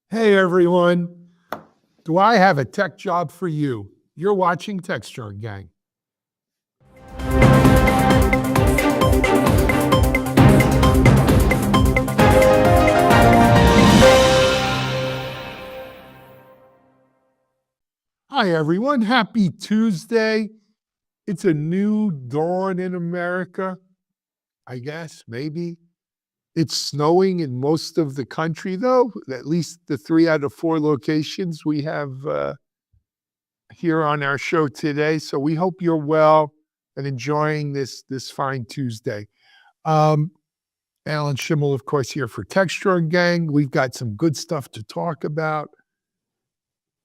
Hey everyone, do I have a tech job for you? You're watching Techstrong Gang. Hi everyone, happy Tuesday. It's a new dawn in America, I guess, maybe. It's snowing in most of the country though, at least the 3 out of 4 locations we have here on our show today. So we hope you're well and enjoying this fine Tuesday. Um, Alan Schimmel, of course, here for Techstrong Gang. We've got some good stuff to talk about,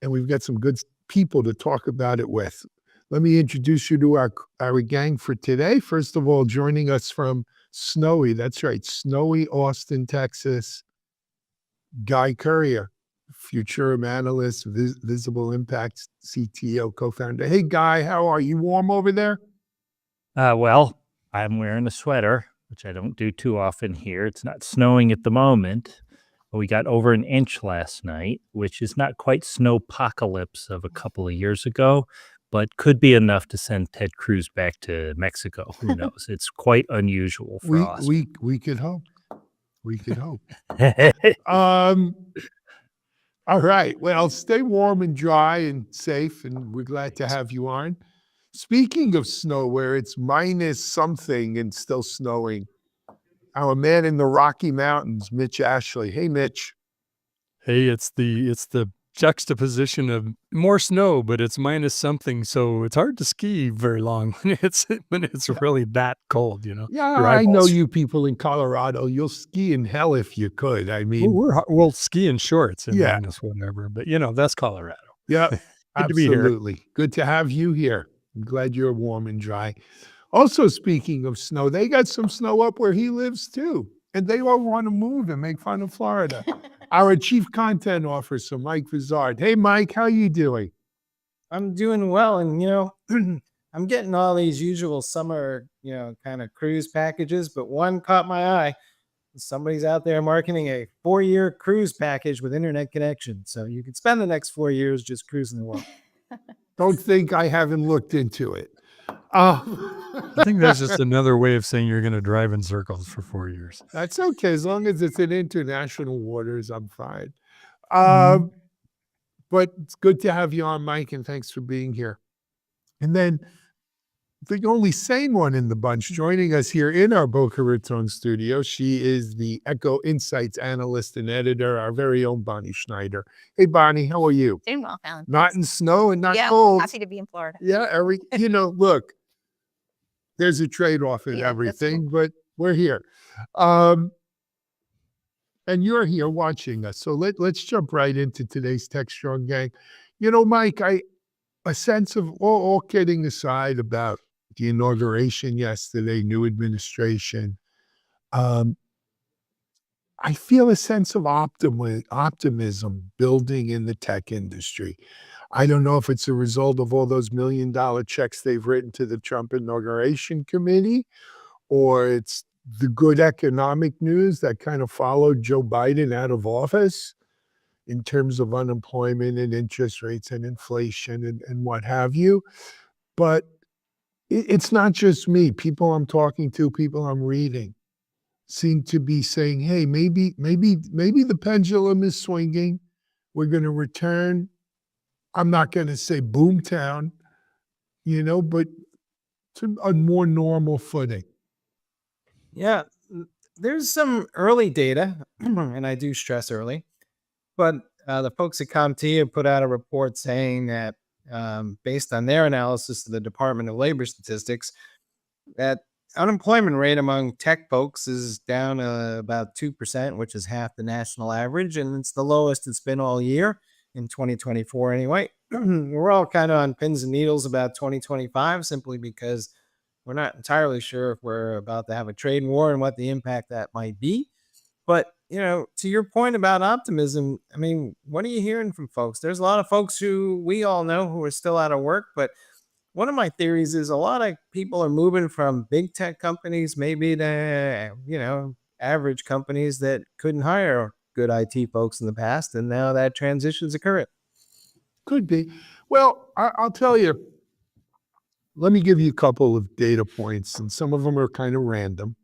and we've got some good people to talk about it with. Let me introduce you to our gang for today. First of all, joining us from snowy, that's right, snowy Austin, Texas, Guy Courier, Futurum analyst, Visible Impact CTO, co-founder. Hey, Guy, how are you? Warm over there? Well, I'm wearing a sweater, which I don't do too often here. It's not snowing at the moment, but we got over an inch last night, which is not quite snowpocalypse of a couple of years ago, but could be enough to send Ted Cruz back to Mexico. Who knows? It's quite unusual for Austin. We could hope. We could hope. Um, all right. Well, stay warm and dry and safe, and we're glad to have you on. Speaking of snow, where it's minus something and still snowing, our man in the Rocky Mountains, Mitch Ashley. Hey, Mitch. Hey, it's the juxtaposition of more snow, but it's minus something, so it's hard to ski very long when it's really that cold, you know? Yeah, Your I know eyeballs- you people in Colorado. You'll ski in hell if you could. I mean, We'll ski in shorts and Yeah. minus whatever, but that's Colorado. yeah, Good to be here. absolutely. Good to have you here. I'm glad you're warm and dry. Also, speaking of snow, they got some snow up where he lives too, and they all want to move and make fun of Florida. Our chief content officer, Mike Vizard. Hey, Mike, how you doing? I'm doing well, and I'm getting all these usual summer, kind of cruise packages, but one caught my eye. Somebody's out there marketing a 4-year cruise package with internet connection, so you can spend the next 4 years just cruising the world. Don't think I haven't looked into it. I think that's just another way of saying you're going to drive in circles for 4 years. That's okay. As long as it's in international waters, I'm fine. But it's good to have you on, Mike, and thanks for being here. And then the only sane one in the bunch joining us here in our Boca Raton studio. She is the Echo Insights analyst and editor, our very own Bonnie Schneider. Hey, Bonnie, how are you? Doing well, Alan. Not in snow and not Yeah, cold. happy to be in Florida. Yeah, look, there's a trade-off in Yeah, that's everything, but we're here. And you're here watching us. So let's jump right into today's Techstrong Gang. Mike, a sense of all kidding aside about the inauguration yesterday, new administration. I feel a sense of optimism building in the tech industry. I don't know if it's a result of all those $1 million checks they've written to the Trump inauguration committee, or it's the good economic news that kind of followed Joe Biden out of office in terms of unemployment and interest rates and inflation and what have you. But it's not just me. People I'm talking to, people I'm reading seem to be saying, hey, maybe the pendulum is swinging. We're going to return. I'm not going to say boomtown, but to a more normal footing. Yeah, there's some early data, and I do stress early, but the folks at CompTIA have put out a report saying that based on their analysis of the Department of Labor statistics, that unemployment rate among tech folks is down about 2%, which is half the national average, and it's the lowest it's been all year in 2024 anyway. We're all kind of on pins and needles about 2025 simply because we're not entirely sure if we're about to have a trade war and what the impact that might be. But, to your point about optimism, I mean, what are you hearing from folks? There's a lot of folks who we all know who are still out of work, but one of my theories is a lot of people are moving from big tech companies maybe to, average companies that couldn't hire good IT folks in the past, and now that transition's occurring. Could be. Well, I'll tell you, let me give you a couple of data points, and some of them are kind of random.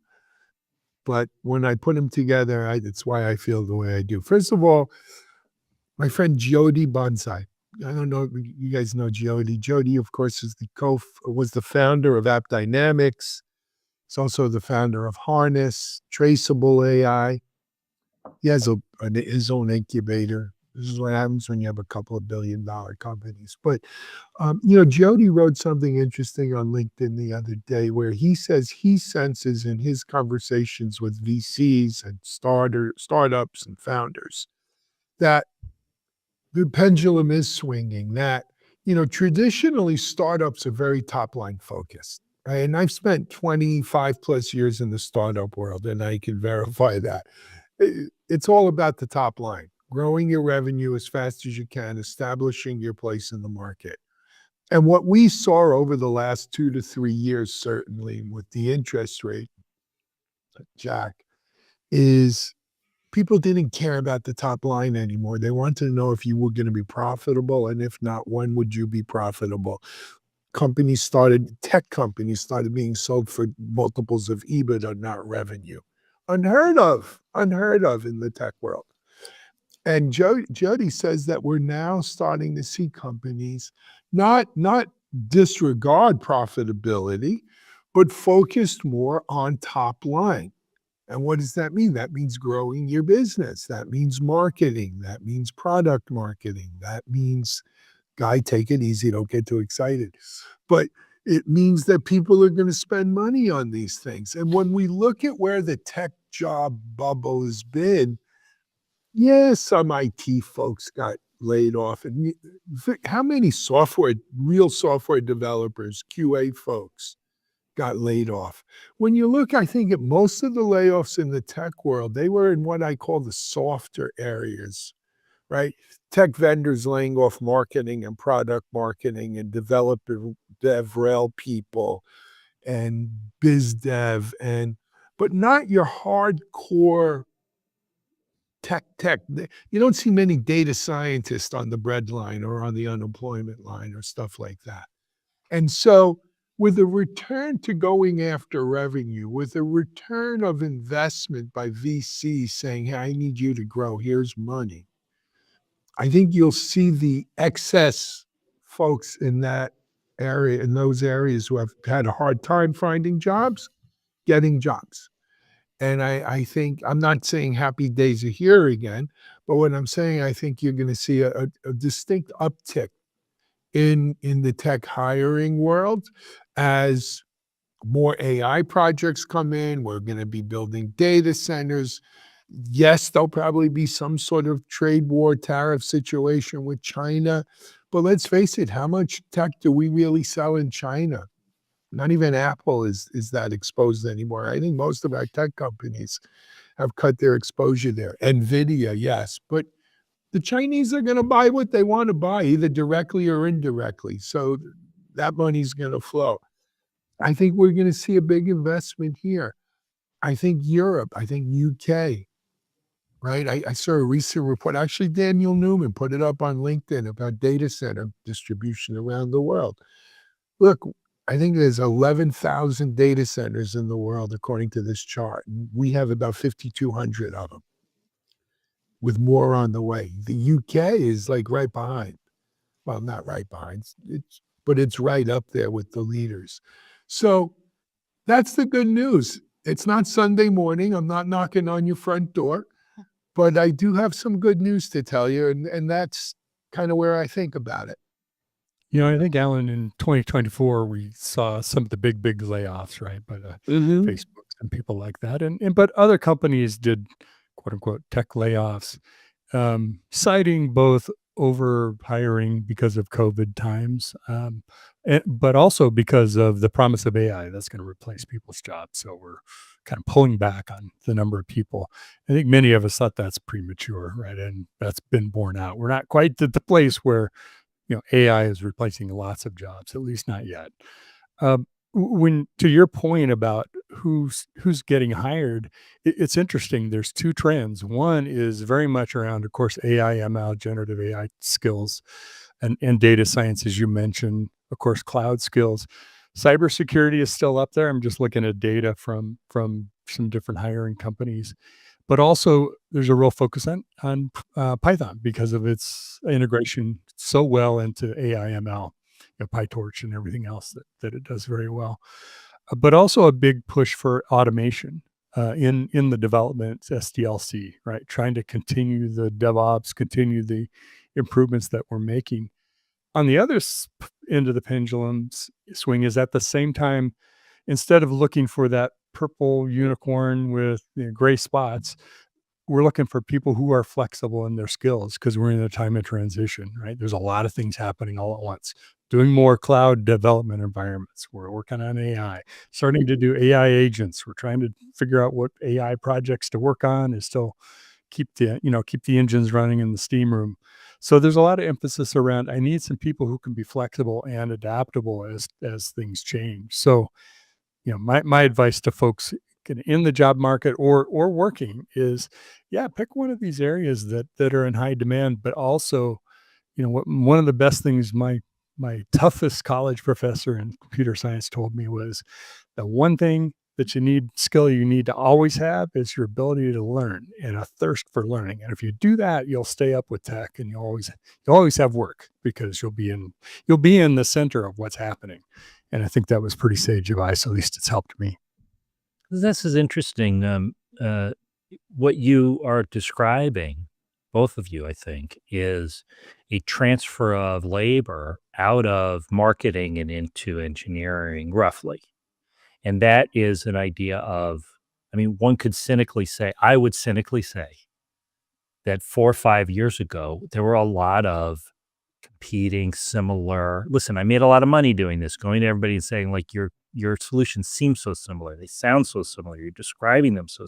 But when I put them together, it's why I feel the way I do. First of all, my friend Jody Bonsai. I don't know if you guys know Jody. Jody, of course, is was the founder of App Dynamics. He's also the founder of Harness, Traceable AI. He has his own incubator. This is what happens when you have a couple of billion-dollar companies. But, Jody wrote something interesting on LinkedIn the other day where he says he senses in his conversations with VCs and startups and founders that the pendulum is swinging, that, traditionally startups are very top-line focused. Right? And I've spent 25 plus years in the startup world, and I can verify that. It's all about the top line, growing your revenue as fast as you can, establishing your place in the market. And what we saw over the last 2 to 3 years, certainly with the interest rate, Jack, is people didn't care about the top line anymore. They wanted to know if you were going to be profitable, and if not, when would you be profitable? Tech companies started being sold for multiples of EBITDA, not revenue. Unheard of in the tech world. And Jody says that we're now starting to see companies not disregard profitability, but focused more on top line. And what does that mean? That means growing your business. That means marketing. That means product marketing. That means, Guy, take it easy. Don't get too excited. But it means that people are going to spend money on these things. And when we look at where the tech job bubble has been, some IT folks got laid off. And how many real software developers, QA folks, got laid off? When you look, I think at most of the layoffs in the tech world, they were in what I call the softer areas, right? Tech vendors laying off marketing and product marketing and developer DevRel people and biz dev, but not your hardcore tech. You don't see many data scientists on the breadline or on the unemployment line or stuff like that. And so with a return to going after revenue, with a return of investment by VCs saying, hey, I need you to grow, here's money, I think you'll see the excess folks in that area, in those areas who have had a hard time finding jobs, getting jobs. And I think, I'm not saying happy days are here again, but what I'm saying, I think you're going to see a distinct uptick in the tech hiring world as more AI projects come in. We're going to be building data centers. Yes, there'll probably be some sort of trade war tariff situation with China, but let's face it, how much tech do we really sell in China? Not even Apple is that exposed anymore. I think most of our tech companies have cut their exposure there. NVIDIA, yes, but the Chinese are going to buy what they want to buy, either directly or indirectly. So that money's going to flow. I think we're going to see a big investment here. I think Europe, I think UK, right? I saw a recent report, actually Daniel Newman put it up on LinkedIn about data center distribution around the world. Look, I think there's 11,000 data centers in the world, according to this chart. We have about 5,200 of them, with more on the way. The UK is like right behind. Well, not right behind, but it's right up there with the leaders. So that's the good news. It's not Sunday morning. I'm not knocking on your front door, but I do have some good news to tell you, and that's kind of where I think about it. I think, Alan, in 2024, we saw some of the big layoffs, right? But Facebook and people like that. But other companies did, quote unquote, tech layoffs, citing both over hiring because of COVID times, but also because of the promise of AI that's going to replace people's jobs. So we're kind of pulling back on the number of people. I think many of us thought that's premature, right? And that's been borne out. We're not quite at the place where AI is replacing lots of jobs, at least not yet. when to your point about who's getting hired, it's interesting. There's two trends. One is very much around, of course, AI, ML, generative AI skills, and data science, as you mentioned. Of course, cloud skills. Cybersecurity is still up there. I'm just looking at data from some different hiring companies, but also there's a real focus on Python because of its integration so well into AI, ML, PyTorch, and everything else that it does very well. But also a big push for automation in the development SDLC, right? Trying to continue the DevOps, continue the improvements that we're making. On the other end of the pendulum swing is at the same time, instead of looking for that purple unicorn with gray spots, we're looking for people who are flexible in their skills because we're in a time of transition, right? There's a lot of things happening all at once. Doing more cloud development environments. We're working on AI, starting to do AI agents. We're trying to figure out what AI projects to work on and still keep the engines running in the steam room. So there's a lot of emphasis around, I need some people who can be flexible and adaptable as things change. So, my advice to folks in the job market or working is, pick one of these areas that are in high demand, but also, one of the best things my toughest college professor in computer science told me was the one thing that you need to always have is your ability to learn and a thirst for learning. And if you do that, you'll stay up with tech and you'll always have work because you'll be in the center of what's happening. And I think that was pretty sage advice. At least it's helped me. This is interesting. What you are describing, both of you, I think, is a transfer of labor out of marketing and into engineering, roughly. And that is an idea of, one could cynically say, I would cynically say that 4 or 5 years ago, there were a lot of competing similar, listen, I made a lot of money doing this, going to everybody and saying, like, your solutions seem so similar. They sound so similar. You're describing them so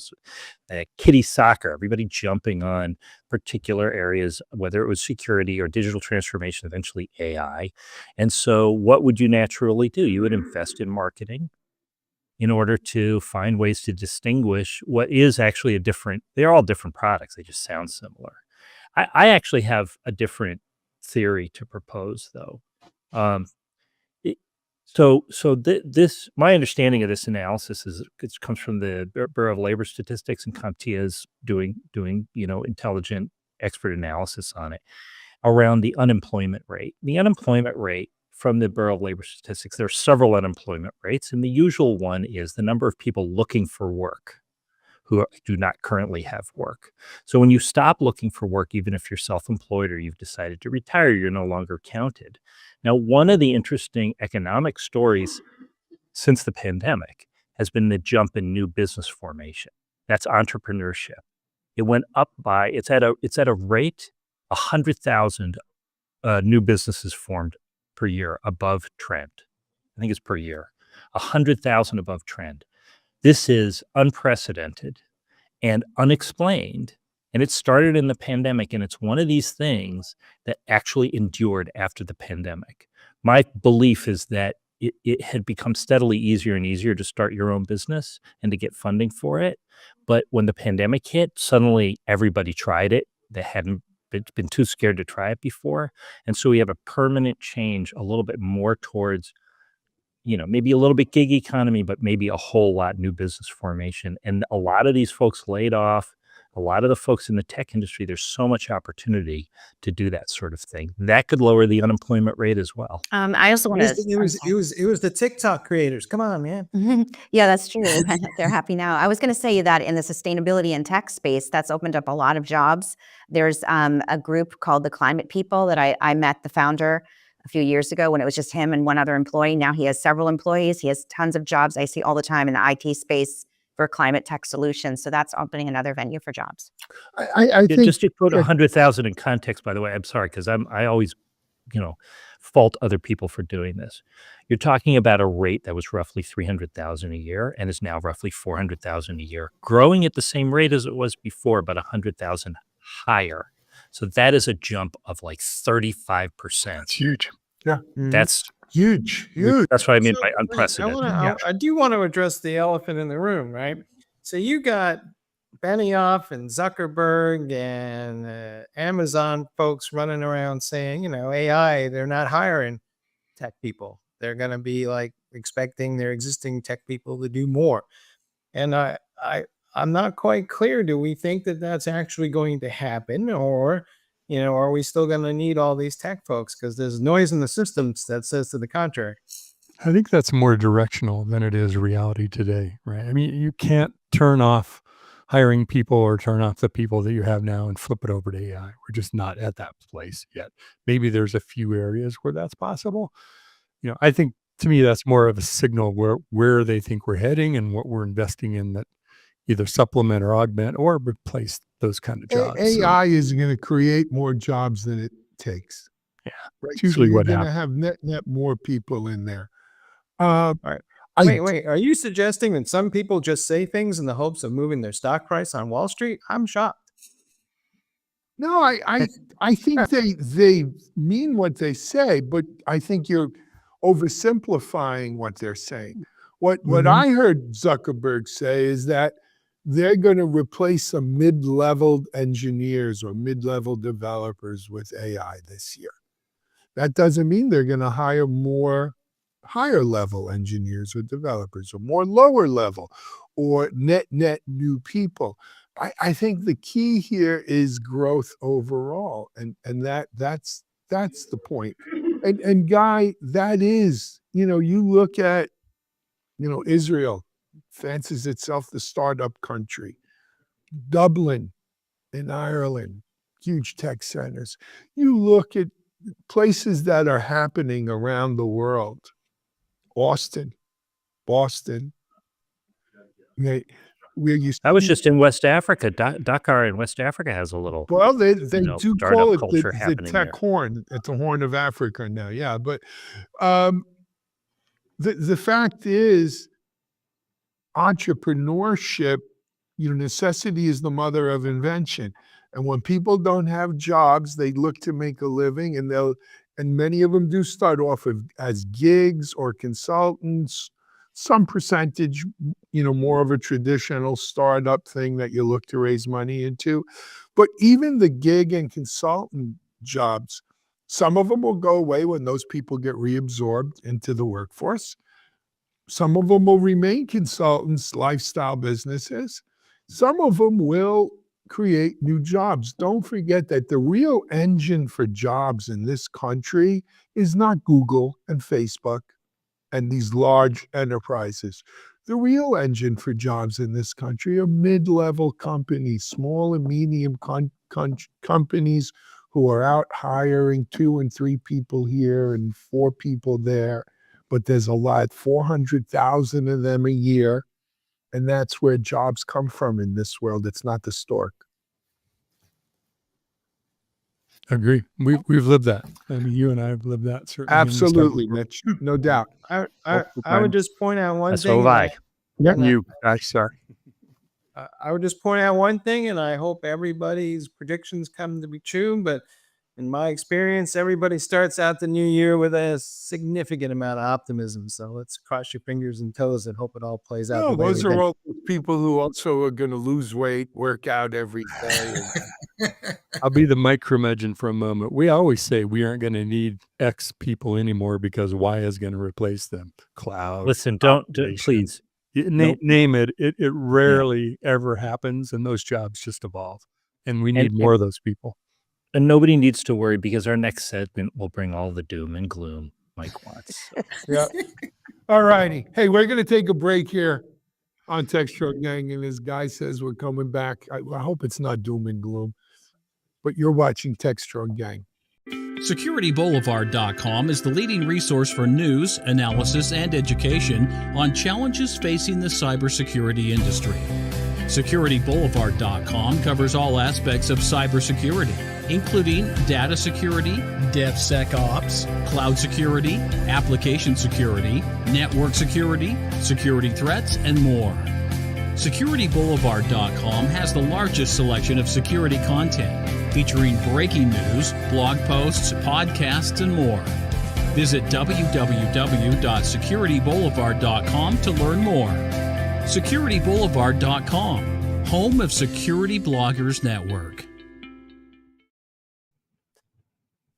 kiddie soccer, everybody jumping on particular areas, whether it was security or digital transformation, eventually AI. And so what would you naturally do? You would invest in marketing in order to find ways to distinguish what is actually they're all different products. They just sound similar. I actually have a different theory to propose, though. My understanding of this analysis is it comes from the Bureau of Labor Statistics, and CompTIA is doing intelligent expert analysis on it around the unemployment rate. The unemployment rate from the Bureau of Labor Statistics, there are several unemployment rates, and the usual one is the number of people looking for work who do not currently have work. So when you stop looking for work, even if you're self-employed or you've decided to retire, you're no longer counted. Now, one of the interesting economic stories since the pandemic has been the jump in new business formation. That's entrepreneurship. It went up by, it's at a rate, 100,000 new businesses formed per year above trend. I think it's per year, 100,000 above trend. This is unprecedented and unexplained. And it started in the pandemic, and it's one of these things that actually endured after the pandemic. My belief is that it had become steadily easier and easier to start your own business and to get funding for it. But when the pandemic hit, suddenly everybody tried it. They hadn't been too scared to try it before. And so we have a permanent change, a little bit more towards, maybe a little bit gig economy, but maybe a whole lot new business formation. And a lot of these folks laid off. A lot of the folks in the tech industry, there's so much opportunity to do that sort of thing. That could lower the unemployment rate as well. I also want to. It was the TikTok creators. Come on, man. Yeah, that's true. They're happy now. I was going to say that in the sustainability and tech space, that's opened up a lot of jobs. There's a group called the Climate People that I met the founder a few years ago when it was just him and one other employee. Now he has several employees. He has tons of jobs I see all the time in the IT space for climate tech solutions. So that's opening another venue for jobs. I think just to put 100,000 in context, by the way, I'm sorry, because I always, fault other people for doing this. You're talking about a rate that was roughly 300,000 a year and is now roughly 400,000 a year, growing at the same rate as it was before, but 100,000 higher. So that is a jump of like 35%. It's huge. Yeah. That's Huge, huge. That's what I mean So, by wait, unprecedented. I do want to address the elephant in the room, right? So you got Benioff and Zuckerberg and Amazon folks running around saying, AI, they're not hiring tech people. They're going to be like expecting their existing tech people to do more. And I'm not quite clear. Do we think that that's actually going to happen, or are we still going to need all these tech folks? Because there's noise in the systems that says to the contrary. I think that's more directional than it is reality today, right? I mean, you can't turn off hiring people or turn off the people that you have now and flip it over to AI. We're just not at that place yet. Maybe there's a few areas where that's possible. I think to me that's more of a signal where they think we're heading and what we're investing in that either supplement or augment or replace those kind of jobs. AI is going to create more jobs than it takes. Yeah, right. it's usually so what you're going happens. to have net more people in there. All right. Wait. Are you suggesting that some people just say things in the hopes of moving their stock price on Wall Street? I'm shocked. No, I think they mean what they say, but I think you're oversimplifying what they're saying. What I heard Zuckerberg say is that they're going to replace some mid-level engineers or mid-level developers with AI this year. That doesn't mean they're going to hire more higher level engineers or developers or more lower level or net new people. I think the key here is growth overall, and that's the point. And Guy, that is, you look at, Israel fancies itself the startup country. Dublin in Ireland, huge tech centers. You look at places that are happening around the world. Austin, Boston. Where you I was just in West Africa. Dakar in West Africa has a little. Well, they do startup call it culture the happening tech there. horn. It's a horn of Africa now. Yeah, but the fact is, entrepreneurship, necessity is the mother of invention. And when people don't have jobs, they look to make a living, and many of them do start off as gigs or consultants. Some percentage, more of a traditional startup thing that you look to raise money into. But even the gig and consultant jobs, some of them will go away when those people get reabsorbed into the workforce. Some of them will remain consultants, lifestyle businesses. Some of them will create new jobs. Don't forget that the real engine for jobs in this country is not Google and Facebook and these large enterprises. The real engine for jobs in this country are mid-level companies, small and medium companies who are out hiring 2 and 3 people here and 4 people there. But there's 400,000 of them a year. And that's where jobs come from in this world. It's not the stork. Agree. We've lived that. I mean, you and I have lived that. Certainly. Absolutely, Mitch. No doubt. I would just point out one That's thing. so I. You, sorry. I would just point out one thing, and I hope everybody's predictions come to be true. But in my experience, everybody starts out the new year with a significant amount of optimism. So let's cross your fingers and toes and hope it all plays out. No, those are all people who also are going to lose weight, work out every day. I'll be the micromagine for a moment. We always say we aren't going to need X people anymore because Y is going to replace them. Cloud. Listen, don't please. Name it. It rarely ever happens, and those jobs just evolve. And we need more of those people. And nobody needs to worry because our next segment will bring all the doom and gloom Mike wants. Yeah. All righty. Hey, we're going to take a break here on Techstrong Gang, and as Guy says, we're coming back. I hope it's not doom and gloom, but you're watching Techstrong Gang. SecurityBoulevard.com is the leading resource for news, analysis, and education on challenges facing the cybersecurity industry. SecurityBoulevard.com covers all aspects of cybersecurity, including data security, DevSecOps, cloud security, application security, network security, security threats, and more. SecurityBoulevard.com has the largest selection of security content, featuring breaking news, blog posts, podcasts, and more. Visit www.securityboulevard.com to learn more. SecurityBoulevard.com, home of Security Bloggers Network.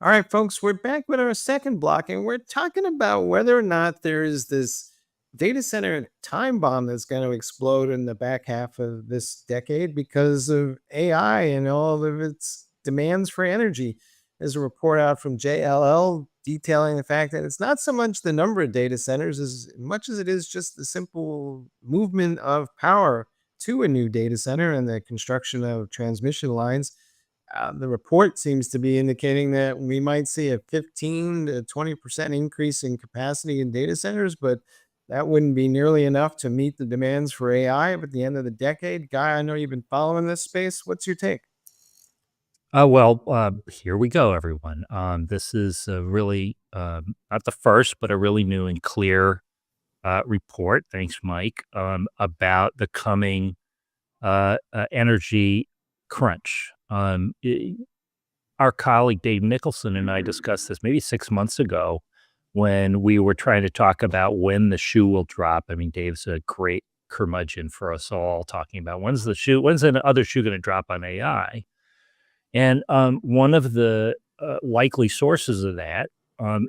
All right, folks, we're back with our second block, and we're talking about whether or not there is this data center time bomb that's going to explode in the back half of this decade because of AI and all of its demands for energy. There's a report out from JLL detailing the fact that it's not so much the number of data centers as much as it is just the simple movement of power to a new data center and the construction of transmission lines. The report seems to be indicating that we might see a 15 to 20% increase in capacity in data centers, but that wouldn't be nearly enough to meet the demands for AI at the end of the decade. Guy, I know you've been following this space. What's your take? Here we go, everyone. This is really not the first, but a really new and clear report. Thanks, Mike, about the coming energy crunch. Our colleague Dave Nicholson and I discussed this maybe 6 months ago when we were trying to talk about when the shoe will drop. I mean, Dave's a great curmudgeon for us all, talking about when's the other shoe going to drop on AI. And one of the likely sources of that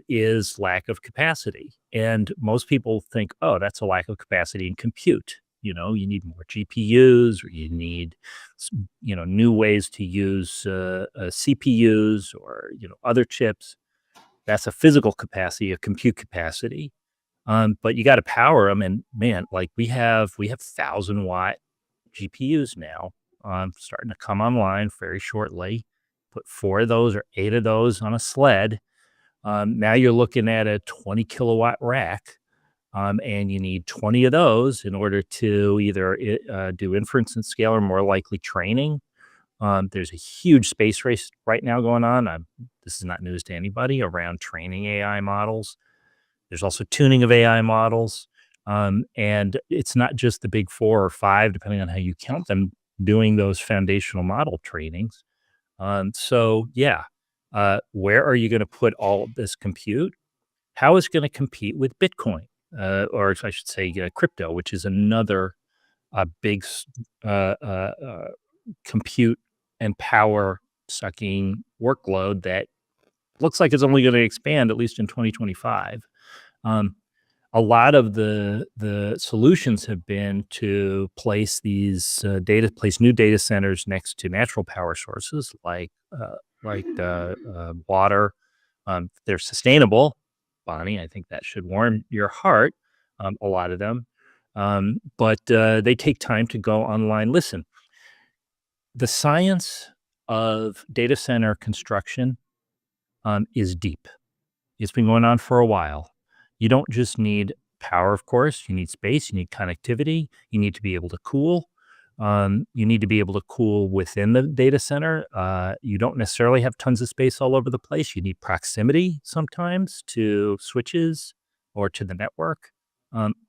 is lack of capacity. And most people think, oh, that's a lack of capacity in compute. You need more GPUs, or you need, new ways to use CPUs or, other chips. That's a physical capacity, a compute capacity. But you got to power them. And man, like we have 1,000-watt GPUs now, starting to come online very shortly. Put 4 of those or 8 of those on a sled. Now you're looking at a 20 kilowatt rack. And you need 20 of those in order to either do inference and scale or more likely training. There's a huge space race right now going on. This is not news to anybody around training AI models. There's also tuning of AI models. And it's not just the big 4 or 5, depending on how you count them, doing those foundational model trainings. Where are you going to put all of this compute? How is it going to compete with Bitcoin? Or I should say crypto, which is another big compute and power sucking workload that looks like it's only going to expand, at least in 2025. A lot of the solutions have been to place these new data centers next to natural power sources like water. They're sustainable. Bonnie, I think that should warm your heart, a lot of them. But they take time to go online. Listen, the science of data center construction is deep. It's been going on for a while. You don't just need power, of course. You need space. You need connectivity. You need to be able to cool. You need to be able to cool within the data center. You don't necessarily have tons of space all over the place. You need proximity sometimes to switches or to the network.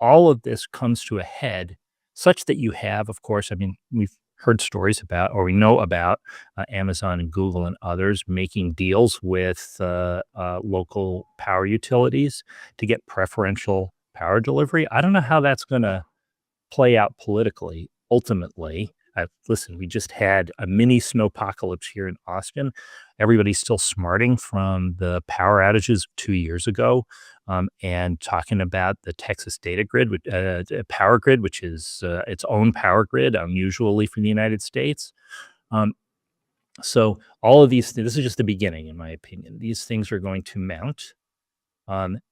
All of this comes to a head such that you have, of course, I mean, we've heard stories about, or we know about Amazon and Google and others making deals with local power utilities to get preferential power delivery. I don't know how that's going to play out politically. Ultimately, listen, we just had a mini snowpocalypse here in Austin. Everybody's still smarting from the power outages 2 years ago, and talking about the Texas power grid, which is its own power grid, unusually for the United States. So all of these things, this is just the beginning, in my opinion. These things are going to mount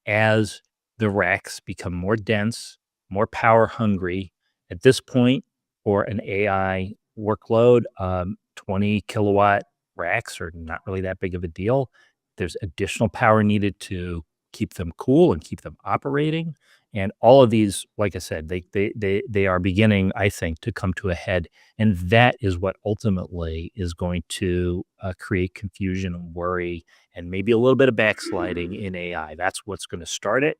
as the racks become more dense, more power hungry. At this point, for an AI workload, 20 kilowatt racks are not really that big of a deal. There's additional power needed to keep them cool and keep them operating. And all of these, like I said, they are beginning, I think, to come to a head. And that is what ultimately is going to create confusion and worry and maybe a little bit of backsliding in AI. That's what's going to start it.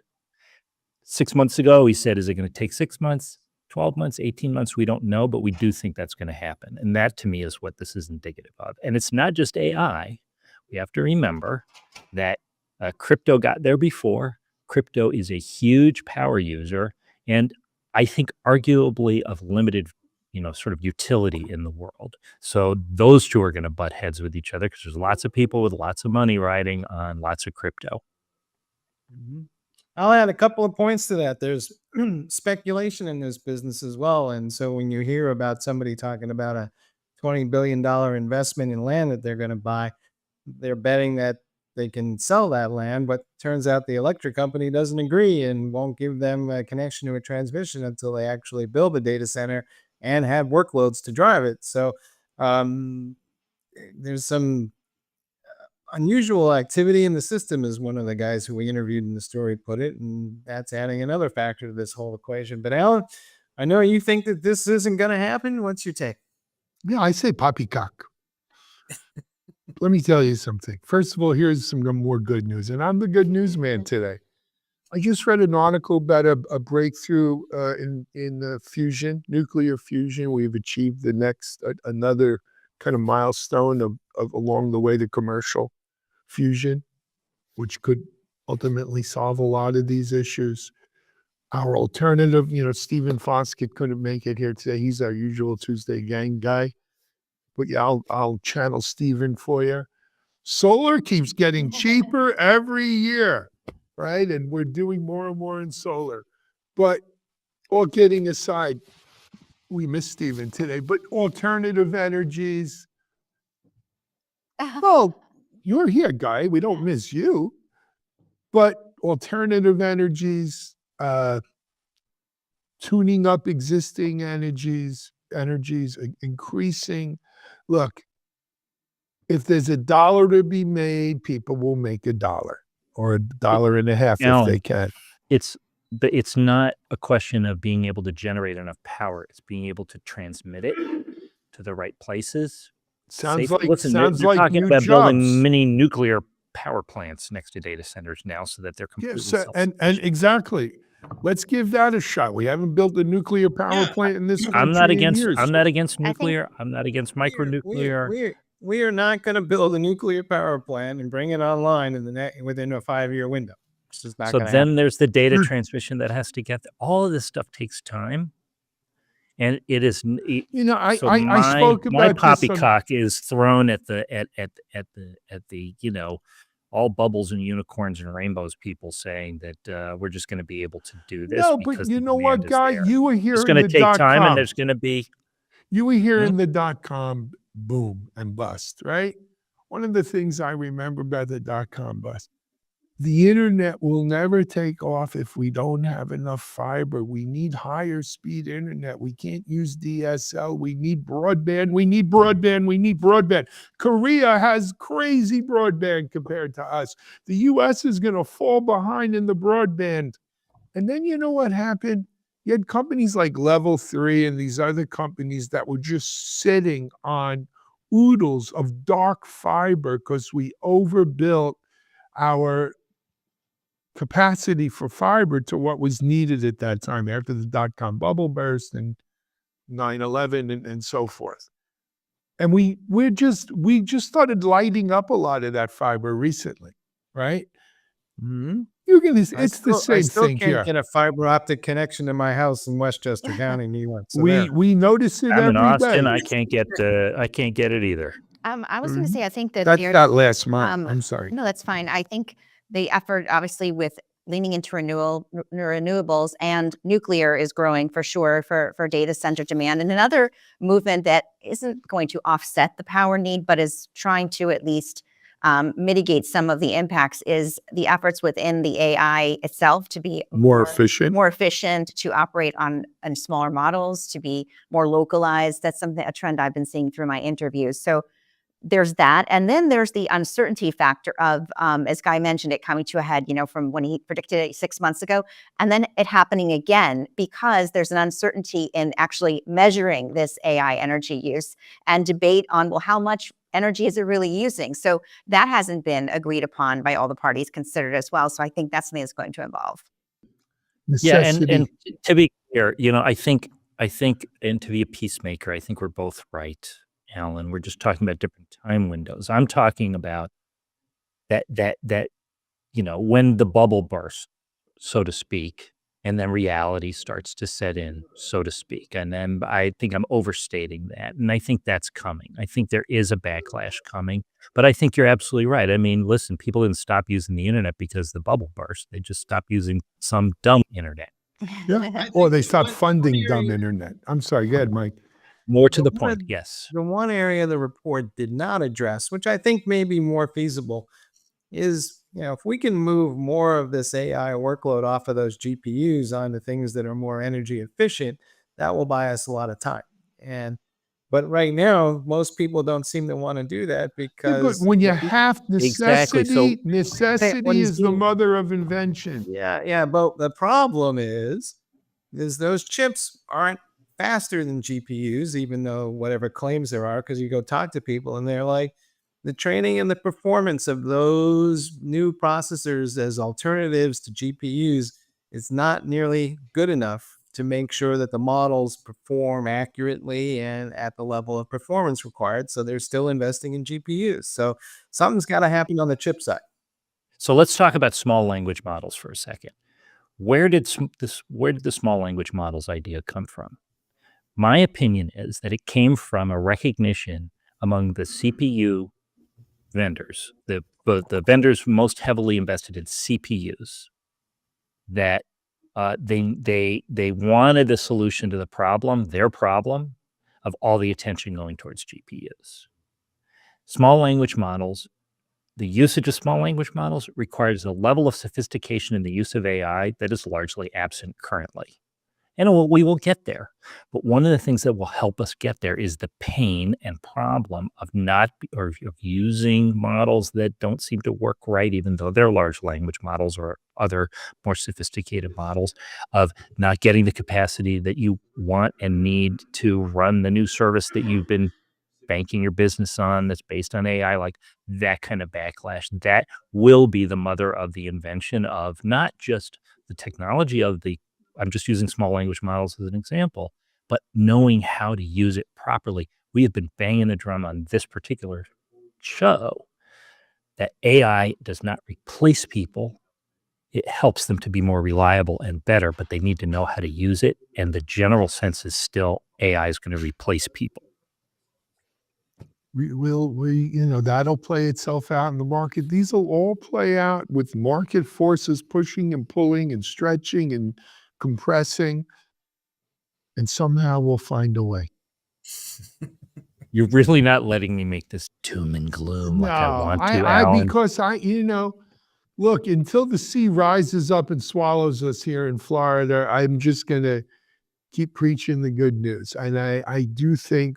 6 months ago, he said, is it going to take 6 months? 12 months, 18 months, we don't know, but we do think that's going to happen. And that, to me, is what this is indicative of. And it's not just AI. We have to remember that Crypto got there before. Crypto is a huge power user, and I think arguably of limited, sort of utility in the world. So those two are going to butt heads with each other because there's lots of people with lots of money riding on lots of crypto. Mhm. I'll add a couple of points to that. There's speculation in this business as well. And so when you hear about somebody talking about a $20 billion investment in land that they're going to buy, they're betting that they can sell that land, but turns out the electric company doesn't agree and won't give them a connection to a transmission until they actually build the data center and have workloads to drive it. So um, there's some unusual activity in the system, as one of the guys who we interviewed in the story put it, and that's adding another factor to this whole equation. But Alan, I know you think that this isn't going to happen. What's your take? Yeah, I say poppycock. Let me tell you something. First of all, here's some more good news, and I'm the good news man today. I just read an article about a breakthrough in fusion, nuclear fusion. We've achieved the next another kind of milestone of along the way to commercial fusion, which could ultimately solve a lot of these issues. Our alternative, Stephen Foskett couldn't make it here today. He's our usual Tuesday gang guy. But yeah, I'll channel Stephen for you. Solar keeps getting cheaper every year, right? And we're doing more and more in solar. But all kidding aside, we miss Stephen today, but alternative energies. Well, you're here, guy. We don't miss you. But alternative energies, tuning up existing energies, increasing. Look, if there's $1 to be made, people will make $1 or $1.50 if they can. It's not a question of being able to generate enough power. It's being able to transmit it to the right places. Sounds safely. like Listen, sounds they're like talking new about jobs. building mini nuclear power plants next to data centers now, so that they're completely and self-sufficient. exactly. Let's give that a shot. We haven't built a nuclear power plant in this country I'm not in against. years. I'm not against I think- nuclear. I'm not against micronuclear. We are not going to build a nuclear power plant and bring it online within a 5-year window. It's just not So going to then happen. there's the data transmission that has to get there. All of this stuff takes time, and it is. I So I spoke my about this on- poppycock is thrown at the all bubbles and unicorns and rainbows people saying that we're just going to be able to do this. No, but because you the know what, demand is guy? there. You were here It's in going to the take time, .com. and there's going to be. You were here in the .com boom and bust, right? One of the things I remember about the .com bust, the internet will never take off if we don't have enough fiber. We need higher speed internet. We can't use DSL. We need broadband. We need broadband. We need broadband. Korea has crazy broadband compared to us. The US is going to fall behind in the broadband. And then you know what happened? You had companies like Level 3 and these other companies that were just sitting on oodles of dark fiber because we overbuilt our capacity for fiber to what was needed at that time after the dot-com bubble burst and 9/11 and so forth. And we just started lighting up a lot of that fiber recently, right? You're gonna. It's the same I still thing can't here. get a fiber optic connection to my house in Westchester County, New York. So We notice it I'm in every Austin. day. I can't get it either. I was going to say, I think that That's there- not last month. um, I'm sorry. No, that's fine. I think the effort, obviously, with leaning into renewables and nuclear is growing for sure for data center demand. And another movement that isn't going to offset the power need, but is trying to at least mitigate some of the impacts is the efforts within the AI itself to be More efficient. more efficient, to operate on smaller models, to be more localized. That's a trend I've been seeing through my interviews. So there's that. And then there's the uncertainty factor of, as Guy mentioned, it coming to a head, from when he predicted it 6 months ago, and then it happening again because there's an uncertainty in actually measuring this AI energy use and debate on, well, how much energy is it really using? So that hasn't been agreed upon by all the parties considered as well. So I think that's something that's going to evolve. Yeah, Necessity. and to be clear, I think, and to be a peacemaker, I think we're both right, Alan. We're just talking about different time windows. I'm talking about that when the bubble bursts, so to speak, and then reality starts to set in, so to speak. And then I think I'm overstating that. And I think that's coming. I think there is a backlash coming. But I think you're absolutely right. I mean, listen, people didn't stop using the internet because the bubble burst. They just stopped using some dumb internet. Yeah. Or they stopped funding dumb internet. I'm sorry. Go ahead, Mike. More to The the point, one- yes. The one area the report did not address, which I think may be more feasible, is if we can move more of this AI workload off of those GPUs onto things that are more energy efficient, that will buy us a lot of time. But right now, most people don't seem to want to do that Yeah, because but when you have Exactly, so- necessity is the mother of invention. yeah. But the problem is those chips aren't faster than GPUs, even though whatever claims there are, because you go talk to people and they're like, the training and the performance of those new processors as alternatives to GPUs is not nearly good enough to make sure that the models perform accurately and at the level of performance required. So they're still investing in GPUs. So something's got to happen on the chip side. So let's talk about small language models for a second. Where did the small language models idea come from? My opinion is that it came from a recognition among the CPU vendors, the vendors most heavily invested in CPUs, that they wanted a solution to their problem of all the attention going towards GPUs. Small language models, the usage of small language models requires a level of sophistication in the use of AI that is largely absent currently. And we will get there. But one of the things that will help us get there is the pain and problem of of using models that don't seem to work right, even though they're large language models or other more sophisticated models, of not getting the capacity that you want and need to run the new service that you've been banking your business on that's based on AI, like that kind of backlash. That will be the mother of the invention of not just the technology of I'm just using small language models as an example, but knowing how to use it properly. We have been banging the drum on this particular show that AI does not replace people. It helps them to be more reliable and better, but they need to know how to use it. And the general sense is still AI is going to replace people. That'll play itself out in the market. These will all play out with market forces pushing and pulling and stretching and compressing, and somehow we'll find a way. You're really not letting me make this doom and gloom like I want to, Alan. Because look, until the sea rises up and swallows us here in Florida, I'm just going to keep preaching the good news. And I do think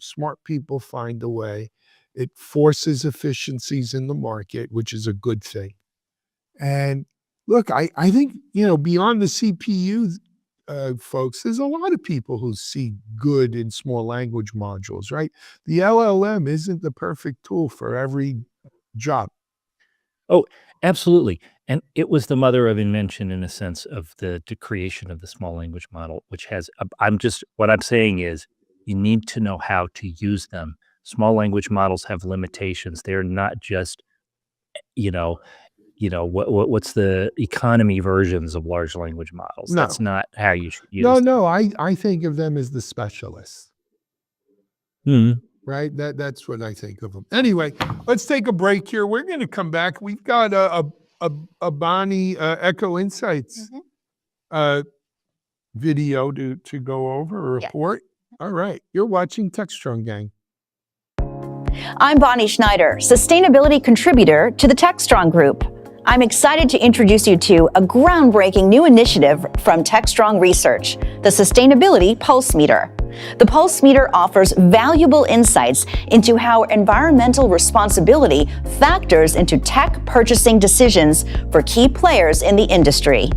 smart people find a way. It forces efficiencies in the market, which is a good thing. And look, I think, beyond the CPU folks, there's a lot of people who see good in small language modules, right? The LLM isn't the perfect tool for every job. Oh, absolutely. And it was the mother of invention in a sense of the creation of the small language model, which has, what I'm saying is you need to know how to use them. Small language models have limitations. They're not just, what's the economy versions of large language models. No. That's not how you should use them. No, I think of them as the specialists. Right? That's what I think of them. Anyway, let's take a break here. We're going to come back. We've got a Bonnie Echo Insights video to go over, a report. All right. You're watching Techstrong Gang. I'm Bonnie Schneider, sustainability contributor to the Techstrong Group. I'm excited to introduce you to a groundbreaking new initiative from Techstrong Research, the Sustainability Pulse Meter. The Pulse Meter offers valuable insights into how environmental responsibility factors into tech purchasing decisions for key players in the industry.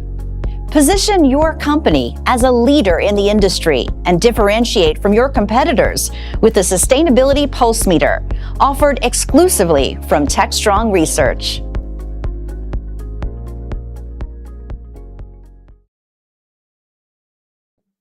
Position your company as a leader in the industry and differentiate from your competitors with the Sustainability Pulse Meter, offered exclusively from Techstrong Research.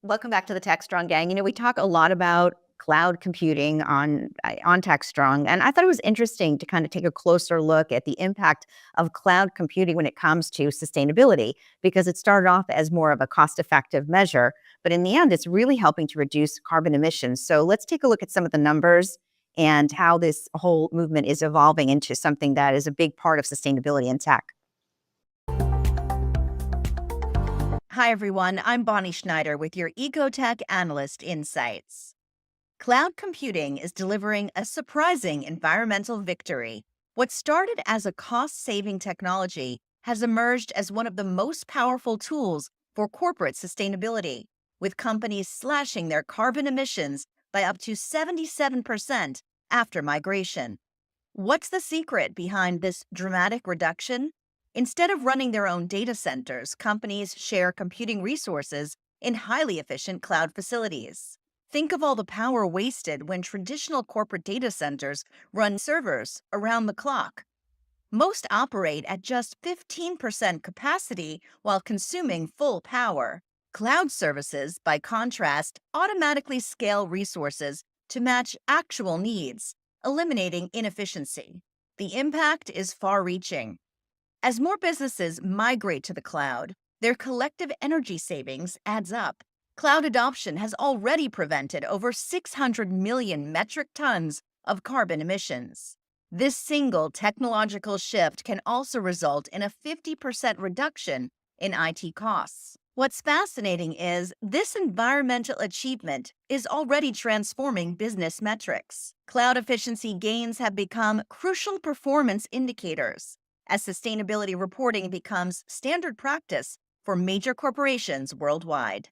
Welcome back to the Techstrong Gang. We talk a lot about cloud computing on Techstrong. And I thought it was interesting to kind of take a closer look at the impact of cloud computing when it comes to sustainability, because it started off as more of a cost-effective measure, but in the end, it's really helping to reduce carbon emissions. So let's take a look at some of the numbers and how this whole movement is evolving into something that is a big part of sustainability in tech. Hi, everyone. I'm Bonnie Schneider with your Ecotech Analyst Insights. Cloud computing is delivering a surprising environmental victory. What started as a cost-saving technology has emerged as one of the most powerful tools for corporate sustainability, with companies slashing their carbon emissions by up to 77% after migration. What's the secret behind this dramatic reduction? Instead of running their own data centers, companies share computing resources in highly efficient cloud facilities. Think of all the power wasted when traditional corporate data centers run servers around the clock. Most operate at just 15% capacity while consuming full power. Cloud services, by contrast, automatically scale resources to match actual needs, eliminating inefficiency. The impact is far-reaching. As more businesses migrate to the cloud, their collective energy savings adds up. Cloud adoption has already prevented over 600 million metric tons of carbon emissions. This single technological shift can also result in a 50% reduction in IT costs. What's fascinating is this environmental achievement is already transforming business metrics. Cloud efficiency gains have become crucial performance indicators as sustainability reporting becomes standard practice for major corporations worldwide.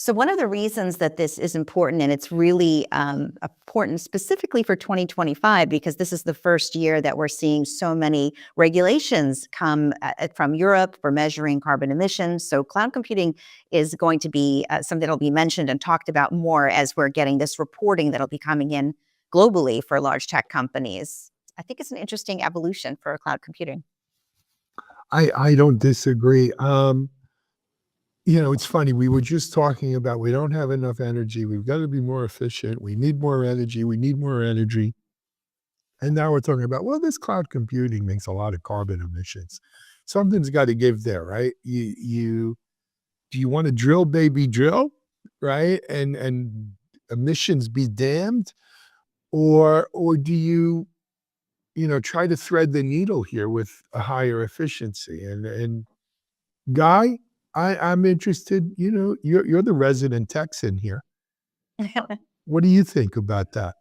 So one of the reasons that this is important, and it's really important specifically for 2025, because this is the first year that we're seeing so many regulations come from Europe for measuring carbon emissions. So cloud computing is going to be something that will be mentioned and talked about more as we're getting this reporting that'll be coming in globally for large tech companies. I think it's an interesting evolution for cloud computing. I don't disagree. It's funny. We were just talking about we don't have enough energy. We've got to be more efficient. We need more energy. We need more energy. And now we're talking about, well, this cloud computing makes a lot of carbon emissions. Something's got to give there, right? Do you want to drill, baby, drill, right? And emissions be damned, or do you try to thread the needle here with a higher efficiency? And Guy, I'm interested, you're the resident Texan here. What do you think about that?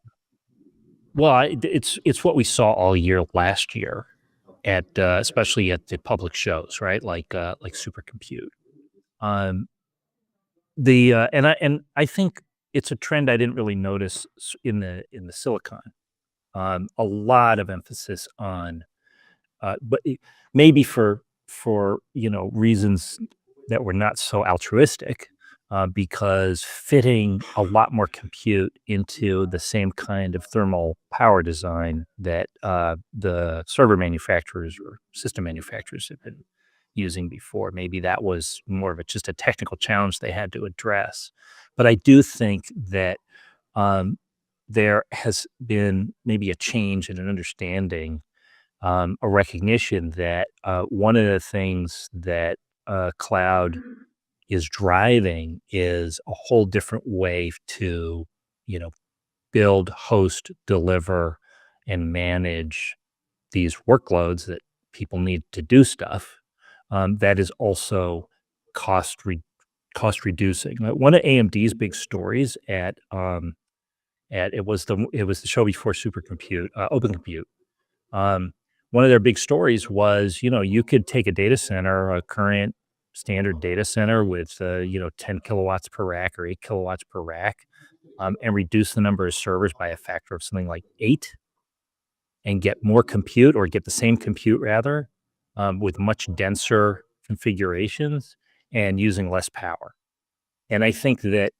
Well, it's what we saw all year last year at especially at the public shows, right? Like Supercompute. And I think it's a trend I didn't really notice in the Silicon. A lot of emphasis on, but maybe for reasons that were not so altruistic, because fitting a lot more compute into the same kind of thermal power design that the server manufacturers or system manufacturers have been using before. Maybe that was more of just a technical challenge they had to address. But I do think that there has been maybe a change in an understanding, a recognition that one of the things that cloud is driving is a whole different way to, build, host, deliver, and manage these workloads that people need to do stuff. That is also cost reducing. One of AMD's big stories at it was the show before Supercompute, Open Compute. One of their big stories was, you could take a data center, a current standard data center with 10 kilowatts per rack or 8 kilowatts per rack, and reduce the number of servers by a factor of something like 8, and get more compute, or get the same compute rather, with much denser configurations and using less power. And I think that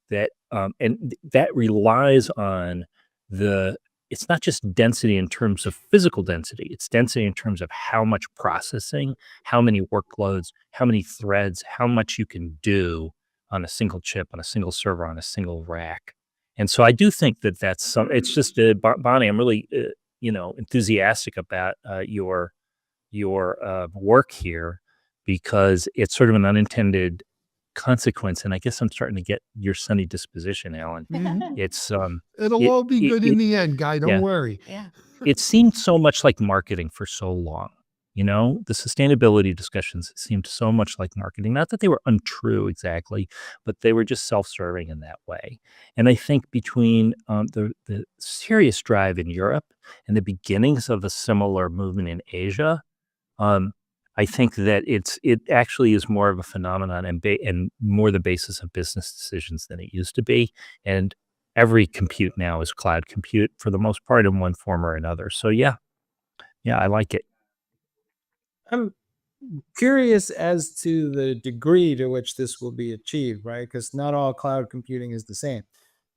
relies on the it's not just density in terms of physical density, it's density in terms of how much processing, how many workloads, how many threads, how much you can do on a single chip, on a single server, on a single rack. And so I do think that that's some, it's just, Bonnie, I'm really, enthusiastic about your work here, because it's sort of an unintended consequence. And I guess I'm starting to get your sunny disposition, Alan. Mhm. It's, It'll it, all be it, good it, in the end, Guy. Don't yeah. worry. Yeah. it seemed so much like marketing for so long. The sustainability discussions seemed so much like marketing. Not that they were untrue exactly, but they were just self-serving in that way. And I think between the serious drive in Europe and the beginnings of a similar movement in Asia, I think that it actually is more of a phenomenon and more the basis of business decisions than it used to be. And every compute now is cloud compute for the most part in one form or another. So yeah, I like it. I'm curious as to the degree to which this will be achieved, right? Because not all cloud computing is the same.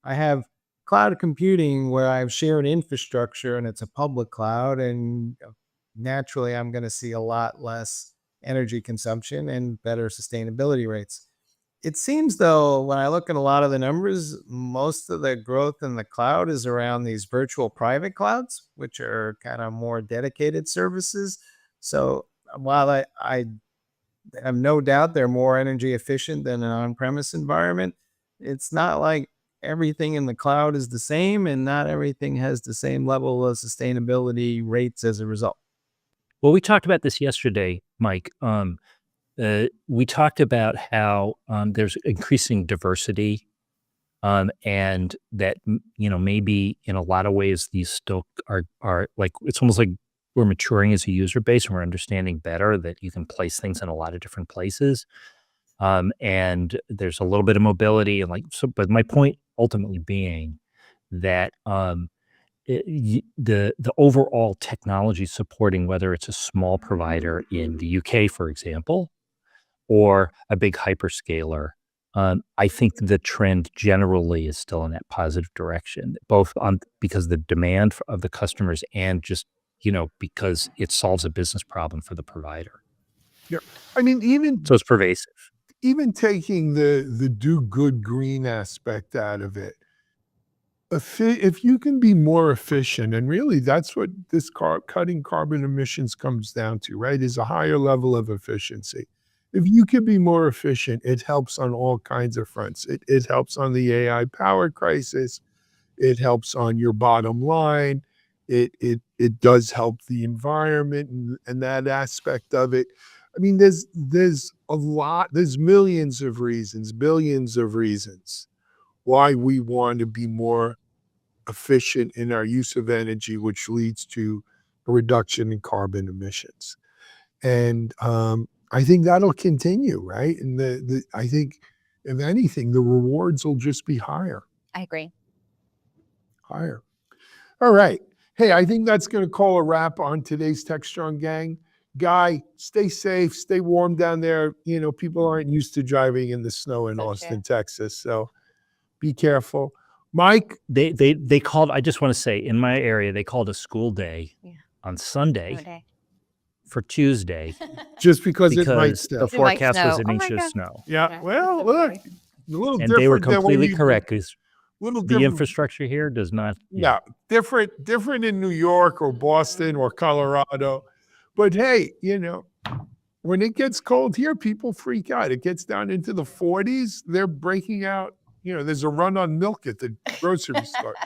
I have cloud computing where I have shared infrastructure and it's a public cloud, and naturally, I'm going to see a lot less energy consumption and better sustainability rates. It seems, though, when I look at a lot of the numbers, most of the growth in the cloud is around these virtual private clouds, which are kind of more dedicated services. So while I have no doubt they're more energy efficient than an on-premise environment, it's not like everything in the cloud is the same, and not everything has the same level of sustainability rates as a result. Well, we talked about this yesterday, Mike. We talked about how there's increasing diversity, and that maybe in a lot of ways these still are like, it's almost like we're maturing as a user base and we're understanding better that you can place things in a lot of different places, and there's a little bit of mobility and like so. But my point ultimately being that the overall technology supporting, whether it's a small provider in the UK, for example, or a big hyperscaler, I think the trend generally is still in that positive direction, both because the demand of the customers and just, because it solves a business problem for the provider. Yeah. I mean, So it's pervasive. even taking the do good green aspect out of it, if you can be more efficient, and really that's what this cutting carbon emissions comes down to, right, is a higher level of efficiency. If you can be more efficient, it helps on all kinds of fronts. It helps on the AI power crisis. It helps on your bottom line. It does help the environment and that aspect of it. I mean, there's millions of reasons, billions of reasons why we want to be more efficient in our use of energy, which leads to a reduction in carbon emissions. And I think that'll continue, right? And I think, if anything, the rewards will just be higher. I agree. Higher. All right. Hey, I think that's going to call a wrap on today's Techstrong Gang. Guy, stay safe, stay warm down there. People aren't used to driving in the snow in Austin, Texas, so be careful. Mike? They called, I just want to say, in my area, they called a school day on Sunday for Tuesday Just because it might because snow. the It might forecast was snow. an Oh inch my of God. snow. Yeah, well, look, a little And different they were than when completely you- correct, because Little the different. infrastructure here does not. Yeah, different in New York or Boston or Colorado. But hey, when it gets cold here, people freak out. It gets down into the 40s. They're breaking out. There's a run on milk at the grocery store.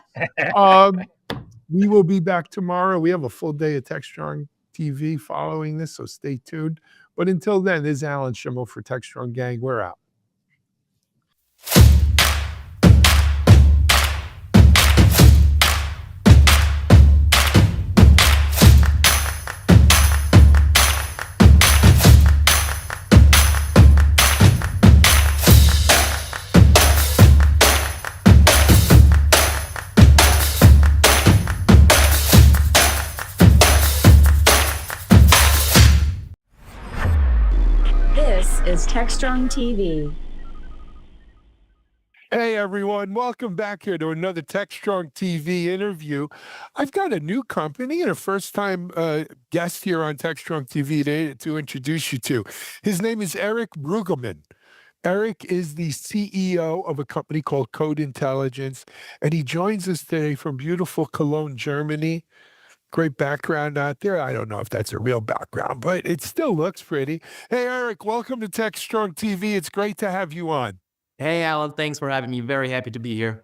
We will be back tomorrow. We have a full day of Techstrong TV following this, so stay tuned. But until then, this is Alan Schimmel for Techstrong Gang. We're out. This is Techstrong TV. Hey everyone, welcome back here to another Techstrong TV interview. I've got a new company and a first-time guest here on Techstrong TV to introduce you to. His name is Eric Brueggemann. Eric is the CEO of a company called Code Intelligence, and he joins us today from beautiful Cologne, Germany. Great background out there. I don't know if that's a real background, but it still looks pretty. Hey Eric, welcome to Techstrong TV. It's great to have you on. Hey, Alan, thanks for having me. Very happy to be here.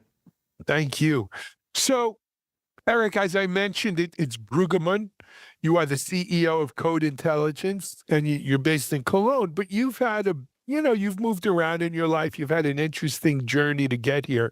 Thank you. So, Eric, as I mentioned, it's Brueggemann. You are the CEO of Code Intelligence, and you're based in Cologne, but you've had you've moved around in your life. You've had an interesting journey to get here.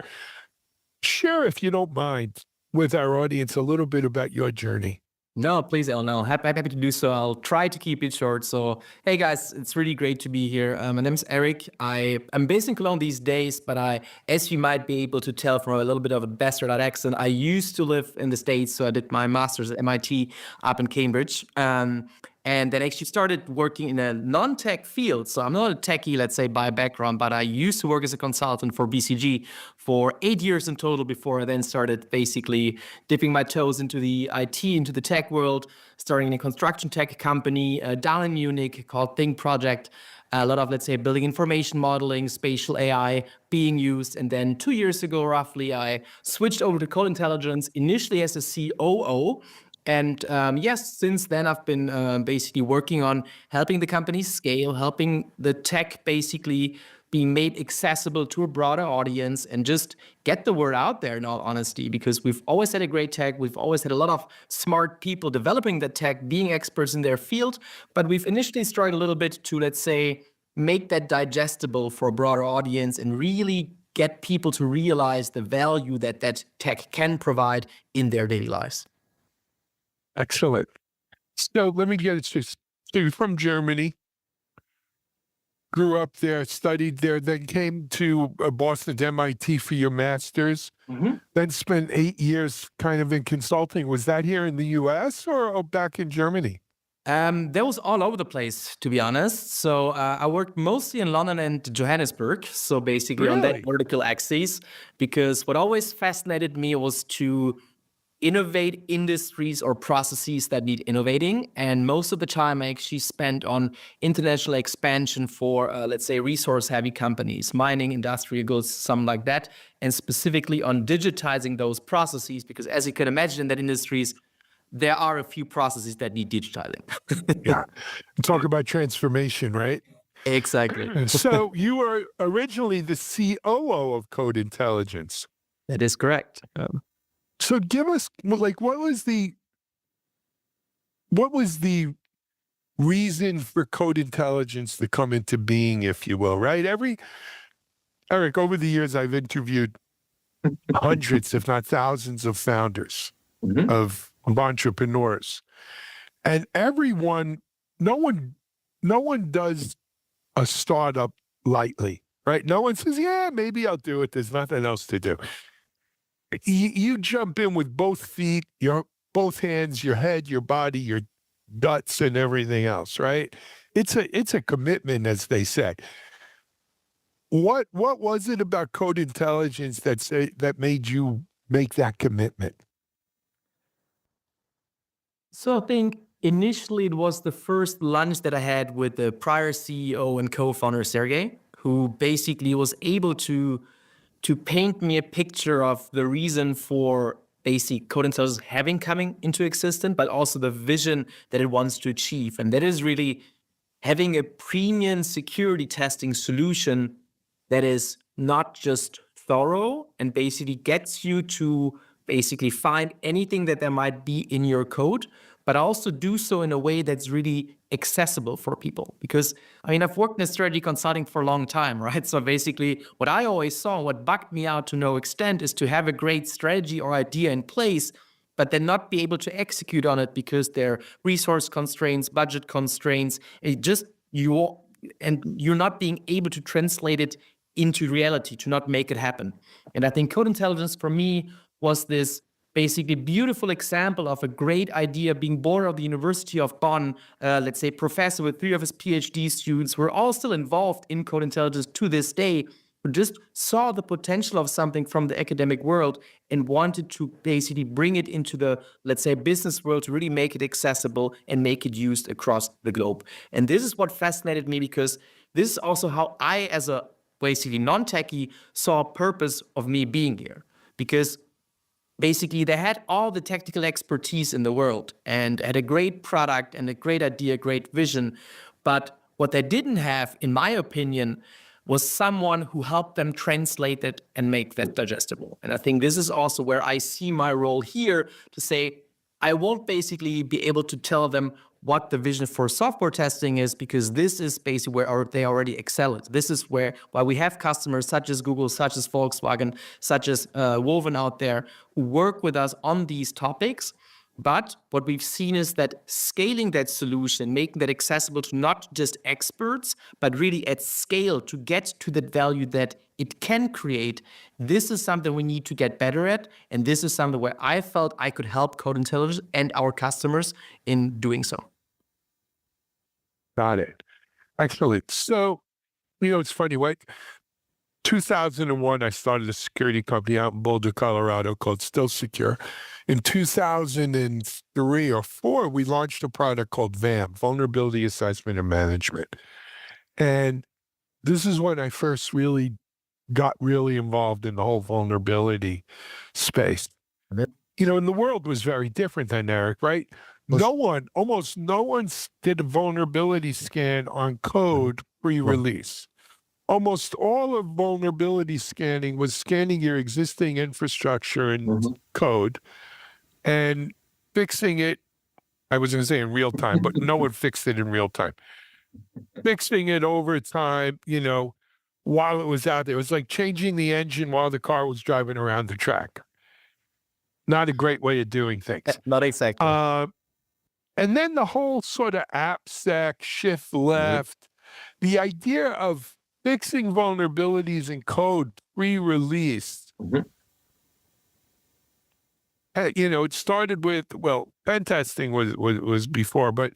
Share, if you don't mind, with our audience a little bit about your journey. No, please, Alan. No, happy to do so. I'll try to keep it short. So, hey guys, it's really great to be here. My name is Eric. I'm based in Cologne these days, but as you might be able to tell from a little bit of a bastard accent, I used to live in the States. So I did my master's at MIT up in Cambridge. And then actually started working in a non-tech field. So I'm not a techie, let's say, by background, but I used to work as a consultant for BCG for 8 years in total before I then started basically dipping my toes into the IT, into the tech world, starting in a construction tech company down in Munich called Think Project. A lot of, let's say, building information modeling, spatial AI being used. And then 2 years ago, roughly, I switched over to Code Intelligence, initially as a COO. And yes, since then, I've been basically working on helping the company scale, helping the tech basically be made accessible to a broader audience and just get the word out there, in all honesty, because we've always had a great tech. We've always had a lot of smart people developing the tech, being experts in their field. But we've initially struggled a little bit to, let's say, make that digestible for a broader audience and really get people to realize the value that that tech can provide in their daily lives. Excellent. So let me get it straight. So you're from Germany, grew up there, studied there, then came to Boston to MIT for your master's, then spent 8 years kind of in consulting. Was that here in the US or back in Germany? That was all over the place, to be honest. So I worked mostly in London and Johannesburg. So basically on that vertical axis, because what always fascinated me was to innovate industries or processes that need innovating. And most of the time I actually spent on international expansion for, let's say, resource-heavy companies, mining, industrial goods, something like that, and specifically on digitizing those processes, because as you can imagine in that industries, there are a few processes that need digitizing. Yeah. Talk about transformation, right? Exactly. So you were originally the COO of Code Intelligence. That is correct. So give us, like, what was the reason for Code Intelligence to come into being, if you will, right? Eric, over the years, I've interviewed hundreds, if not thousands of founders, of entrepreneurs. And no one does a startup lightly, right? No one says, yeah, maybe I'll do it. There's nothing else to do. You jump in with both feet, both hands, your head, your body, your guts, and everything else, right? It's a commitment, as they say. What was it about Code Intelligence that made you make that commitment? So I think initially it was the first lunch that I had with the prior CEO and co-founder Sergey, who basically was able to paint me a picture of the reason for basic Code Intelligence having coming into existence, but also the vision that it wants to achieve. And that is really having a premium security testing solution that is not just thorough and basically gets you to basically find anything that there might be in your code, but also do so in a way that's really accessible for people. Because, I mean, I've worked in strategy consulting for a long time, right? So basically what I always saw, what bugged me out to no extent, is to have a great strategy or idea in place, but then not be able to execute on it because there are resource constraints, budget constraints, you're not being able to translate it into reality, to not make it happen. And I think Code Intelligence for me was this basically beautiful example of a great idea being born of the University of Bonn, let's say professor with 3 of his PhD students. We're all still involved in Code Intelligence to this day, who just saw the potential of something from the academic world and wanted to basically bring it into the, let's say, business world to really make it accessible and make it used across the globe. And this is what fascinated me, because this is also how I, as a basically non-techie, saw a purpose of me being here. Because basically, they had all the technical expertise in the world and had a great product and a great idea, great vision. But what they didn't have, in my opinion, was someone who helped them translate it and make that digestible. And I think this is also where I see my role here, to say, I won't basically be able to tell them what the vision for software testing is, because this is basically where they already excel at. This is why we have customers such as Google, such as Volkswagen, such as Woven out there, who work with us on these topics. But what we've seen is that scaling that solution, making that accessible to not just experts, but really at scale to get to the value that it can create, this is something we need to get better at. And this is something where I felt I could help Code Intelligence and our customers in doing so. Got it. Excellent. So, it's funny, right? 2001, I started a security company out in Boulder, Colorado called Still Secure. In 2003 or 4, we launched a product called VAM, Vulnerability Assessment and Management. And this is when I first really got involved in the whole vulnerability space. And the world was very different then, Eric, right? Almost no one did a vulnerability scan on code pre-release. Almost all of vulnerability scanning was scanning your existing infrastructure and code and fixing it. I was going to say in real time, but no one fixed it in real time. Fixing it over time, while it was out there. It was like changing the engine while the car was driving around the track. Not a great way of doing things. Not exactly. And then the whole sort of AppSec shift left. The idea of fixing vulnerabilities in code pre-release. It started with, pen testing was before, but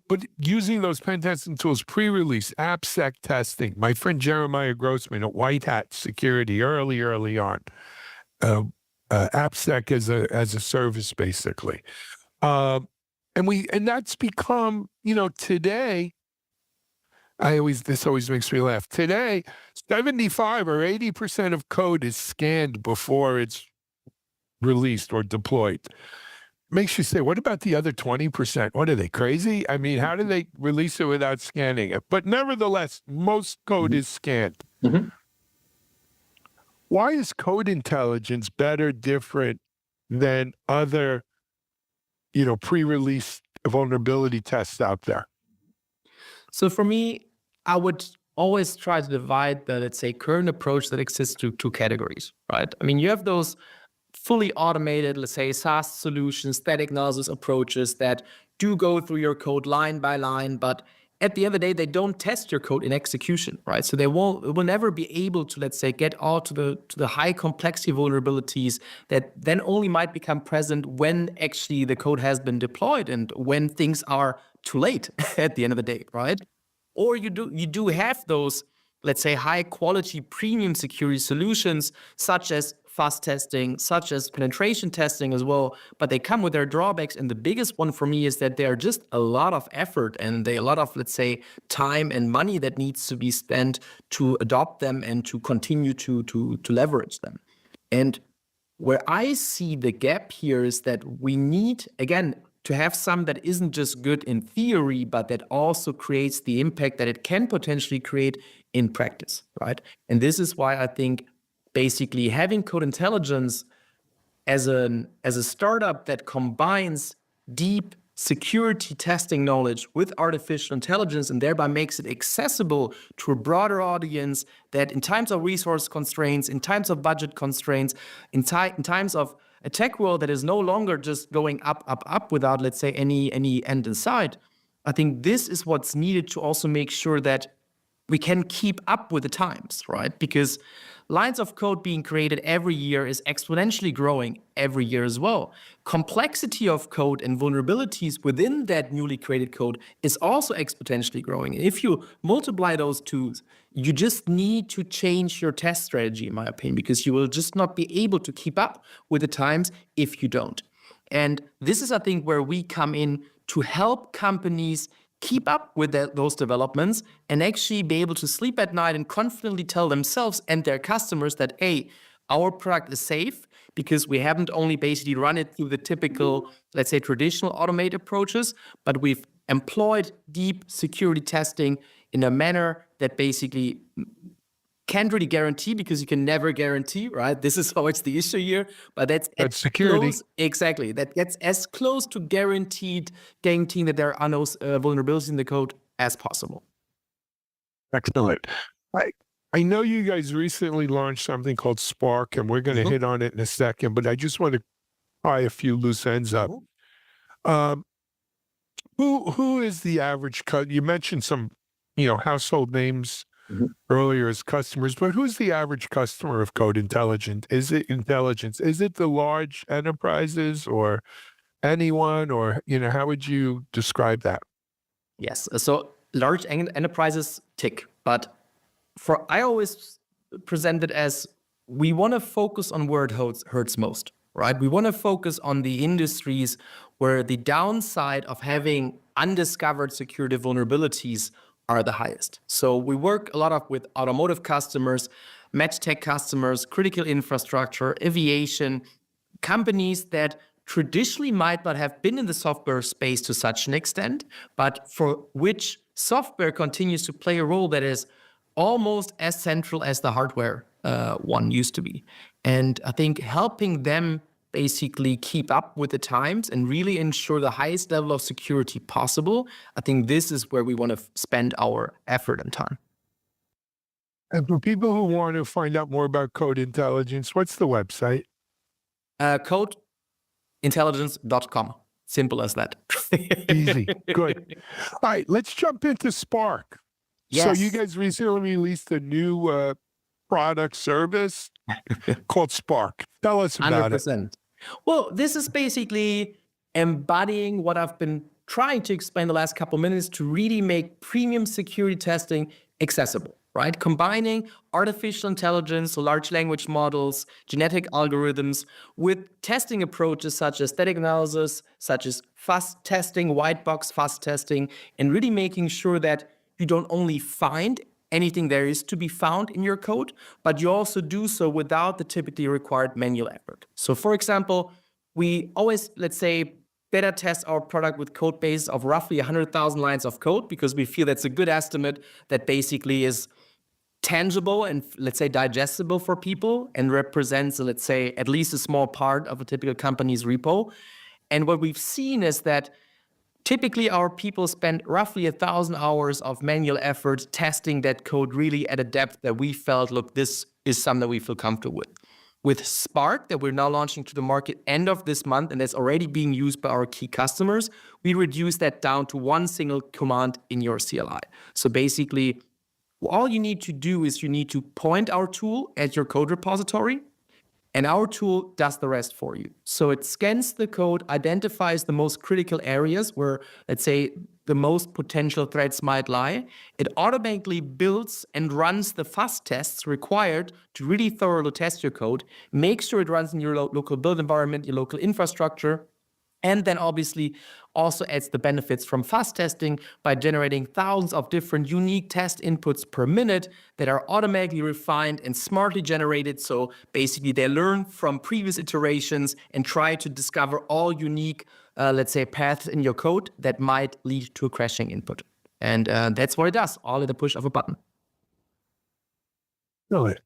but using those pen testing tools pre-release, AppSec testing. My friend Jeremiah Grossman at White Hat Security early on, AppSec as a service basically, and that's become today. This always makes me laugh. Today, 75 or 80% of code is scanned before it's released or deployed. Makes you say, what about the other 20%? What are they, crazy? I mean, how do they release it without scanning it? But nevertheless, most code is scanned. Why is Code Intelligence better, different than other, pre-release vulnerability tests out there? So for me, I would always try to divide the, let's say, current approach that exists to two categories, right? I mean, you have those fully automated, let's say, SaaS solutions, static analysis approaches that do go through your code line by line, but at the end of the day, they don't test your code in execution, right? So it will never be able to, let's say, get all to the high complexity vulnerabilities that then only might become present when actually the code has been deployed and when things are too late at the end of the day, right? Or you do have those, let's say, high quality premium security solutions such as fuzz testing, such as penetration testing as well, but they come with their drawbacks. And the biggest one for me is that they are just a lot of effort and a lot of, let's say, time and money that needs to be spent to adopt them and to continue to leverage them. And where I see the gap here is that we need, again, to have some that isn't just good in theory, but that also creates the impact that it can potentially create in practice, right? And this is why I think basically having Code Intelligence as a startup that combines deep security testing knowledge with artificial intelligence and thereby makes it accessible to a broader audience, that in times of resource constraints, in times of budget constraints, in times of a tech world that is no longer just going up without, let's say, any end in sight, I think this is what's needed to also make sure that we can keep up with the times, right? Because lines of code being created every year is exponentially growing every year as well. Complexity of code and vulnerabilities within that newly created code is also exponentially growing. If you multiply those two, you just need to change your test strategy, in my opinion, because you will just not be able to keep up with the times if you don't. And this is, I think, where we come in to help companies keep up with those developments and actually be able to sleep at night and confidently tell themselves and their customers that, hey, our product is safe because we haven't only basically run it through the typical, let's say, traditional automate approaches, but we've employed deep security testing in a manner that basically can't really guarantee, because you can never guarantee, right? This is always the issue here, but that's security. Exactly. That gets as close to guaranteeing that there are no vulnerabilities in the code as possible. Excellent. I know you guys recently launched something called Spark, and we're going to hit on it in a second, but I just want to tie a few loose ends up. Who is the average you mentioned some, household names earlier as customers, but who's the average customer of Code Intelligence? Is it the large enterprises or anyone, or, how would you describe that? Yes. So large enterprises tick, but I always present it as we want to focus on where it hurts most, right? We want to focus on the industries where the downside of having undiscovered security vulnerabilities are the highest. So we work a lot with automotive customers, medtech customers, critical infrastructure, aviation, companies that traditionally might not have been in the software space to such an extent, but for which software continues to play a role that is almost as central as the hardware one used to be. And I think helping them basically keep up with the times and really ensure the highest level of security possible, I think this is where we want to spend our effort and time. And for people who want to find out more about Code Intelligence, what's the website? Codeintelligence.com. Simple as that. Easy. Good. All right, let's jump into Spark. Yes. So you guys recently released a new product service called Spark. Tell us about 100%. it. Well, this is basically embodying what I've been trying to explain the last couple minutes to really make premium security testing accessible, right? Combining artificial intelligence, large language models, genetic algorithms with testing approaches such as static analysis, such as fast testing, white box fast testing, and really making sure that you don't only find anything there is to be found in your code, but you also do so without the typically required manual effort. So for example, we always, let's say, beta test our product with code base of roughly 100,000 lines of code, because we feel that's a good estimate that basically is tangible and, let's say, digestible for people and represents, let's say, at least a small part of a typical company's repo. And what we've seen is that typically, our people spend roughly 1,000 hours of manual effort testing that code really at a depth that we felt, look, this is something that we feel comfortable with. With Spark, that we're now launching to the market end of this month, and that's already being used by our key customers, we reduce that down to one single command in your CLI. So basically, all you need to do is you need to point our tool at your code repository, and our tool does the rest for you. So it scans the code, identifies the most critical areas where, let's say, the most potential threats might lie. It automatically builds and runs the fast tests required to really thoroughly test your code, make sure it runs in your local build environment, your local infrastructure, and then obviously also adds the benefits from fast testing by generating thousands of different unique test inputs per minute that are automatically refined and smartly generated. So basically they learn from previous iterations and try to discover all unique, let's say, paths in your code that might lead to a crashing input. And that's what it does, all at the push of a button. Really?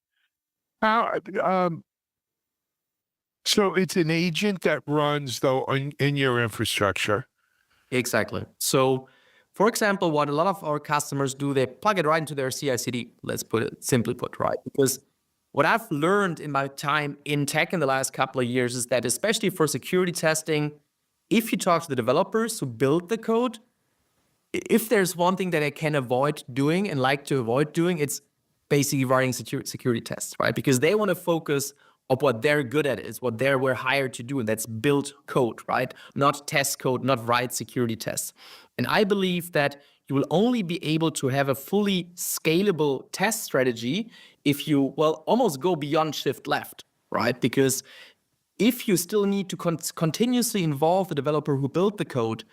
So it's an agent that runs, though, in your infrastructure. Exactly. So, for example, what a lot of our customers do, they plug it right into their CI/CD, let's put it simply put, right? Because what I've learned in my time in tech in the last couple of years is that, especially for security testing, if you talk to the developers who build the code, if there's one thing that I can avoid doing and like to avoid doing, it's basically writing security tests, right? Because they want to focus on what they're good at, is what they were hired to do, and that's build code, right? Not test code, not write security tests. And I believe that you will only be able to have a fully scalable test strategy if you, well, almost go beyond shift left, right? Because if you still need to continuously involve the developer who built the code,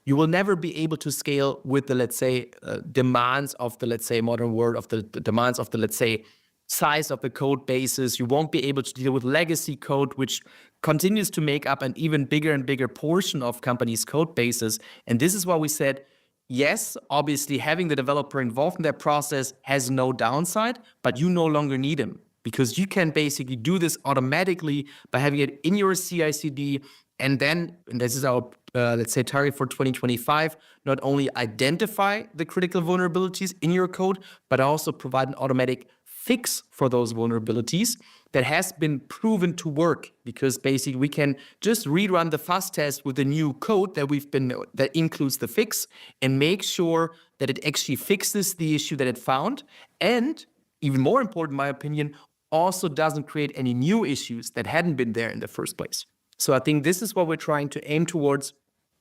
you will never be able to scale with the, let's say, demands of the, let's say, modern world, of the demands of the, let's say, size of the code bases. You won't be able to deal with legacy code, which continues to make up an even bigger and bigger portion of companies' code bases. And this is why we said, yes, obviously having the developer involved in that process has no downside, but you no longer need him, because you can basically do this automatically by having it in your CI/CD. And then, and this is our, let's say, target for 2025, not only identify the critical vulnerabilities in your code, but also provide an automatic fix for those vulnerabilities that has been proven to work, because basically we can just rerun the fuzz test with the new code that includes the fix, and make sure that it actually fixes the issue that it found. And even more important, in my opinion, also doesn't create any new issues that hadn't been there in the first place. So I think this is what we're trying to aim towards,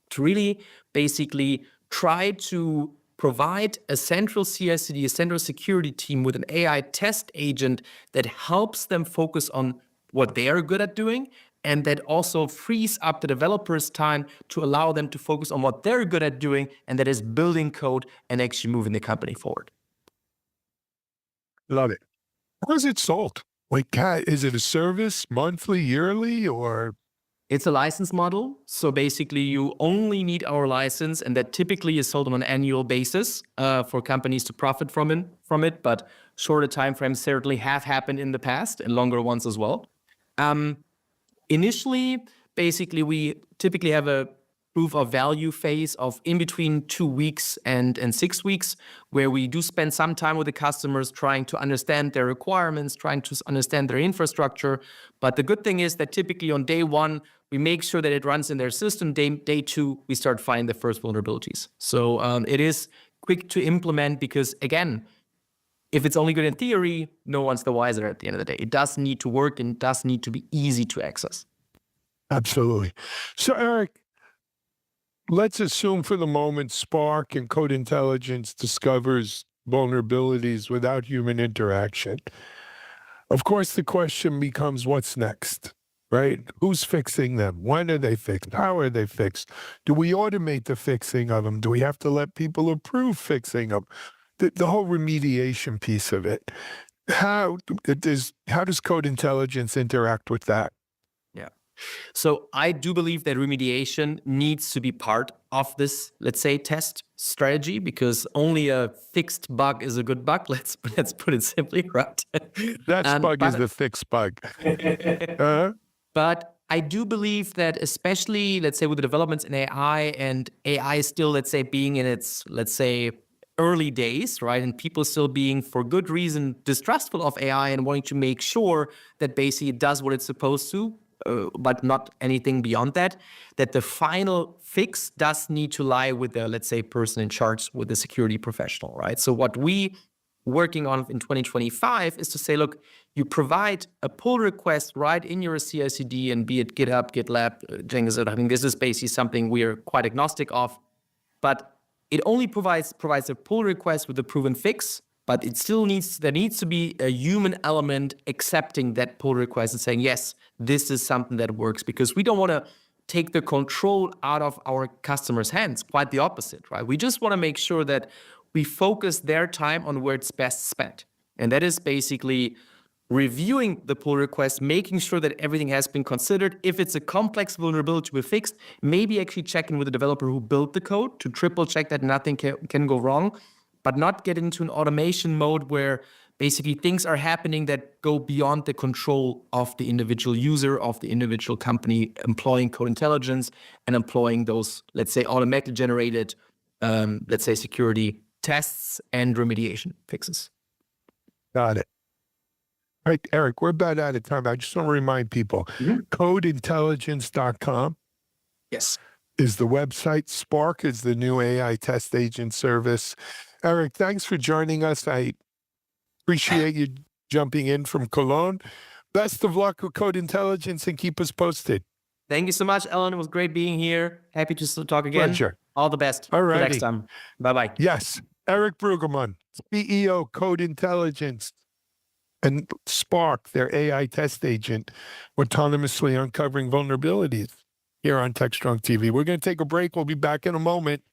to really basically try to provide a central CI/CD, a central security team with an AI test agent that helps them focus on what they are good at doing, and that also frees up the developers' time to allow them to focus on what they're good at doing, and that is building code and actually moving the company forward. Love it. How is it sold? Like, is it a service, monthly, yearly, or? It's a license model. So basically you only need our license, and that typically is sold on an annual basis for companies to profit from it. But shorter timeframes certainly have happened in the past, and longer ones as well. Initially, basically we typically have a proof of value phase of in between 2 weeks and 6 weeks, where we do spend some time with the customers trying to understand their requirements, trying to understand their infrastructure. But the good thing is that typically on day one, we make sure that it runs in their system. Day two, we start finding the first vulnerabilities. So it is quick to implement, because again, if it's only good in theory, no one's the wiser at the end of the day. It does need to work, and it does need to be easy to access. Absolutely. So Eric, let's assume for the moment Spark and Code Intelligence discovers vulnerabilities without human interaction. Of course, the question becomes, what's next, right? Who's fixing them? When are they fixed? How are they fixed? Do we automate the fixing of them? Do we have to let people approve fixing them? The whole remediation piece of it. How does Code Intelligence interact with that? Yeah. So I do believe that remediation needs to be part of this, let's say, test strategy, because only a fixed bug is a good bug. Let's put it simply, right? That bug is the fixed bug. But I do believe that, especially, let's say, with the developments in AI, and AI still, let's say, being in its, let's say, early days, right? And people still being, for good reason, distrustful of AI and wanting to make sure that basically it does what it's supposed to, but not anything beyond that, that the final fix does need to lie with the, let's say, person in charge, with the security professional, right? So what we working on in 2025 is to say, look, you provide a pull request right in your CI/CD, and be it GitHub, GitLab, Jenkins. I think this is basically something we are quite agnostic of, but it only provides a pull request with a proven fix. But it still there needs to be a human element accepting that pull request and saying, yes, this is something that works, because we don't want to take the control out of our customers' hands. Quite the opposite, right? We just want to make sure that we focus their time on where it's best spent. And that is basically reviewing the pull request, making sure that everything has been considered. If it's a complex vulnerability to be fixed, maybe actually checking with the developer who built the code to triple check that nothing can go wrong, but not get into an automation mode where basically things are happening that go beyond the control of the individual user, of the individual company employing Code Intelligence and employing those, let's say, automatically generated, let's say, security tests and remediation fixes. Got it. All right, Eric, we're about out of time. I just want to remind people, codeintelligence.com Yes. is the website. Spark is the new AI test agent service. Eric, thanks for joining us. I Appreciate you jumping in from Cologne. Best of luck with Code Intelligence and keep us posted. Thank you so much, Ellen. It was great being here. Happy to talk again. Pleasure. All the best All for next righty. time. Bye-bye. Yes, Eric Brueggemann, CEO, Code Intelligence, and Spark, their AI test agent, autonomously uncovering vulnerabilities here on Techstrong TV. We're going to take a break. We'll be back in a moment.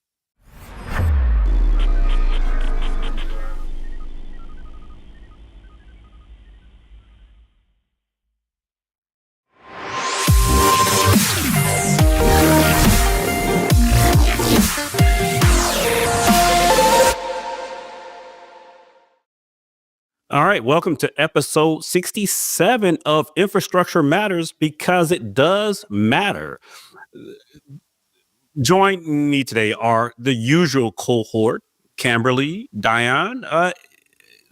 All right, welcome to episode 67 of Infrastructure Matters, because it does matter. Joining me today are the usual cohort, Camberly, Diane.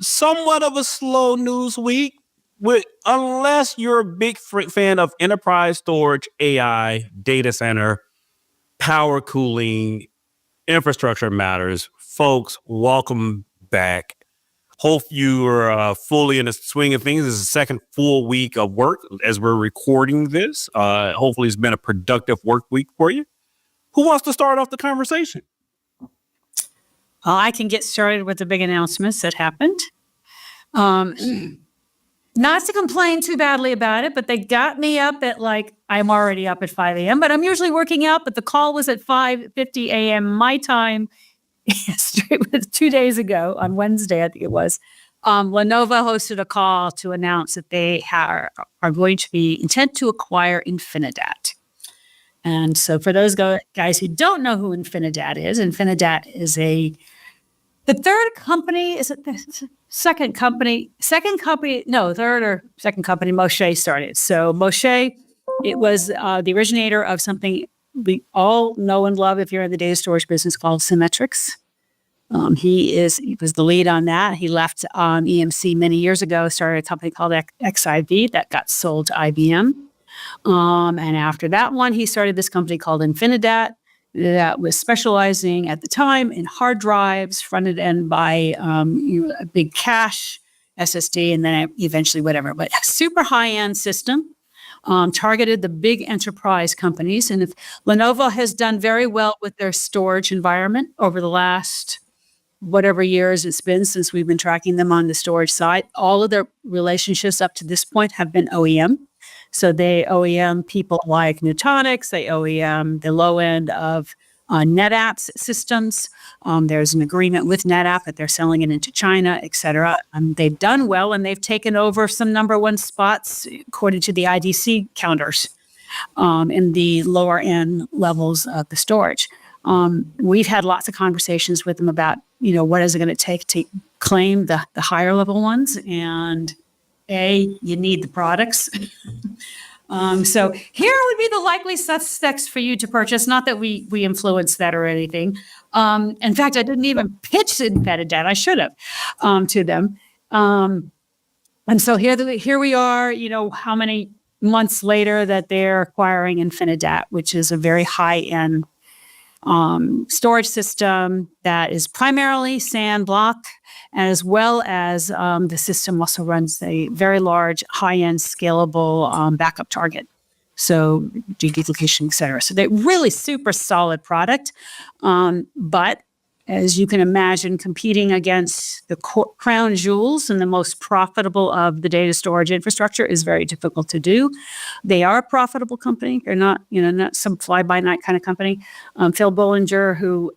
Somewhat of a slow news week, unless you're a big fan of enterprise storage, AI, data center, power cooling, Infrastructure Matters. Folks, welcome back. Hope you are fully in the swing of things. This is the second full week of work as we're recording this. Hopefully it's been a productive work week for you. Who wants to start off the conversation? I can get started with the big announcements that happened. Not to complain too badly about it, but they got me up at I'm already up at 5 a.m., but I'm usually working out, but the call was at 5:50 a.m. my time. Yesterday, 2 days ago on Wednesday, I think it was, Lenovo hosted a call to announce that they are going to be intent to acquire Infinidat. And so for those guys who don't know who Infinidat is the third company, is it the second company? Third or second company Moshe started. So Moshe, it was the originator of something we all know and love if you're in the data storage business, called Symmetrics. He was the lead on that. He left EMC many years ago, started a company called XIV that got sold to IBM. And after that one, he started this company called Infinidat that was specializing at the time in hard drives, fronted end by a big cache, SSD, and then eventually whatever. But a super high-end system. Targeted the big enterprise companies. And if Lenovo has done very well with their storage environment over the last whatever years it's been since we've been tracking them on the storage side, all of their relationships up to this point have been OEM. So they OEM people like Nutanix, they OEM the low end of NetApp's systems. There's an agreement with NetApp that they're selling it into China, et cetera. They've done well, and they've taken over some number one spots according to the IDC counters in the lower end levels of the storage. We've had lots of conversations with them about, what is it going to take to claim the higher level ones, and you need the products. So here would be the likely suspects for you to purchase. Not that we influenced that or anything. In fact, I didn't even pitch Infinidat. I should have to them. And so here we are. How many months later that they're acquiring Infinidat, which is a very high end storage system that is primarily SAN block, as well as the system also runs a very large, high-end, scalable backup target. So deduplication, et cetera. So they're really super solid product. But as you can imagine, competing against the crown jewels and the most profitable of the data storage infrastructure is very difficult to do. They are a profitable company. They're not, not some fly-by-night kind of company. Phil Bollinger, who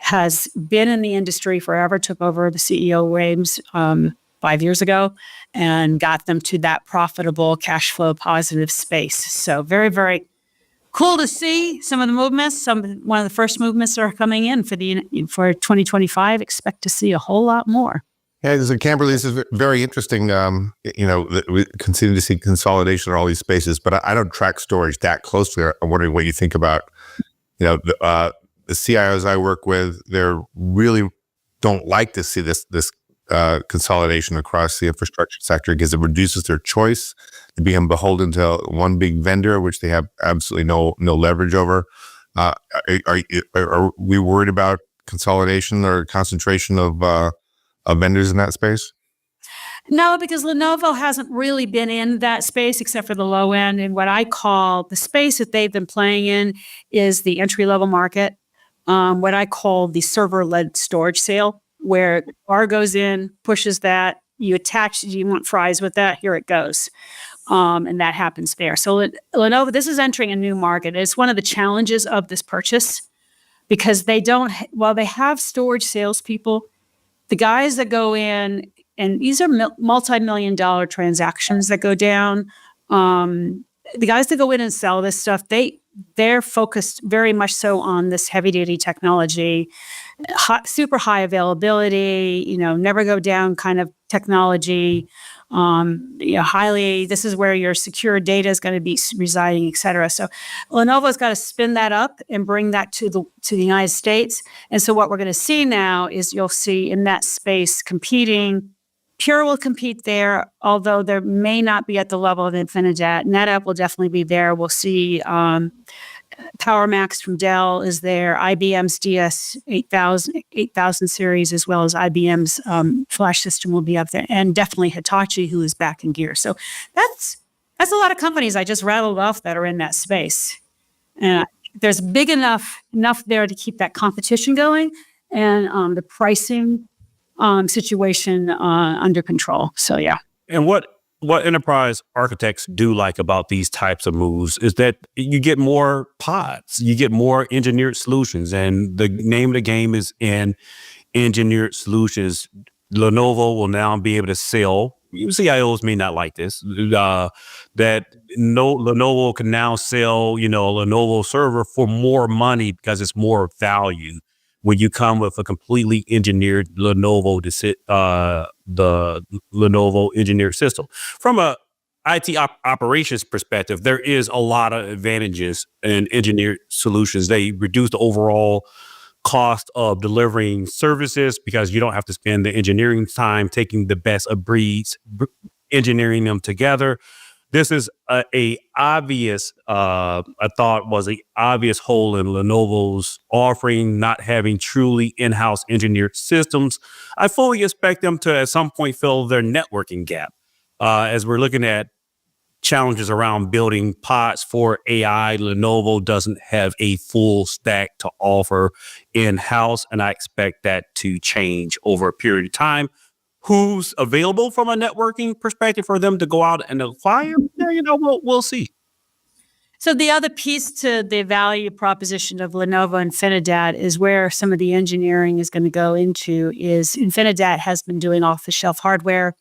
has been in the industry forever, took over the CEO reins 5 years ago and got them to that profitable cash flow positive space. So very, very cool to see some of the movements. One of the first movements are coming in for 2025. Expect to see a whole lot more. Yeah, so Camberly, this is very interesting. We continue to see consolidation in all these spaces, but I don't track storage that closely. I'm wondering what you think about, the CIOs I work with. They really don't like to see this consolidation across the infrastructure sector because it reduces their choice to being beholden to one big vendor, which they have absolutely no leverage over. Are we worried about consolidation or concentration of vendors in that space? No, because Lenovo hasn't really been in that space except for the low end. And what I call the space that they've been playing in is the entry level market, what I call the server led storage sale, where R goes in, pushes that, you attach, you want fries with that, here it goes. And that happens there. So Lenovo, this is entering a new market. It's one of the challenges of this purchase because they don't, while they have storage salespeople, the guys that go in, and these are multi-million dollar transactions that go down. The guys that go in and sell this stuff, they're focused very much so on this heavy duty technology, super high availability, never go down kind of technology. Highly, this is where your secure data is going to be residing, et cetera. So Lenovo's got to spin that up and bring that to the United States. And so what we're going to see now is you'll see in that space competing. Pure will compete there, although there may not be at the level of Infinidat. NetApp will definitely be there. We'll see PowerMax from Dell is there. IBM's DS 8000 series, as well as IBM's flash system will be up there. And definitely Hitachi, who is back in gear. So that's a lot of companies I just rattled off that are in that space. And there's big enough there to keep that competition going and the pricing situation under control. So yeah. And what enterprise architects do like about these types of moves is that you get more pods, you get more engineered solutions, and the name of the game is in engineered solutions. Lenovo will now be able to sell. CIOs may not like this. Lenovo can now sell, a Lenovo server for more money because it's more value when you come with a completely engineered Lenovo the Lenovo engineered system. From a IT operations perspective, there is a lot of advantages in engineered solutions. They reduce the overall cost of delivering services because you don't have to spend the engineering time taking the best of breeds, engineering them together. This is I thought was an obvious hole in Lenovo's offering, not having truly in-house engineered systems. I fully expect them to at some point fill their networking gap. As we're looking at challenges around building pods for AI, Lenovo doesn't have a full stack to offer in-house, and I expect that to change over a period of time. Who's available from a networking perspective for them to go out and acquire? We'll see. So the other piece to the value proposition of Lenovo Infinidat is where some of the engineering is going to go into is Infinidat has been doing off-the-shelf hardware.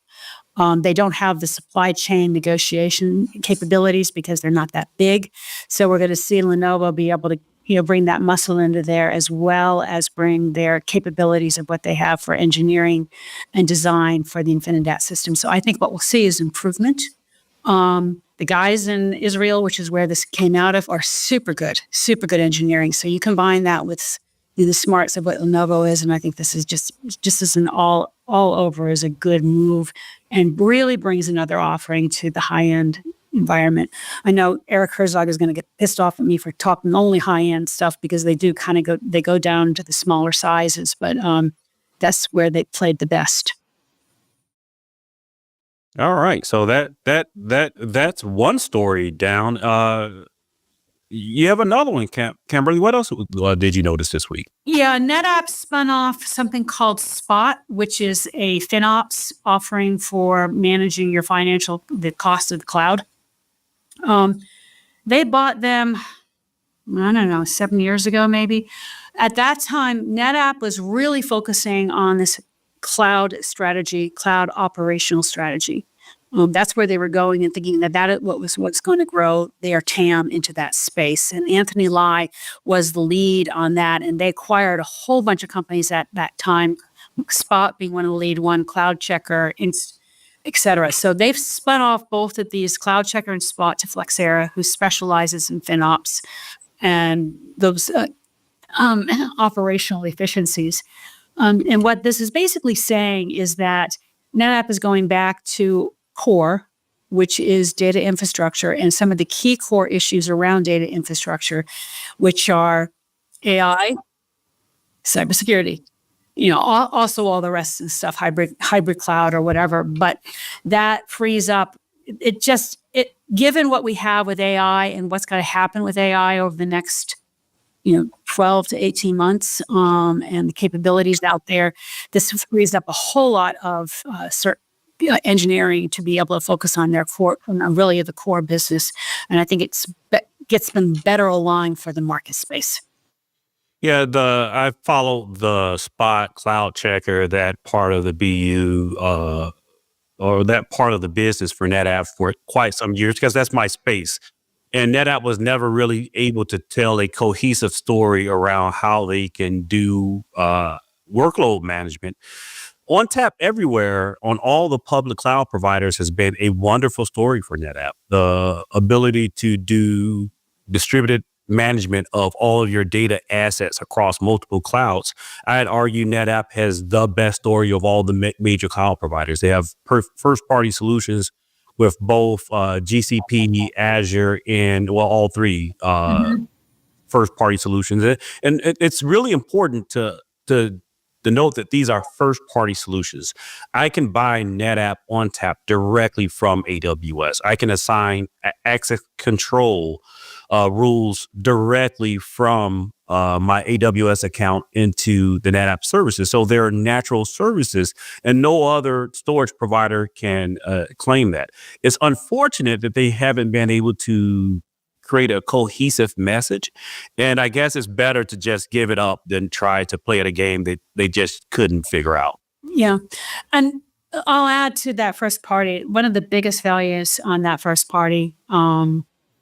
They don't have the supply chain negotiation capabilities because they're not that big. So we're going to see Lenovo be able to bring that muscle into there as well as bring their capabilities of what they have for engineering and design for the Infinidat system. So I think what we'll see is improvement. The guys in Israel, which is where this came out of, are super good engineering. So you combine that with the smarts of what Lenovo is, and I think this is just as an all over is a good move and really brings another offering to the high end environment. I know Eric Herzog is going to get pissed off at me for talking only high end stuff because they do kind of go down to the smaller sizes, but that's where they played the best. All right, so that's one story down. You have another one, Kimberly. What else did you notice this week? Yeah, NetApp spun off something called Spot, which is a FinOps offering for managing your the cost of the cloud. They bought them, I don't know, 7 years ago, maybe. At that time, NetApp was really focusing on this cloud strategy, cloud operational strategy. That's where they were going and thinking that what's going to grow their TAM into that space. And Anthony Lai was the lead on that. And they acquired a whole bunch of companies at that time, Spot being one of the lead one, Cloud Checker, et cetera. So they've spun off both of these, Cloud Checker and Spot, to Flexera, who specializes in FinOps and those operational efficiencies. And what this is basically saying is that NetApp is going back to core, which is data infrastructure, and some of the key core issues around data infrastructure, which are AI, cybersecurity, also all the rest of the stuff, hybrid cloud or whatever. But that frees up. Given what we have with AI and what's going to happen with AI over the next 12 to 18 months, and the capabilities out there, this frees up a whole lot of engineering to be able to focus on their core, really the core business. And I think gets them better aligned for the market space. Yeah, I follow the Spot Cloud Checker, that part of the BU, or that part of the business for NetApp for quite some years, because that's my space. And NetApp was never really able to tell a cohesive story around how they can do workload management. ONTAP Everywhere on all the public cloud providers has been a wonderful story for NetApp. The ability to do distributed management of all of your data assets across multiple clouds. I'd argue NetApp has the best story of all the major cloud providers. They have first-party solutions with both GCP, Azure, and all three first-party solutions. And it's really important to note that these are first-party solutions. I can buy NetApp ONTAP directly from AWS. I can assign access control rules directly from my AWS account into the NetApp services. So there are natural services, and no other storage provider can claim that. It's unfortunate that they haven't been able to create a cohesive message. And I guess it's better to just give it up than try to play at a game that they just couldn't figure out. Yeah. And I'll add to that first party. One of the biggest values on that first party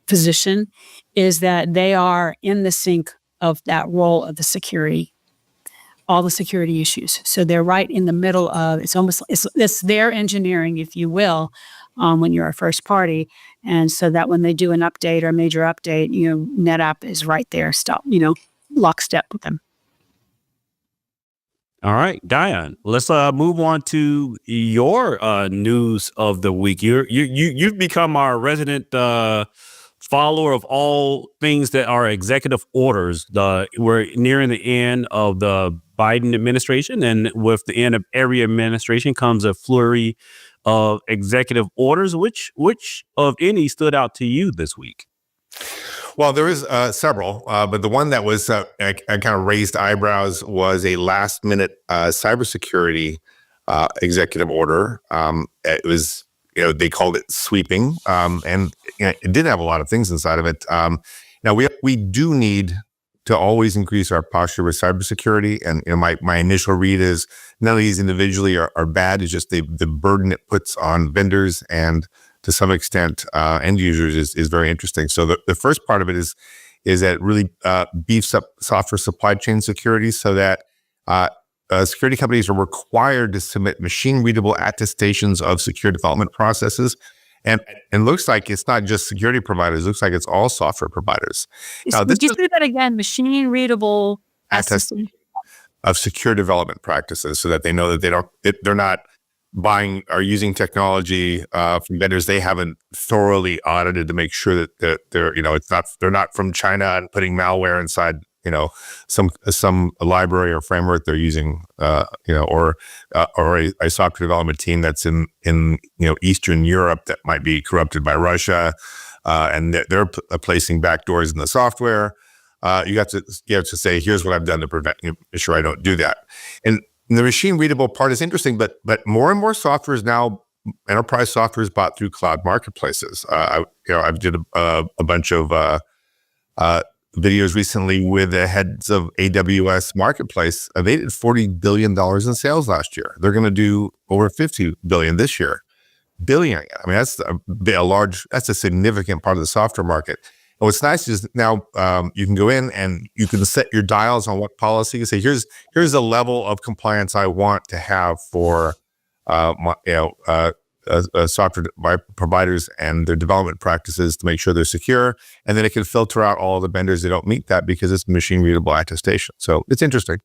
position is that they are in the sync of that role of the security, all the security issues. So they're right in the middle of, it's their engineering, if you will, when you're a first party. And so that when they do an update or a major update, NetApp is right there, lockstep with them. All right, Diane, let's move on to your news of the week. You've become our resident follower of all things that are executive orders. We're nearing the end of the Biden administration, and with the end of every administration comes a flurry of executive orders. Which of any stood out to you this week? Well, there is several, but the one that was I kind of raised eyebrows was a last-minute cybersecurity executive order. It was, they called it sweeping, and it did have a lot of things inside of it. Now we do need to always increase our posture with cybersecurity, and my initial read is none of these individually are bad. It's just the burden it puts on vendors and to some extent end users is very interesting. So the first part of it is that it really beefs up software supply chain security, so that security companies are required to submit machine-readable attestations of secure development processes. And it looks like it's not just security providers. It looks like it's all software providers. Would you say that again? Machine-readable attestation of secure development practices, so that they know that they're not buying or using technology from vendors they haven't thoroughly audited to make sure that they're not from China and putting malware inside some library or framework they're using, or a software development team that's in Eastern Europe that might be corrupted by Russia, and they're placing backdoors in the software. You have to say, here's what I've done to prevent, sure I don't do that. And the machine readable part is interesting, but more and more software is now enterprise software is bought through cloud marketplaces. I did a bunch of videos recently with the heads of AWS Marketplace. They did $40 billion in sales last year. They're going to do over $50 billion this year. Billion. I mean, that's a significant part of the software market. And what's nice is now you can go in and you can set your dials on what policy. You say, here's the level of compliance I want to have for software providers and their development practices to make sure they're secure. And then it can filter out all the vendors that don't meet that because it's machine readable attestation. So it's interesting.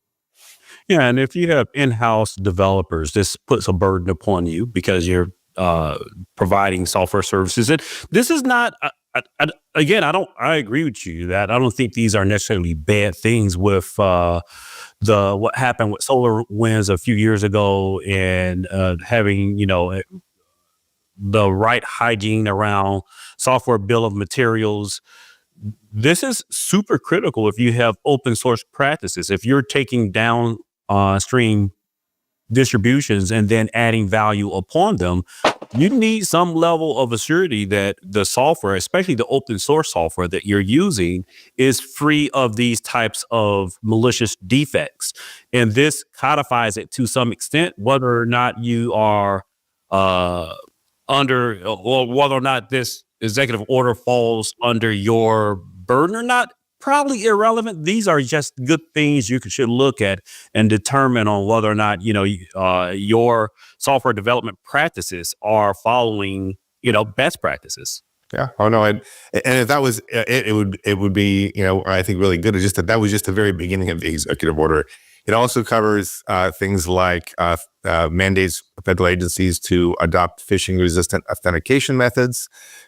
Yeah, and if you have in-house developers, this puts a burden upon you because you're providing software services. And this is not, I agree with you that I don't think these are necessarily bad things with what happened with solar winds a few years ago and having, the right hygiene around software bill of materials. This is super critical if you have open source practices. If you're taking down stream distributions and then adding value upon them, you need some level of assurity that the software, especially the open source software that you're using, is free of these types of malicious defects. And this codifies it to some extent, whether or not you are under, or whether or not this executive order falls under your burden or not, probably irrelevant. These are just good things you should look at and determine on whether or not, your software development practices are following, best practices. Yeah. Oh no. And if that was, it would be, I think really good. It's just that was just the very beginning of the executive order. It also covers things like mandates federal agencies to adopt phishing resistant authentication methods,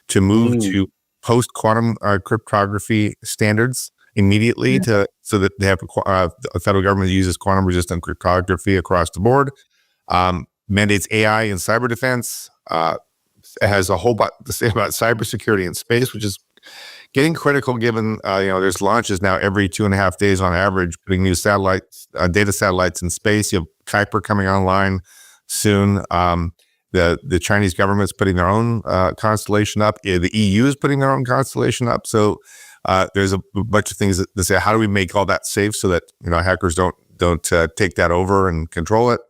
to move to post quantum cryptography standards immediately so that they have the federal government uses quantum resistant cryptography across the board. Mandates AI and cyber defense. It has a whole lot to say about cybersecurity in space, which is getting critical given, there's launches now every 2.5 days on average, putting new satellites, data satellites in space. You have Kuiper coming online soon. The Chinese government's putting their own constellation up. The EU is putting their own constellation up. So there's a bunch of things that say, how do we make all that safe so that hackers don't take that over and control it?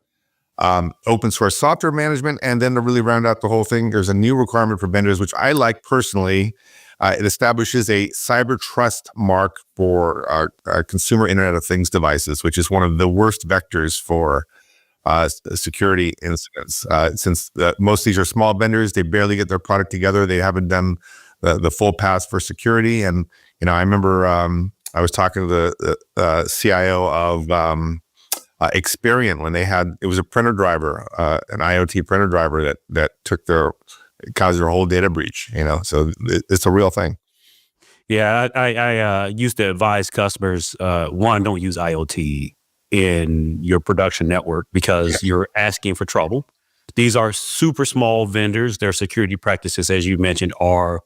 Open source software management, and then to really round out the whole thing, there's a new requirement for vendors, which I like personally. It establishes a cyber trust mark for our consumer Internet of Things devices, which is one of the worst vectors for security incidents. Since most of these are small vendors, they barely get their product together. They haven't done the full path for security. And I remember I was talking to the CIO of Experian when it was a printer driver, an IoT printer driver that caused their whole data breach. So it's a real thing. Yeah, I used to advise customers, one, don't use IoT in your production network because you're asking for trouble. These are super small vendors. Their security practices, as you mentioned, are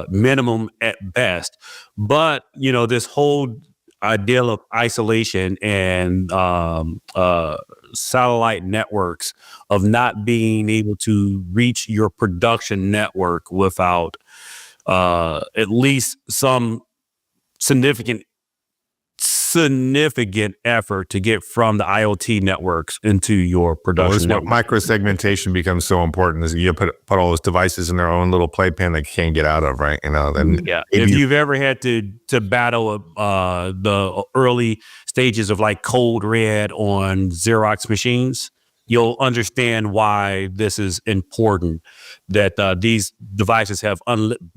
minimum at best. But, this whole idea of isolation and satellite networks, of not being able to reach your production network without at least some significant effort to get from the IoT networks into your production network. Micro-segmentation becomes so important is you put all those devices in their own little playpen they can't get out of, right? Then if you've ever had to battle the early stages of like code red on Xerox machines, you'll understand why this is important, that these devices have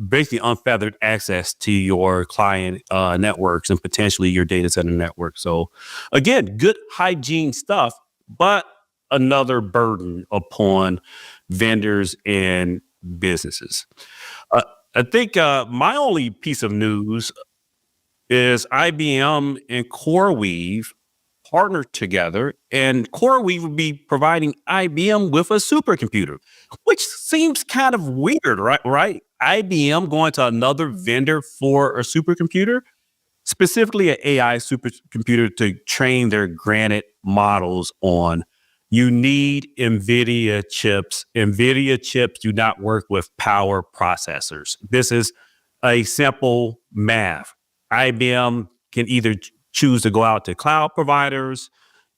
basically unfettered access to your client networks and potentially your data center network. So again, good hygiene stuff, but another burden upon vendors and businesses. I think my only piece of news is IBM and CoreWeave partnered together, and CoreWeave would be providing IBM with a supercomputer, which seems kind of weird, right? IBM going to another vendor for a supercomputer, specifically an AI supercomputer to train their Granite models on. You need NVIDIA chips. NVIDIA chips do not work with power processors. This is a simple math. IBM can either choose to go out to cloud providers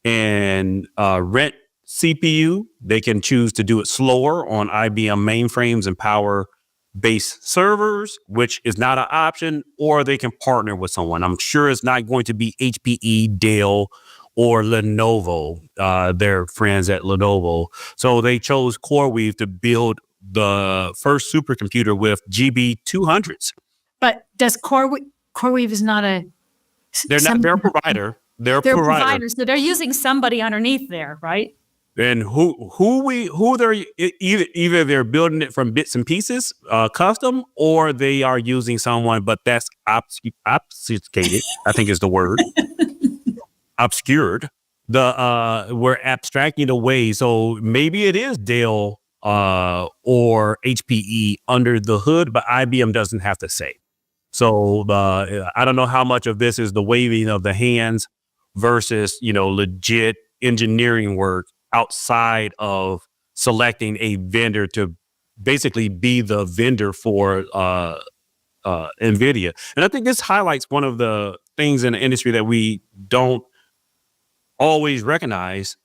and rent CPU. They can choose to do it slower on IBM mainframes and power-based servers, which is not an option, or they can partner with someone. I'm sure it's not going to be HPE, Dell, or Lenovo. They're friends at Lenovo. So they chose CoreWeave to build the first supercomputer with GB200s. But does CoreWeave is not a... They're a provider. They're a They're provider. providers, so they're using somebody underneath there, right? And who they're either they're building it from bits and pieces, custom, or they are using someone, but that's obfuscated, I think is the word, obscured. We're abstracting away. So maybe it is Dell or HPE under the hood, but IBM doesn't have to say. So I don't know how much of this is the waving of the hands versus, legit engineering work outside of selecting a vendor to basically be the vendor for NVIDIA. And I think this highlights one of the things in the industry that we don't always recognize.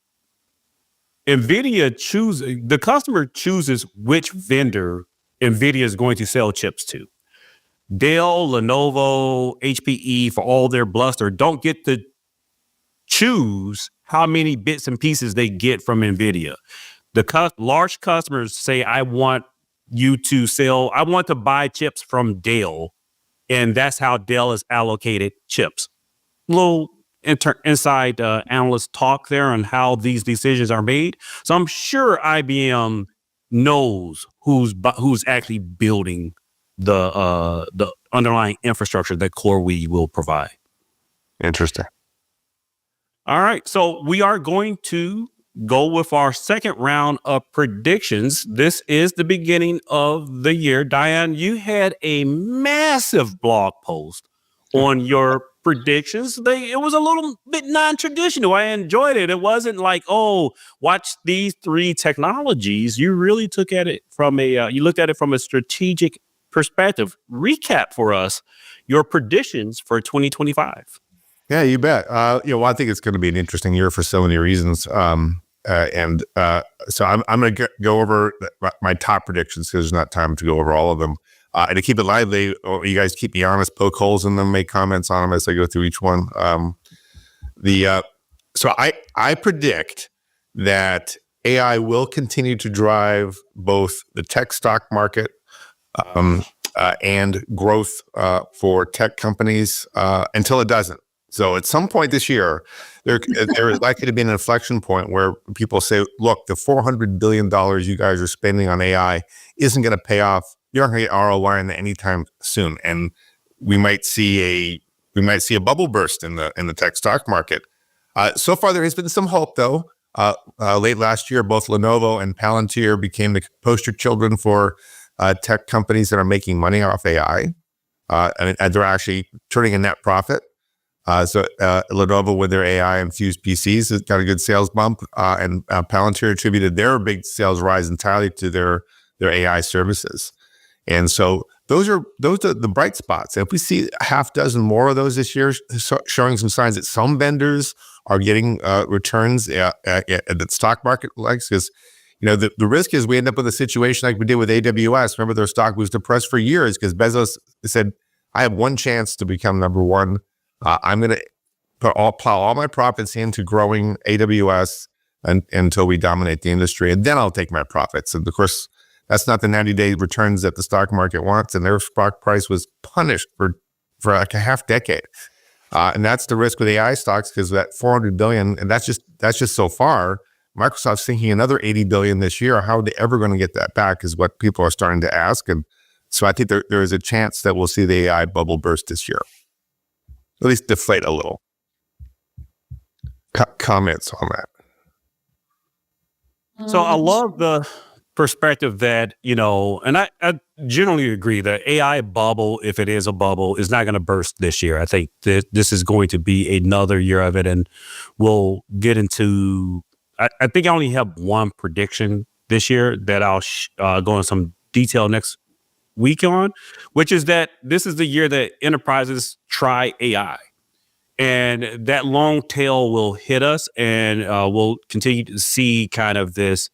The customer chooses which vendor NVIDIA is going to sell chips to. Dell, Lenovo, HPE, for all their bluster, don't get to choose how many bits and pieces they get from NVIDIA. The large customers say, I want to buy chips from Dell, and that's how Dell is allocated chips. Little inside analyst talk there on how these decisions are made. So I'm sure IBM knows who's actually building the underlying infrastructure that CoreWeave will provide. Interesting. All right, so we are going to go with our second round of predictions. This is the beginning of the year. Diane, you had a massive blog post on your predictions. It was a little bit non-traditional. I enjoyed it. It wasn't like, watch these 3 technologies. You really looked at it from a strategic perspective. Recap for us your predictions for 2025. Yeah, you bet. I think it's going to be an interesting year for so many reasons. So I'm going to go over my top predictions because there's not time to go over all of them. And to keep it lively, you guys keep me honest, poke holes in them, make comments on them as I go through each one. So I predict that AI will continue to drive both the tech stock market and growth for tech companies until it doesn't. So at some point this year, there is likely to be an inflection point where people say, look, the $400 billion you guys are spending on AI isn't going to pay off. You're not going to get ROI in anytime soon. And we might see a bubble burst in the tech stock market. So far, there has been some hope, though. Late last year, both Lenovo and Palantir became the poster children for tech companies that are making money off AI. And they're actually turning a net profit. So Lenovo with their AI-infused PCs has got a good sales bump, and Palantir attributed their big sales rise entirely to their AI services. And so those are the bright spots. If we see a half dozen more of those this year, showing some signs that some vendors are getting returns at the stock market likes, because the risk is we end up with a situation like we did with AWS. Remember, their stock was depressed for years because Bezos said, I have one chance to become number one. I'm going to plow all my profits into growing AWS until we dominate the industry, and then I'll take my profits. And of course, that's not the 90-day returns that the stock market wants, and their stock price was punished for like a half decade. And that's the risk with AI stocks, because that $400 billion, and that's just so far. Microsoft's thinking another $80 billion this year. How are they ever going to get that back is what people are starting to ask. And so I think there is a chance that we'll see the AI bubble burst this year. At least deflate a little. Comments on that? So I love the perspective that, and I generally agree that AI bubble, if it is a bubble, is not going to burst this year. I think that this is going to be another year of it, and we'll get into, I think I only have one prediction this year that I'll go into some detail next week on, which is that this is the year that enterprises try AI. And that long tail will hit us, and we'll continue to see kind of this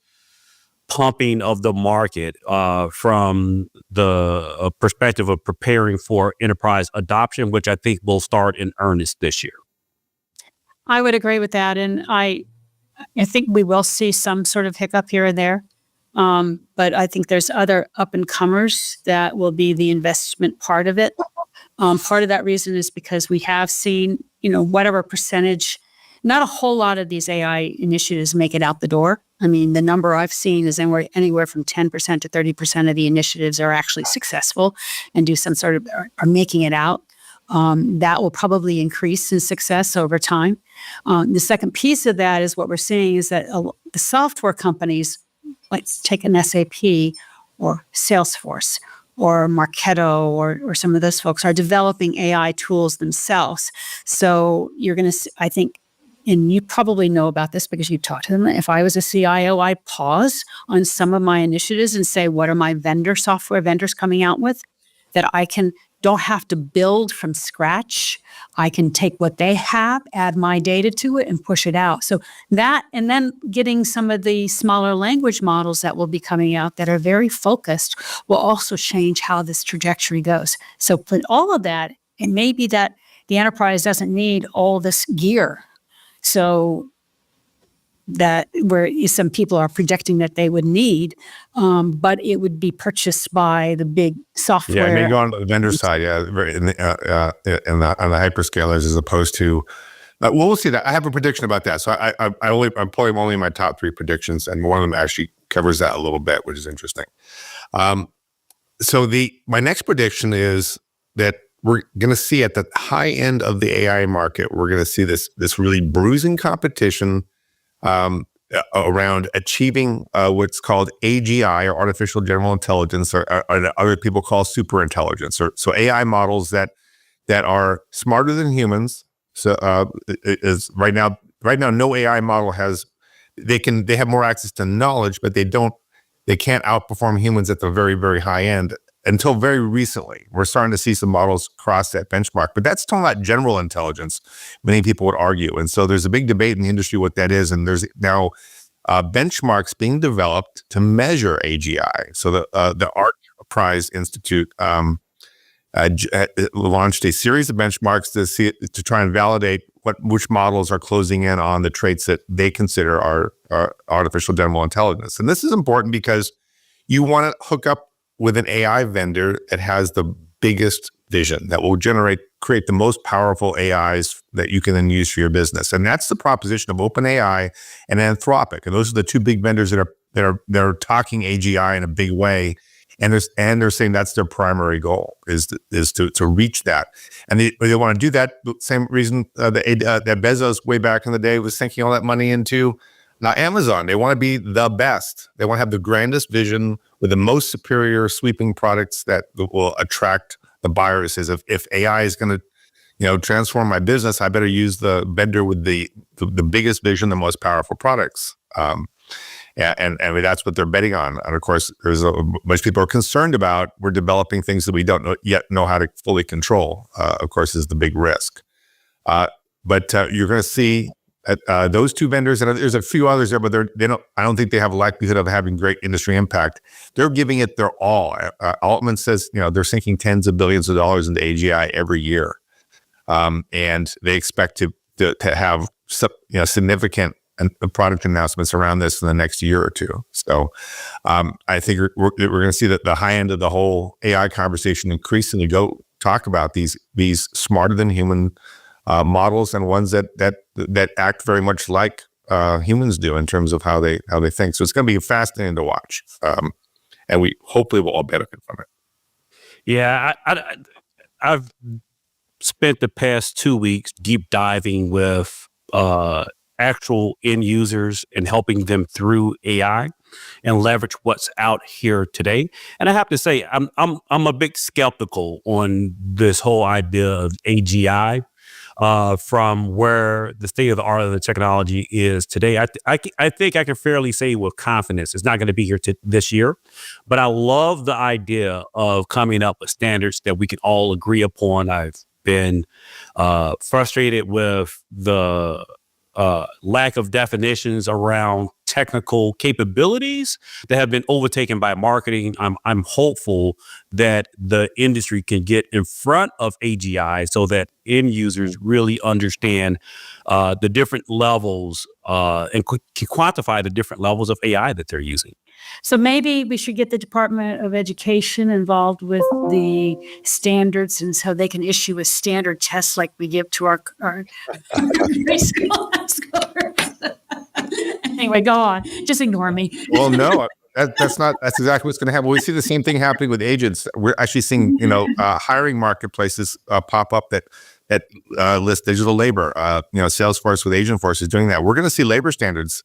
pumping of the market from the perspective of preparing for enterprise adoption, which I think will start in earnest this year. I would agree with that. And I think we will see some sort of hiccup here and there. But I think there's other up-and-comers that will be the investment part of it. Part of that reason is because we have seen, whatever percentage not a whole lot of these AI initiatives make it out the door. I mean, the number I've seen is anywhere from 10% to 30% of the initiatives are actually successful and do some sort of are making it out. That will probably increase in success over time. The second piece of that is what we're seeing is that the software companies, let's take an SAP or Salesforce or Marketo or some of those folks, are developing AI tools themselves. So you're going to, I think, and you probably know about this because you talk to them. If I was a CIO, I'd pause on some of my initiatives and say, what are my software vendors coming out with that I don't have to build from scratch. I can take what they have, add my data to it, and push it out. So that, and then getting some of the smaller language models that will be coming out that are very focused will also change how this trajectory goes. So put all of that, it may be that the enterprise doesn't need all this gear. So that where some people are projecting that they would need, but it would be purchased by the big software. Yeah, maybe on the vendor side, on the hyperscalers as opposed to. We'll see that. I have a prediction about that. So I'm pulling only my top 3 predictions, and one of them actually covers that a little bit, which is interesting. So my next prediction is that we're going to see at the high end of the AI market, we're going to see this really bruising competition around achieving what's called AGI, or artificial general intelligence, or other people call super intelligence, so AI models that are smarter than humans. So is right now no AI model they have more access to knowledge, but they can't outperform humans at the very, very high end. Until very recently, we're starting to see some models cross that benchmark, but that's still not general intelligence, many people would argue. And so there's a big debate in the industry what that is, and there's now benchmarks being developed to measure AGI. So the Art Prize Institute launched a series of benchmarks to try and validate which models are closing in on the traits that they consider are artificial general intelligence. And this is important because you want to hook up with an AI vendor that has the biggest vision, that will create the most powerful AIs that you can then use for your business. And that's the proposition of OpenAI and Anthropic. And those are the 2 big vendors that are talking AGI in a big way. And they're saying that's their primary goal is to reach that. And they want to do that the same reason that Bezos way back in the day was sinking all that money into not Amazon. They want to be the best. They want to have the grandest vision with the most superior sweeping products that will attract the buyers. If AI is going to, transform my business, I better use the vendor with the biggest vision, the most powerful products. And that's what they're betting on. And of course, there's much people are concerned about. We're developing things that we don't yet know how to fully control. Of course, is the big risk. But you're going to see. Those 2 vendors, and there's a few others there, but I don't think they have a likelihood of having great industry impact. They're giving it their all. Altman says, they're sinking tens of billions of dollars into AGI every year, and they expect to have significant product announcements around this in the next year or 2. So I think we're going to see that the high end of the whole AI conversation increasingly talk about these smarter than human models, and ones that act very much like humans do in terms of how they think. So it's going to be fascinating to watch, and we hopefully will all benefit from it. Yeah, I've spent the past 2 weeks deep diving with actual end users and helping them through AI and leverage what's out here today. And I have to say, I'm a bit skeptical on this whole idea of AGI. From where the state of the art of the technology is today. I think I can fairly say with confidence it's not going to be here this year, but I love the idea of coming up with standards that we can all agree upon. I've been frustrated with the lack of definitions around technical capabilities that have been overtaken by marketing. I'm hopeful that the industry can get in front of AGI so that end users really understand the different levels and can quantify the different levels of AI that they're using. So maybe we should get the Department of Education involved with the standards, and so they can issue a standard test like we give to our preschool. Anyway, go on. Just ignore me. Well, no, that's exactly what's going to happen. We see the same thing happening with agents. We're actually seeing, hiring marketplaces pop up that list digital labor. Salesforce with Agentforce is doing that. We're going to see labor standards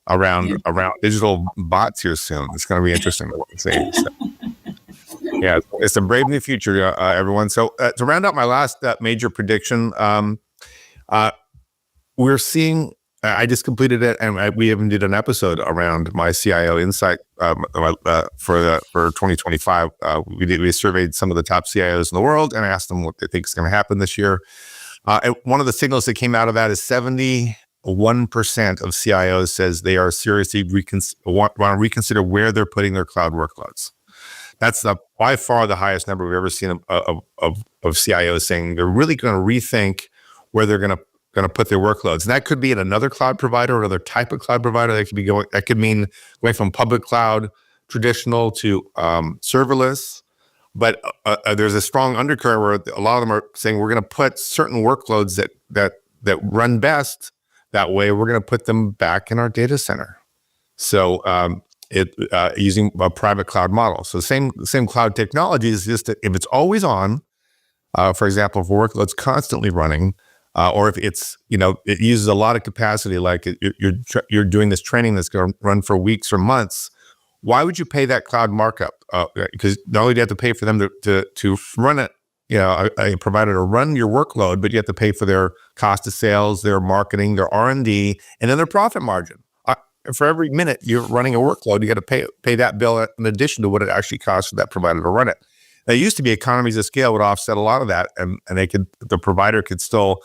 around digital bots here soon. It's going to be interesting to see. So, yeah, it's a brave new future, everyone. So to round out my last major prediction, we're seeing. I just completed it, and we even did an episode around my CIO insight for 2025. We surveyed some of the top CIOs in the world and asked them what they think is going to happen this year. And one of the signals that came out of that is 71% of CIOs says they are seriously want to reconsider where they're putting their cloud workloads. That's by far the highest number we've ever seen of CIOs saying they're really going to rethink where they're going to put their workloads. And that could be at another cloud provider, another type of cloud provider. That could mean going from public cloud, traditional, to serverless. But there's a strong undercurrent where a lot of them are saying we're going to put certain workloads that run best that way. We're going to put them back in our data center. So using a private cloud model. So the same cloud technology is just that if it's always on, for example, if workload's constantly running, or if it's, it uses a lot of capacity, like you're doing this training that's going to run for weeks or months, why would you pay that cloud markup? Because not only do you have to pay for them to run it, a provider to run your workload, but you have to pay for their cost of sales, their marketing, their R&D, and then their profit margin. For every minute you're running a workload, you got to pay that bill in addition to what it actually costs for that provider to run it. There used to be economies of scale would offset a lot of that, and the provider could still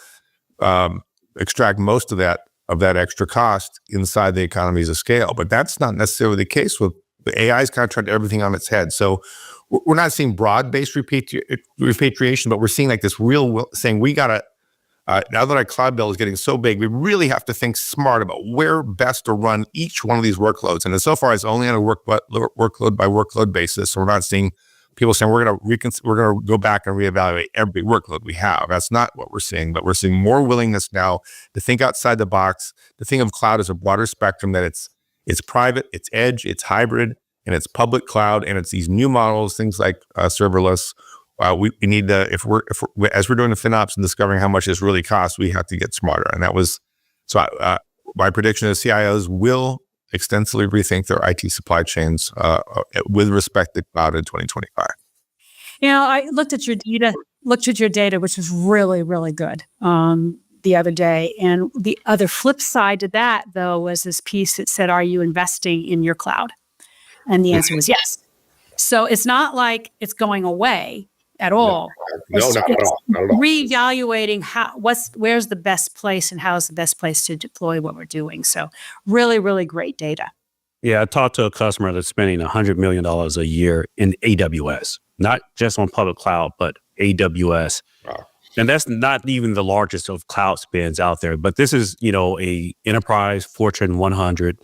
extract most of that extra cost inside the economies of scale. But that's not necessarily the case with the AI's kind of turned everything on its head. So we're not seeing broad-based repatriation, but we're seeing like this real saying we got to, now that our cloud bill is getting so big, we really have to think smart about where best to run each one of these workloads. And so far, it's only on a workload by workload basis. So we're not seeing people saying we're going to go back and reevaluate every workload we have. That's not what we're seeing, but we're seeing more willingness now to think outside the box, to think of cloud as a broader spectrum, that it's private, it's edge, it's hybrid, and it's public cloud, and it's these new models, things like serverless. We need to, as we're doing the FinOps and discovering how much this really costs, we have to get smarter. And that was, my prediction is CIOs will extensively rethink their IT supply chains with respect to cloud in 2025. I looked at your data, which was really, really good the other day. And the other flip side to that, though, was this piece that said, are you investing in your cloud? And the answer was yes. So it's not like it's going away at all. No, not at all. Reevaluating where's the best place and how's the best place to deploy what we're doing. So really, really great data. Yeah, I talked to a customer that's spending $100 million a year in AWS, not just on public cloud, but AWS. Wow. And that's not even the largest of cloud spends out there. But this is, a enterprise Fortune 100,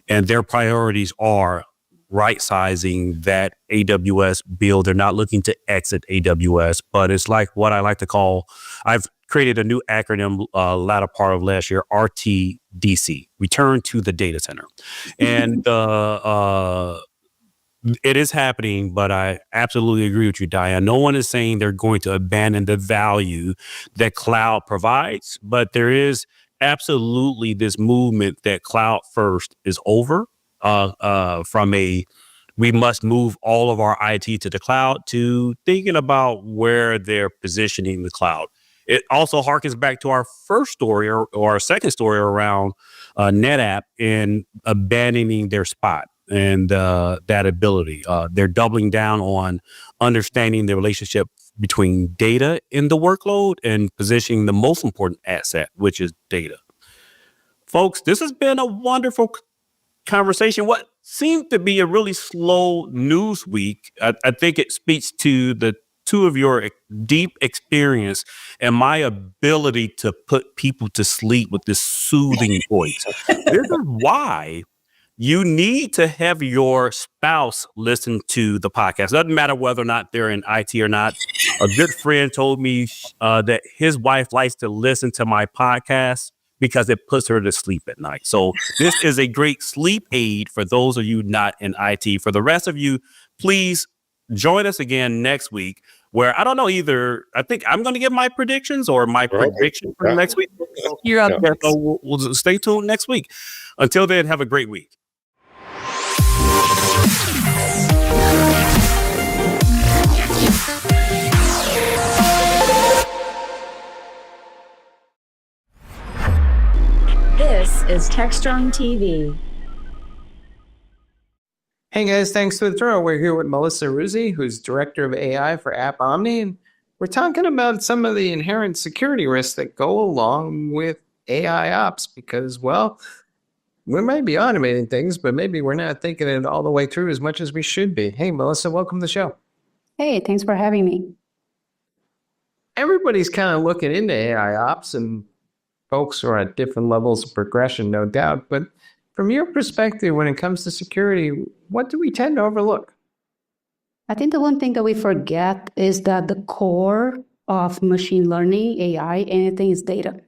and their priorities are right-sizing that AWS build. They're not looking to exit AWS, but it's like what I like to call, I've created a new acronym latter part of last year, RTDC, Return to the Data Center. And it is happening, but I absolutely agree with you, Diane. No one is saying they're going to abandon the value that cloud provides, but there is absolutely this movement that cloud first is over. From we must move all of our IT to the cloud, to thinking about where they're positioning the cloud. It also harkens back to our first story or our second story around NetApp in abandoning their spot and that ability. They're doubling down on understanding the relationship between data in the workload and positioning the most important asset, which is data. Folks, this has been a wonderful conversation. What seemed to be a really slow news week, I think it speaks to the two of your deep experience and my ability to put people to sleep with this soothing voice. This is why you need to have your spouse listen to the podcast. Doesn't matter whether or not they're in IT or not. A good friend told me that his wife likes to listen to my podcast because it puts her to sleep at night. So this is a great sleep aid for those of you not in IT. For the rest of you, please join us again next week, where I don't know, either I think I'm going to give my predictions or my prediction for next week. You're up. Yeah, so we'll stay tuned next week. Until then, have a great week. This is Techstrong TV. Hey guys, thanks for the throw. We're here with Melissa Ruzzi, who's Director of AI for App Omni, and we're talking about some of the inherent security risks that go along with AI ops because, well, we might be automating things, but maybe we're not thinking it all the way through as much as we should be. Hey, Melissa, welcome to the show. Hey, thanks for having me. Everybody's kind of looking into AI ops, and folks are at different levels of progression, no doubt. But from your perspective, when it comes to security, what do we tend to overlook? I think the one thing that we forget is that the core of machine learning, AI, anything is data.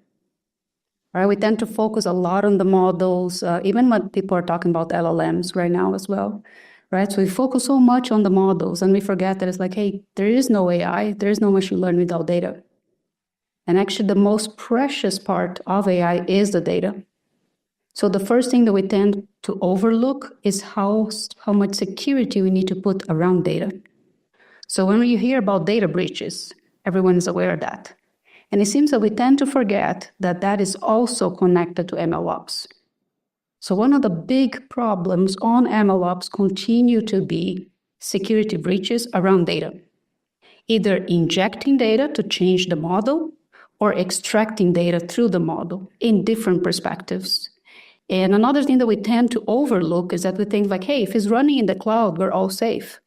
Right? We tend to focus a lot on the models, even when people are talking about LLMs right now as well. Right? So we focus so much on the models and we forget that it's like, hey, there is no AI, there is no machine learning without data. And actually, the most precious part of AI is the data. So the first thing that we tend to overlook is how much security we need to put around data. So when you hear about data breaches, everyone is aware of that. And it seems that we tend to forget that that is also connected to MLOps. So one of the big problems on MLOps continue to be security breaches around data. Either injecting data to change the model or extracting data through the model in different perspectives. And another thing that we tend to overlook is that we think like, hey, if it's running in the cloud, we're all safe.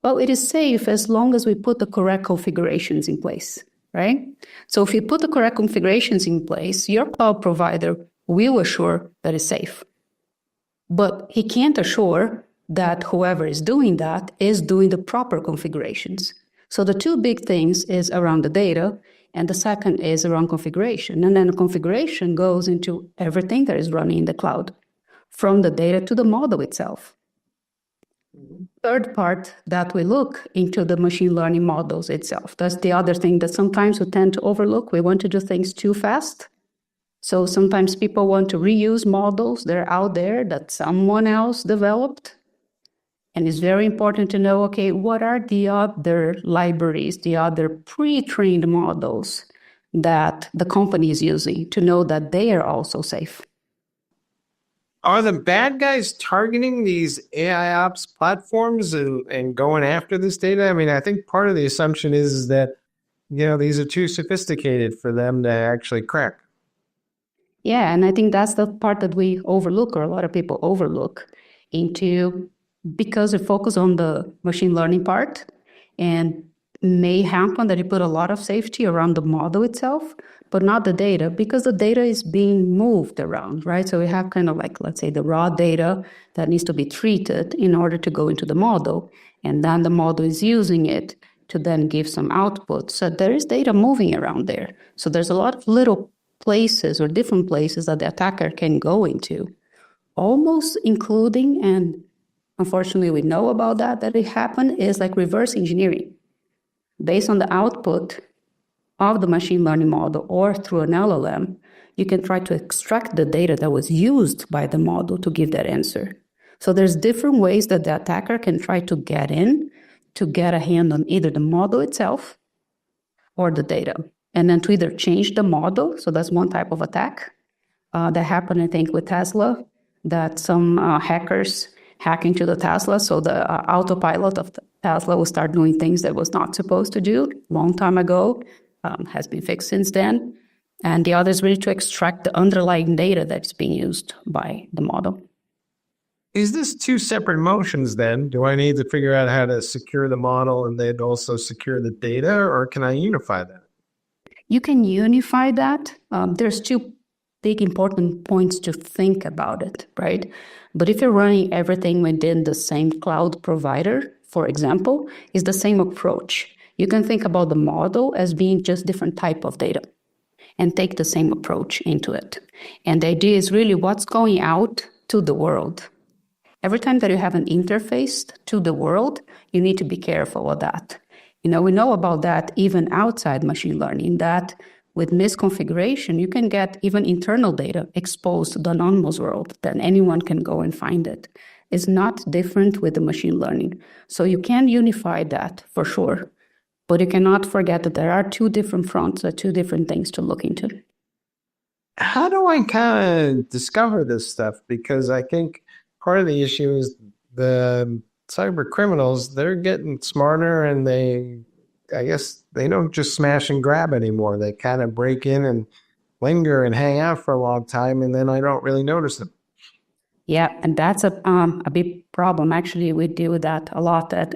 Well, it is safe as long as we put the correct configurations in place, right? So if you put the correct configurations in place, your cloud provider will assure that it's safe. But he can't assure that whoever is doing that is doing the proper configurations. So the two big things is around the data, and the second is around configuration. And then the configuration goes into everything that is running in the cloud, from the data to the model itself. Third part that we look into the machine learning models itself. That's the other thing that sometimes we tend to overlook. We want to do things too fast. So sometimes people want to reuse models that are out there that someone else developed. And it's very important to know, okay, what are the other libraries, the other pre-trained models that the company is using to know that they are also safe? Are the bad guys targeting these AI ops platforms and going after this data? I mean, I think part of the assumption is that, these are too sophisticated for them to actually crack. Yeah, and I think that's the part that we overlook, or a lot of people overlook, because they focus on the machine learning part, and may happen that you put a lot of safety around the model itself, but not the data, because the data is being moved around, right? So we have kind of like, let's say, the raw data that needs to be treated in order to go into the model, and then the model is using it to then give some output. So there is data moving around there. So there's a lot of little places or different places that the attacker can go into, almost including, and unfortunately we know about that it happened, is like reverse engineering. Based on the output of the machine learning model or through an LLM, you can try to extract the data that was used by the model to give that answer. So there's different ways that the attacker can try to get in to get a hand on either the model itself or the data. And then to either change the model, so that's one type of attack. That happened, I think, with Tesla, that some hackers hack into the Tesla, so the autopilot of the Tesla will start doing things that was not supposed to do long time ago, has been fixed since then. And the other is really to extract the underlying data that's being used by the model. Is this two separate motions then? Do I need to figure out how to secure the model and then also secure the data, or can I unify that? You can unify that. There's two big important points to think about it, right? But if you're running everything within the same cloud provider, for example, is the same approach. You can think about the model as being just different type of data and take the same approach into it. And the idea is really what's going out to the world. Every time that you have an interface to the world, you need to be careful of that. We know about that even outside machine learning, that with misconfiguration, you can get even internal data exposed to the anonymous world, that anyone can go and find it. It's not different with the machine learning. So you can unify that for sure, but you cannot forget that there are two different fronts, or two different things to look into. How do I kind of discover this stuff? Because I think part of the issue is the cyber criminals, they're getting smarter, and I guess they don't just smash and grab anymore. They kind of break in and linger and hang out for a long time, and then I don't really notice them. Yeah, and that's a big problem. Actually, we deal with that a lot at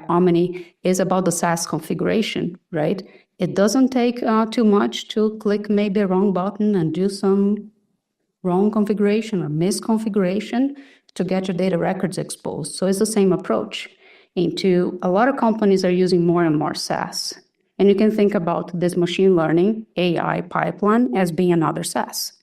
Omni, is about the SaaS configuration, right? It doesn't take too much to click maybe a wrong button and do some wrong configuration or misconfiguration to get your data records exposed. So it's the same approach. A lot of companies are using more and more SaaS. And you can think about this machine learning AI pipeline as being another SaaS,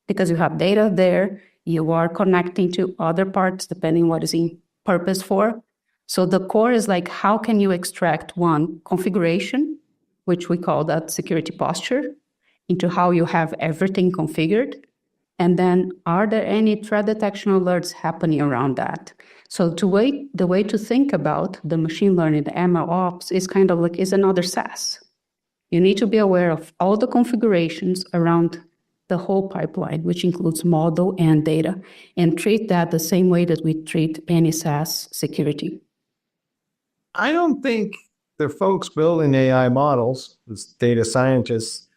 because you have data there, you are connecting to other parts depending what is in purpose for. So the core is like, how can you extract one configuration, which we call that security posture, into how you have everything configured? And then are there any threat detection alerts happening around that? So the way to think about the machine learning, the ML ops, is kind of like is another SaaS. You need to be aware of all the configurations around the whole pipeline, which includes model and data, and treat that the same way that we treat any SaaS security. I don't think the folks building AI models, as data scientists,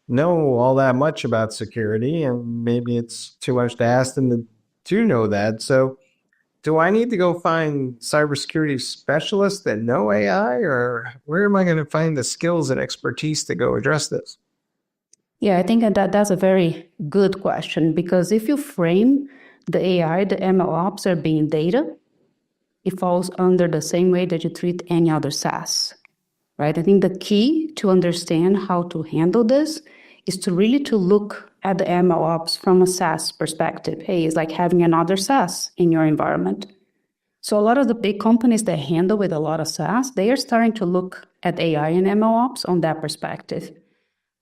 know all that much about security, and maybe it's too much to ask them to know that. So do I need to go find cybersecurity specialists that know AI, or where am I going to find the skills and expertise to go address this? Yeah, I think that's a very good question, because if you frame the AI, the ML ops are being data, it falls under the same way that you treat any other SaaS, right? I think the key to understand how to handle this is to really to look at the ML ops from a SaaS perspective. Hey, it's like having another SaaS in your environment. So a lot of the big companies that handle with a lot of SaaS, they are starting to look at AI and ML ops on that perspective.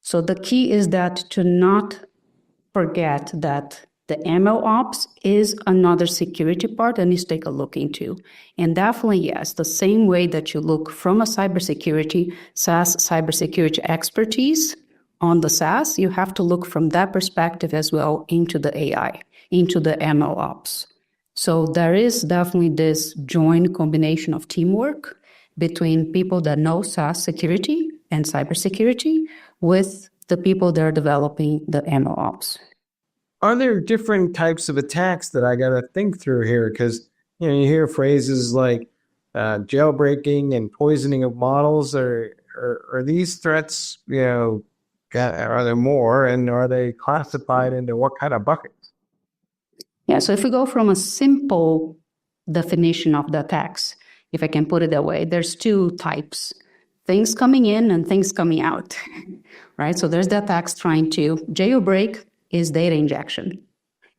So the key is that to not forget that the ML ops is another security part that needs to take a look into. And definitely, yes, the same way that you look from a cybersecurity, SaaS cybersecurity expertise on the SaaS, you have to look from that perspective as well into the AI, into the ML ops. So there is definitely this joint combination of teamwork between people that know SaaS security and cybersecurity with the people that are developing the ML ops. Are there different types of attacks that I got to think through here? Because you hear phrases like jailbreaking and poisoning of models. Are these threats, are there more, and are they classified into what kind of buckets? Yeah, so if we go from a simple definition of the attacks, if I can put it that way, there's two types: things coming in and things coming out, right? So there's the attacks trying to jailbreak is data injection.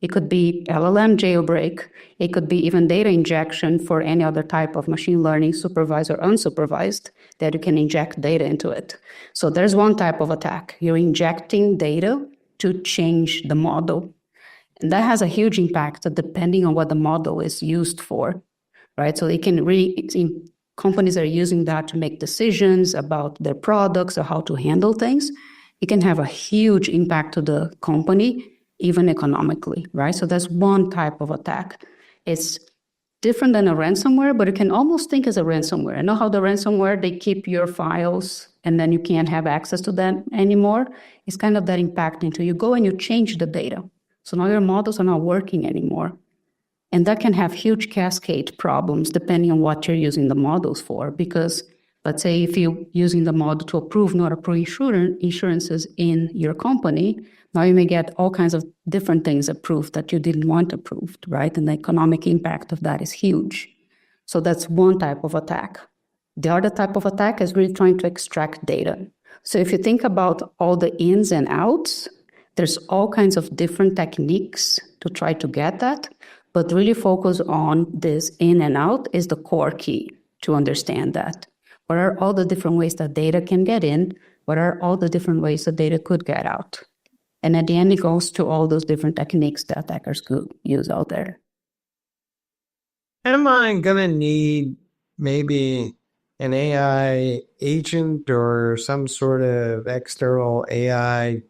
It could be LLM jailbreak. It could be even data injection for any other type of machine learning, supervised or unsupervised, that you can inject data into it. So there's one type of attack. You're injecting data to change the model. And that has a huge impact depending on what the model is used for, right? So it can really, companies are using that to make decisions about their products or how to handle things. It can have a huge impact to the company, even economically, right? So that's one type of attack. It's different than a ransomware, but you can almost think as a ransomware. You know how the ransomware, they keep your files and then you can't have access to them anymore? It's kind of that impact until you go and you change the data. So now your models are not working anymore. And that can have huge cascade problems depending on what you're using the models for, because Let's say if you're using the model to approve, not approve insurances in your company, now you may get all kinds of different things approved that you didn't want approved, right? And the economic impact of that is huge. So that's one type of attack. The other type of attack is really trying to extract data. So if you think about all the ins and outs, there's all kinds of different techniques to try to get that, but really focus on this in and out is the core key to understand that. What are all the different ways that data can get in? What are all the different ways that data could get out? And at the end, it goes to all those different techniques that attackers could use out there. Am I going to need maybe an AI agent or some sort of external AI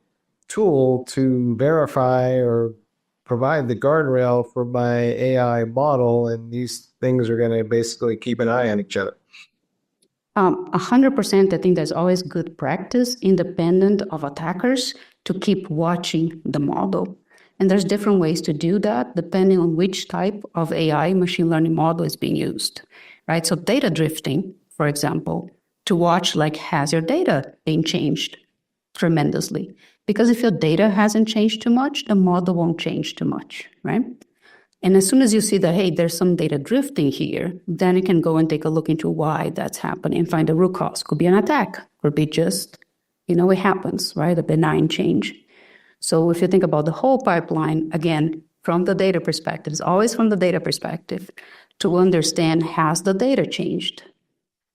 tool to verify or provide the guardrail for my AI model? And these things are going to basically keep an eye on each other. 100%, I think there's always good practice, independent of attackers, to keep watching the model. And there's different ways to do that, depending on which type of AI machine learning model is being used, right? So data drifting, for example, to watch, like, has your data been changed tremendously? Because if your data hasn't changed too much, the model won't change too much, right? And as soon as you see that, hey, there's some data drifting here, then you can go and take a look into why that's happening and find the root cause. Could be an attack, could be just, it happens, right? A benign change. So if you think about the whole pipeline, again, from the data perspective, it's always from the data perspective to understand, has the data changed?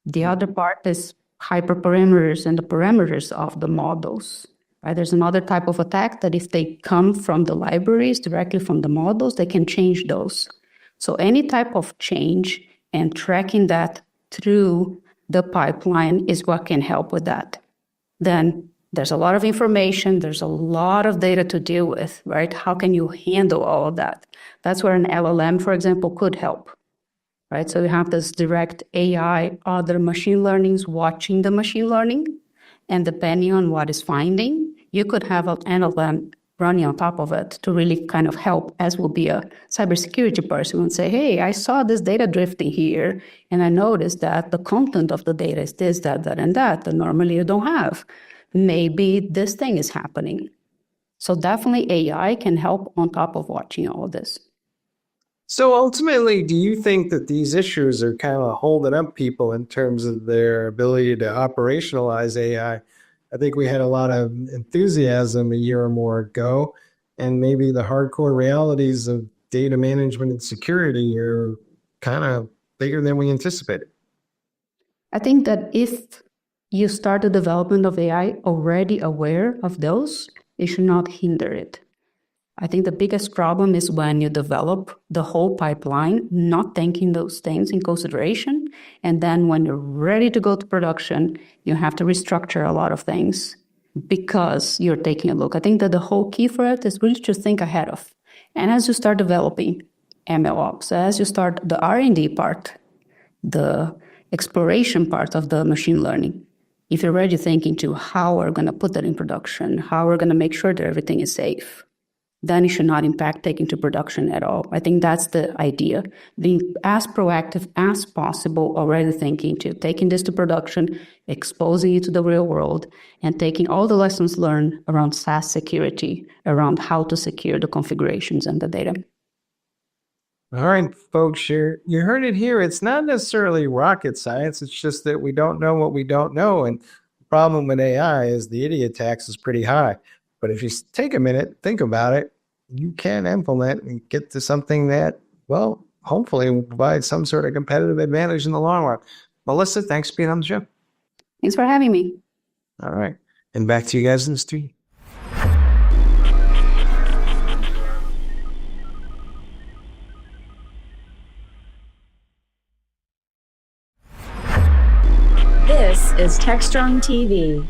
The other part is hyperparameters and the parameters of the models. Right? There's another type of attack that if they come from the libraries, directly from the models, they can change those. So any type of change and tracking that through the pipeline is what can help with that. Then there's a lot of information, there's a lot of data to deal with, right? How can you handle all of that? That's where an LLM, for example, could help, right? So you have this direct AI, other machine learnings watching the machine learning, and depending on what is finding, you could have an LLM running on top of it to really kind of help, as will be a cybersecurity person and say, hey, I saw this data drifting here, and I noticed that the content of the data is this, that, and that normally you don't have. Maybe this thing is happening. So definitely AI can help on top of watching all of this. So ultimately, do you think that these issues are kind of holding up people in terms of their ability to operationalize AI? I think we had a lot of enthusiasm a year or more ago, and maybe the hardcore realities of data management and security are kind of bigger than we anticipated. I think that if you start the development of AI already aware of those, it should not hinder it. I think the biggest problem is when you develop the whole pipeline, not taking those things in consideration. And then when you're ready to go to production, you have to restructure a lot of things because you're taking a look. I think that the whole key for it is really to think ahead of. And as you start developing MLOps, as you start the R&D part, the exploration part of the machine learning, if you're already thinking to how we're going to put that in production, how we're going to make sure that everything is safe, then it should not impact taking to production at all. I think that's the idea. Being as proactive as possible, already thinking to taking this to production, exposing it to the real world, and taking all the lessons learned around SaaS security, around how to secure the configurations and the data. All right, folks, you heard it here. It's not necessarily rocket science. It's just that we don't know what we don't know. And the problem with AI is the idiot tax is pretty high. But if you take a minute, think about it, you can implement and get to something that, well, hopefully will provide some sort of competitive advantage in the long run. Melissa, thanks for being on the show. Thanks for having me. All right. And back to you guys in the studio. This is Techstrong TV.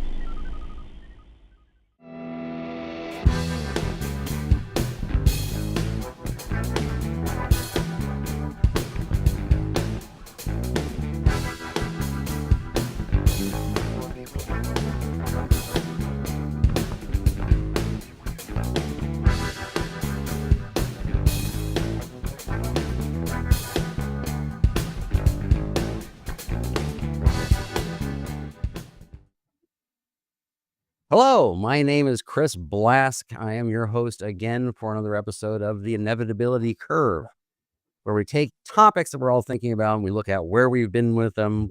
Hello, my name is Chris Blask. I am your host again for another episode of The Inevitability Curve, where we take topics that we're all thinking about and we look at where we've been with them,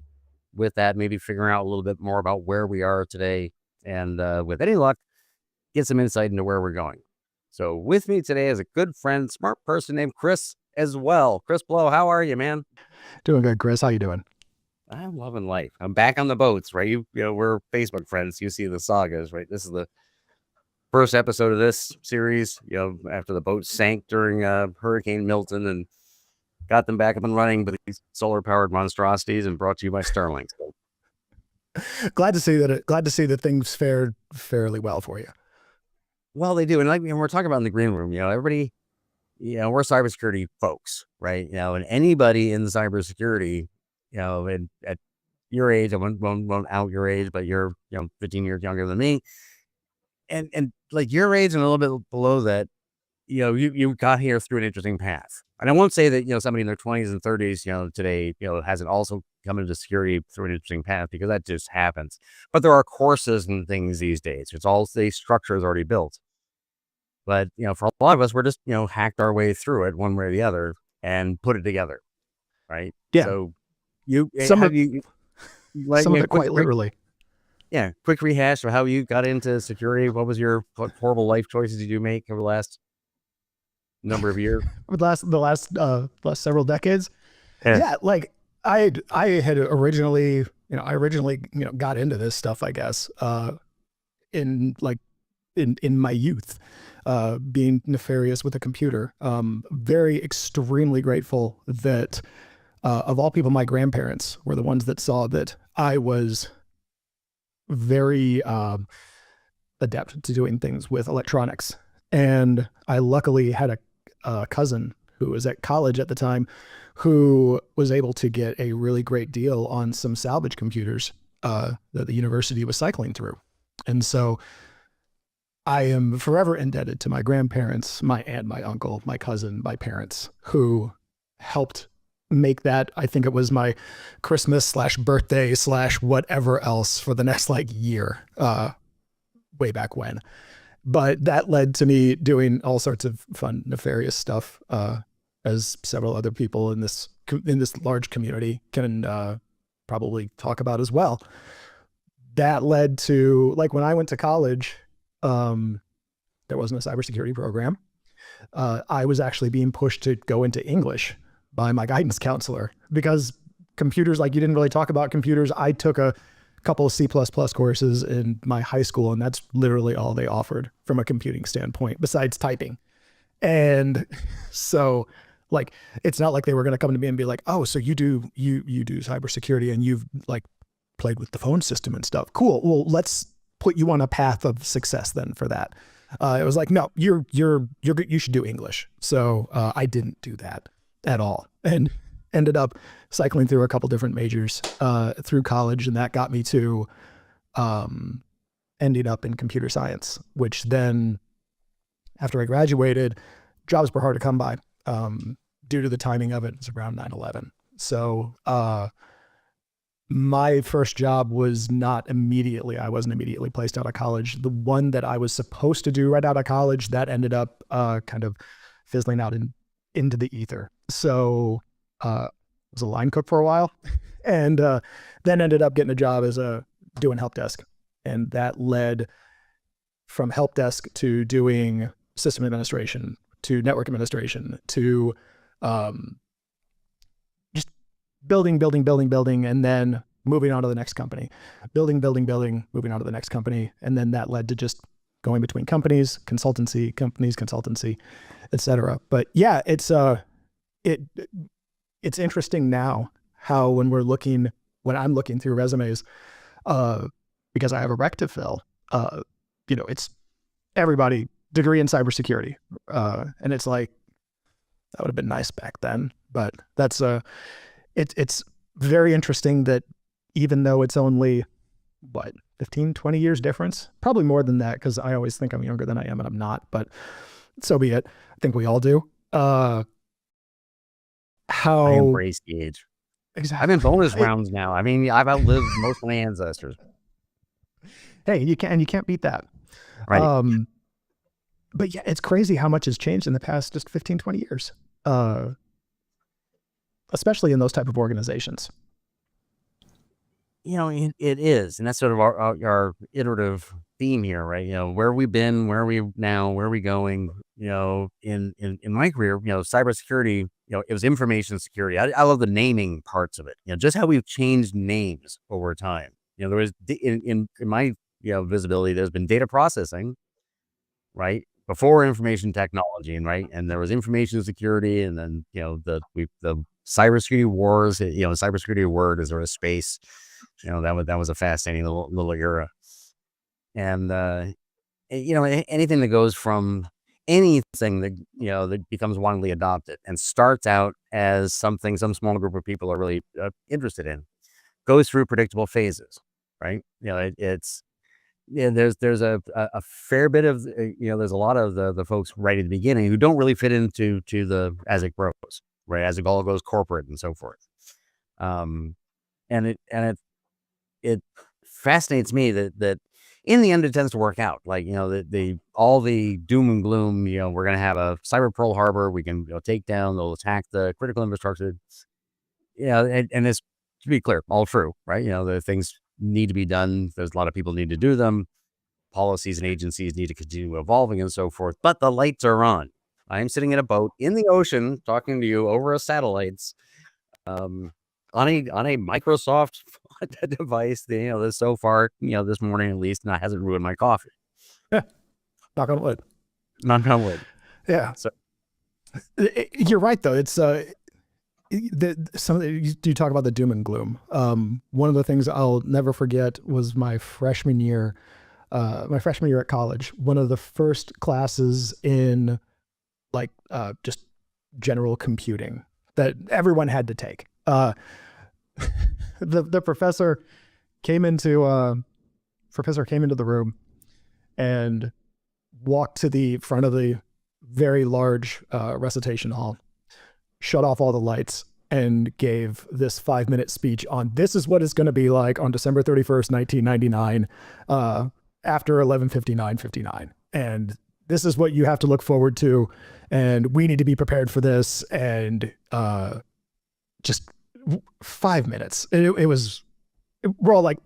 with that, maybe figuring out a little bit more about where we are today, and with any luck, get some insight into where we're going. So with me today is a good friend, smart person named Chris as well. Chris Blow, how are you, man? Doing good, Chris. How you doing? I'm loving life. I'm back on the boats, right? You know, we're Facebook friends. You see the sagas, right? This is the first episode of this series, you know, after the boat sank during Hurricane Milton and got them back up and running with these solar-powered monstrosities, and brought to you by Starlink. So. Glad to see that things fared fairly well for you. Well, they do. And like we're talking about in the green room, you know, everybody, you know, we're cybersecurity folks, right? You know, and anybody in cybersecurity, you know, and at your age, I won't out your age, but you're, you know, 15 years younger than me. And like your age and a little bit below that, you know, you got here through an interesting path. And I won't say that, you know, somebody in their 20s and 30s, you know, today, you know, hasn't also come into security through an interesting path, because that just happens. But there are courses and things these days. It's all, the structure is already built. But, you know, for a lot of us, we're just, you know, hacked our way through it one way or the other and put it together. Right. Yeah. So Some of it quite literally. Yeah. Quick rehash of how you got into security. What horrible life choices did you make over the last number of years? The last several decades. Yeah. Like I had originally, got into this stuff, I guess, in my youth, being nefarious with a computer. Very extremely grateful that, of all people, my grandparents were the ones that saw that I was very adept to doing things with electronics. And I luckily had a cousin who was at college at the time who was able to get a really great deal on some salvage computers that the university was cycling through. And so I am forever indebted to my grandparents, my aunt, my uncle, my cousin, my parents, who helped make that, I think it was my Christmas / birthday / whatever else for the next year, way back when. But that led to me doing all sorts of fun, nefarious stuff, as several other people in this large community can probably talk about as well. That led to, when I went to college, there wasn't a cybersecurity program. I was actually being pushed to go into English by my guidance counselor, because computers, you didn't really talk about computers. I took a couple of C++ courses in my high school, and that's literally all they offered from a computing standpoint, besides typing. And so it's not like they were going to come to me and be like, oh, so you do cybersecurity and you've played with the phone system and stuff. Cool. Well, let's put you on a path of success then for that. It was like, no, you should do English. So I didn't do that at all, and ended up cycling through a couple different majors through college, and that got me to ending up in computer science, which then, after I graduated, jobs were hard to come by due to the timing of it. It's around 9/11. So my first job was I wasn't immediately placed out of college. The one that I was supposed to do right out of college, that ended up kind of fizzling out into the ether. So I was a line cook for a while, and then ended up getting a job as doing help desk. And that led from help desk to doing system administration, to network administration, to just building, and then moving on to the next company, building, moving on to the next company. And then that led to just going between companies, consultancy, et cetera. But yeah, it's interesting now how when I'm looking through resumes, because I have a rec to fill, it's everybody degree in cybersecurity. And it's like, that would have been nice back then, but that's it's very interesting that even though it's only 15, 20 years difference, probably more than that, because I always think I'm younger than I am, and I'm not, but so be it. I think we all do. I embrace the age. Exactly. I'm in bonus rounds now. I mean, I've outlived most of my ancestors. Hey, you can't beat that. Right. But yeah, it's crazy how much has changed in the past just 15, 20 years, especially in those type of organizations. It is, and that's sort of our iterative theme here, right? Where we've been, where are we now, where are we going? In my career, cybersecurity, it was information security. I love the naming parts of it. Just how we've changed names over time. There was in my visibility, there's been data processing, right? Before information technology, and there was information security, and then the cybersecurity wars. Cybersecurity word is sort of space. That was a fascinating little era. And anything that goes from anything that that becomes widely adopted and starts out as something some small group of people are really interested in, goes through predictable phases, right? There's a fair bit of there's a lot of the folks right at the beginning who don't really fit into the as it grows, right? As it all goes corporate and so forth. And it fascinates me that in the end it tends to work out. Like all the doom and gloom. We're going to have a cyber Pearl Harbor. We can take down. They'll attack the critical infrastructure. And it's, to be clear, all true, right? The things need to be done. There's a lot of people need to do them. Policies and agencies need to continue evolving and so forth. But the lights are on. I'm sitting in a boat in the ocean talking to you over a satellites. On a Microsoft device, that so far, this morning at least, that hasn't ruined my coffee. Yeah. Knock on wood. Knock on wood. Yeah. So you're right, though. It's you talk about the doom and gloom. One of the things I'll never forget was my freshman year at college. One of the first classes in just general computing that everyone had to take. The professor came into the room and walked to the front of the very large recitation hall, shut off all the lights, and gave this 5-minute speech on this is what it's going to be like on December 31st, 1999, after 11:59:59. And this is what you have to look forward to. And we need to be prepared for this. And just 5 minutes. We're all like,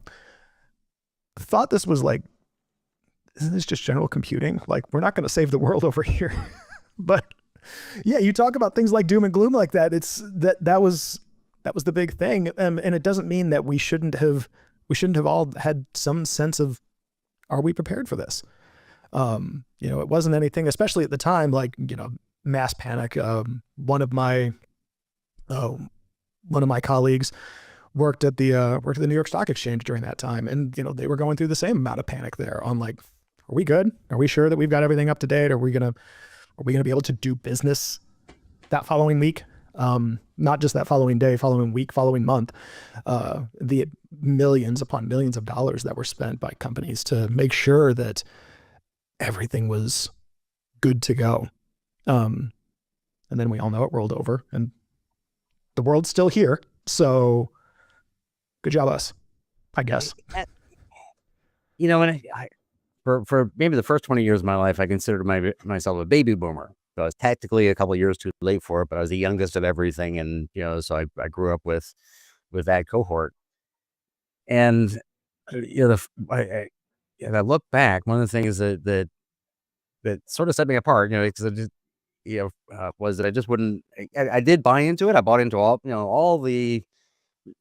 thought this was like, isn't this just general computing? Like, we're not going to save the world over here. But yeah, you talk about things like doom and gloom like that. That was the big thing. And it doesn't mean that we shouldn't have all had some sense of, are we prepared for this? It wasn't anything, especially at the time, like, mass panic. One of my colleagues worked at the New York Stock Exchange during that time. And, they were going through the same amount of panic there on like, are we good? Are we sure that we've got everything up to date? Are we going to be able to do business that following week? Not just that following day, following week, following month. The millions upon millions of dollars that were spent by companies to make sure that everything was good to go. And then we all know it rolled over and the world's still here. So good job us, I guess. And for maybe the first 20 years of my life, I considered myself a baby boomer. So I was technically a couple of years too late for it, but I was the youngest of everything. And, so I grew up with that cohort. And, I look back, one of the things that sort of set me apart, was that I just wouldn't, I did buy into it. I bought into all the,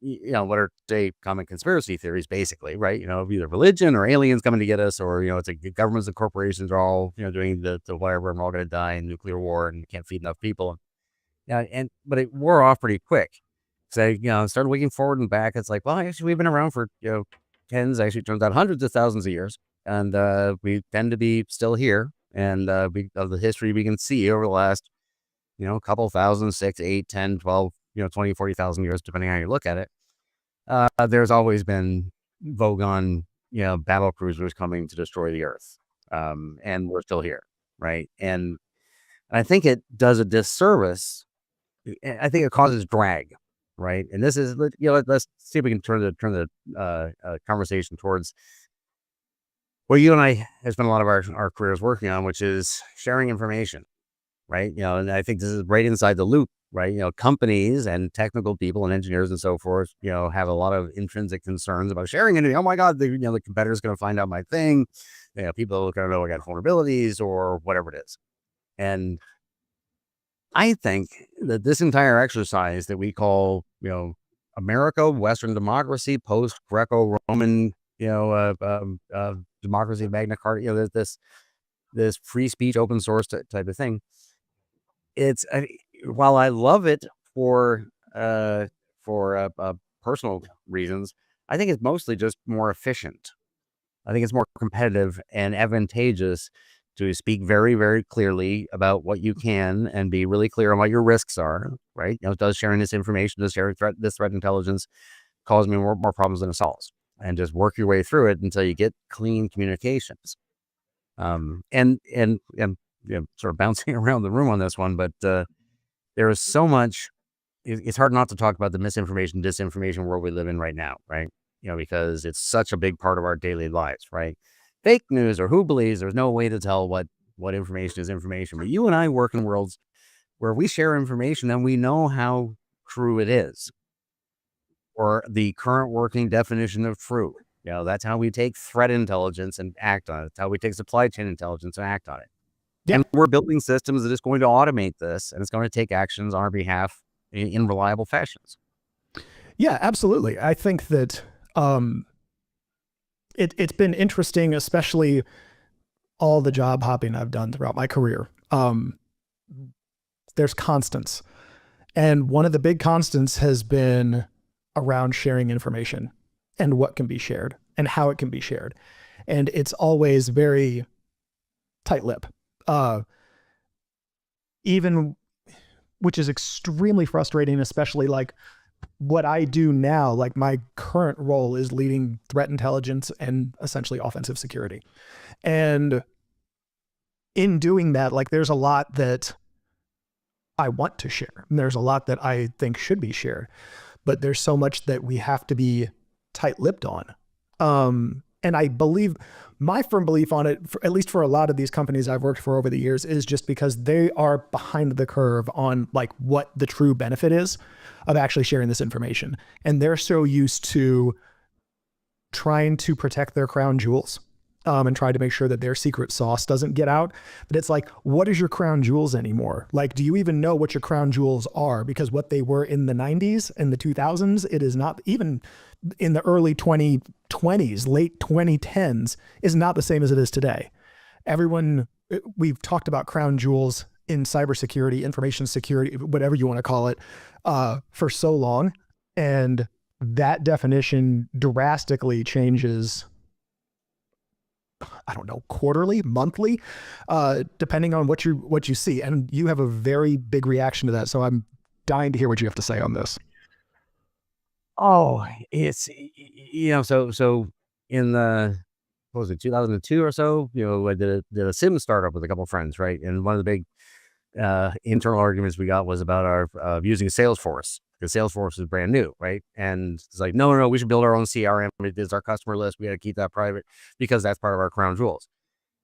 what are today common conspiracy theories, basically, right? Either religion or aliens coming to get us, or, it's like governments and corporations are all, doing the whatever, and we're all going to die in nuclear war and can't feed enough people. But it wore off pretty quick. So, I started looking forward and back. It's like, well, actually, we've been around for, tens, actually, it turns out hundreds of thousands of years. And we tend to be still here. And of the history we can see over the last, couple thousand, 6, 8, 10, 12, 20, 40,000 years, depending on how you look at it. There's always been Vogon, battle cruisers coming to destroy the Earth. And we're still here, right? And I think it does a disservice. I think it causes drag, right? And this is, let's see if we can turn the conversation towards what you and I have spent a lot of our careers working on, which is sharing information, right? And I think this is right inside the loop, right? Companies and technical people and engineers and so forth, have a lot of intrinsic concerns about sharing anything. Oh my God, the competitor's going to find out my thing. People are going to know I got vulnerabilities or whatever it is. And I think that this entire exercise that we call, America, Western democracy, post Greco-Roman, democracy, Magna Carta, this free speech, open source type of thing. It's while I love it for personal reasons, I think it's mostly just more efficient. I think it's more competitive and advantageous to speak very, very clearly about what you can and be really clear on what your risks are, right? Does sharing this information, does sharing this threat intelligence cause me more problems than it solves? And just work your way through it until you get clean communications. And sort of bouncing around the room on this one, but there is so much. It's hard not to talk about the misinformation, disinformation world we live in right now, right? Because it's such a big part of our daily lives, right? Fake news or who believes, there's no way to tell what information is information. But you and I work in worlds where we share information and we know how true it is, or the current working definition of true. That's how we take threat intelligence and act on it. That's how we take supply chain intelligence and act on it. Yeah. And we're building systems that is going to automate this, and it's going to take actions on our behalf in reliable fashions. Yeah, absolutely. I think that it's been interesting, especially all the job hopping I've done throughout my career. There's constants. And one of the big constants has been around sharing information and what can be shared and how it can be shared. And it's always very tight-lipped. Even, which is extremely frustrating, especially like what I do now, like my current role is leading threat intelligence and essentially offensive security. And in doing that, like there's a lot that I want to share. And there's a lot that I think should be shared, but there's so much that we have to be tight-lipped on. And I believe, my firm belief on it, at least for a lot of these companies I've worked for over the years, is just because they are behind the curve on like what the true benefit is of actually sharing this information. And they're so used to trying to protect their crown jewels and try to make sure that their secret sauce doesn't get out. But it's like, what is your crown jewels anymore? Like, do you even know what your crown jewels are? Because what they were in the 90s and the 2000s, it is not, even in the early 2020s, late 2010s, is not the same as it is today. We've talked about crown jewels in cybersecurity, information security, whatever you want to call it, for so long. And that definition drastically changes, I don't know, quarterly, monthly, depending on what you see. And you have a very big reaction to that. So I'm dying to hear what you have to say on this. Oh, it's, so in the, what was it, 2002 or so, I did a sim startup with a couple of friends, right? And one of the big internal arguments we got was about our using Salesforce, because Salesforce is brand new, right? And it's like, no, we should build our own CRM. It is our customer list. We got to keep that private because that's part of our crown jewels.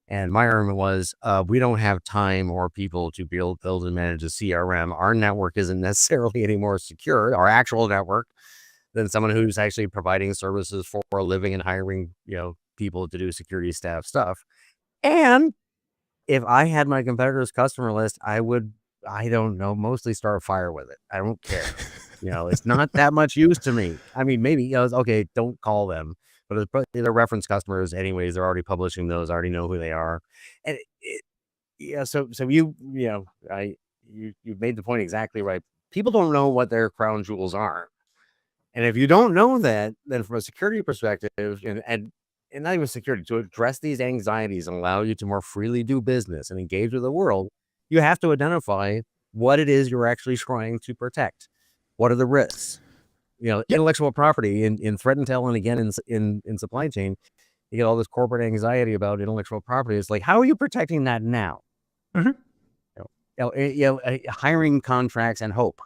And my argument was, we don't have time or people to build and manage a CRM. Our network isn't necessarily any more secure, our actual network, than someone who's actually providing services for a living and hiring, people to do security staff stuff. And if I had my competitor's customer list, I would, I don't know, mostly start a fire with it. I don't care. It's not that much use to me. I mean, maybe, okay, don't call them, but it's probably they're reference customers anyways. They're already publishing those. I already know who they are. And so you've made the point exactly right. People don't know what their crown jewels are. And if you don't know that, then from a security perspective, and not even security, to address these anxieties and allow you to more freely do business and engage with the world, you have to identify what it is you're actually trying to protect. What are the risks? Intellectual property in threat intel, and again in supply chain, you get all this corporate anxiety about intellectual property. It's like, how are you protecting that now? Mm-hmm. Hiring contracts and hope.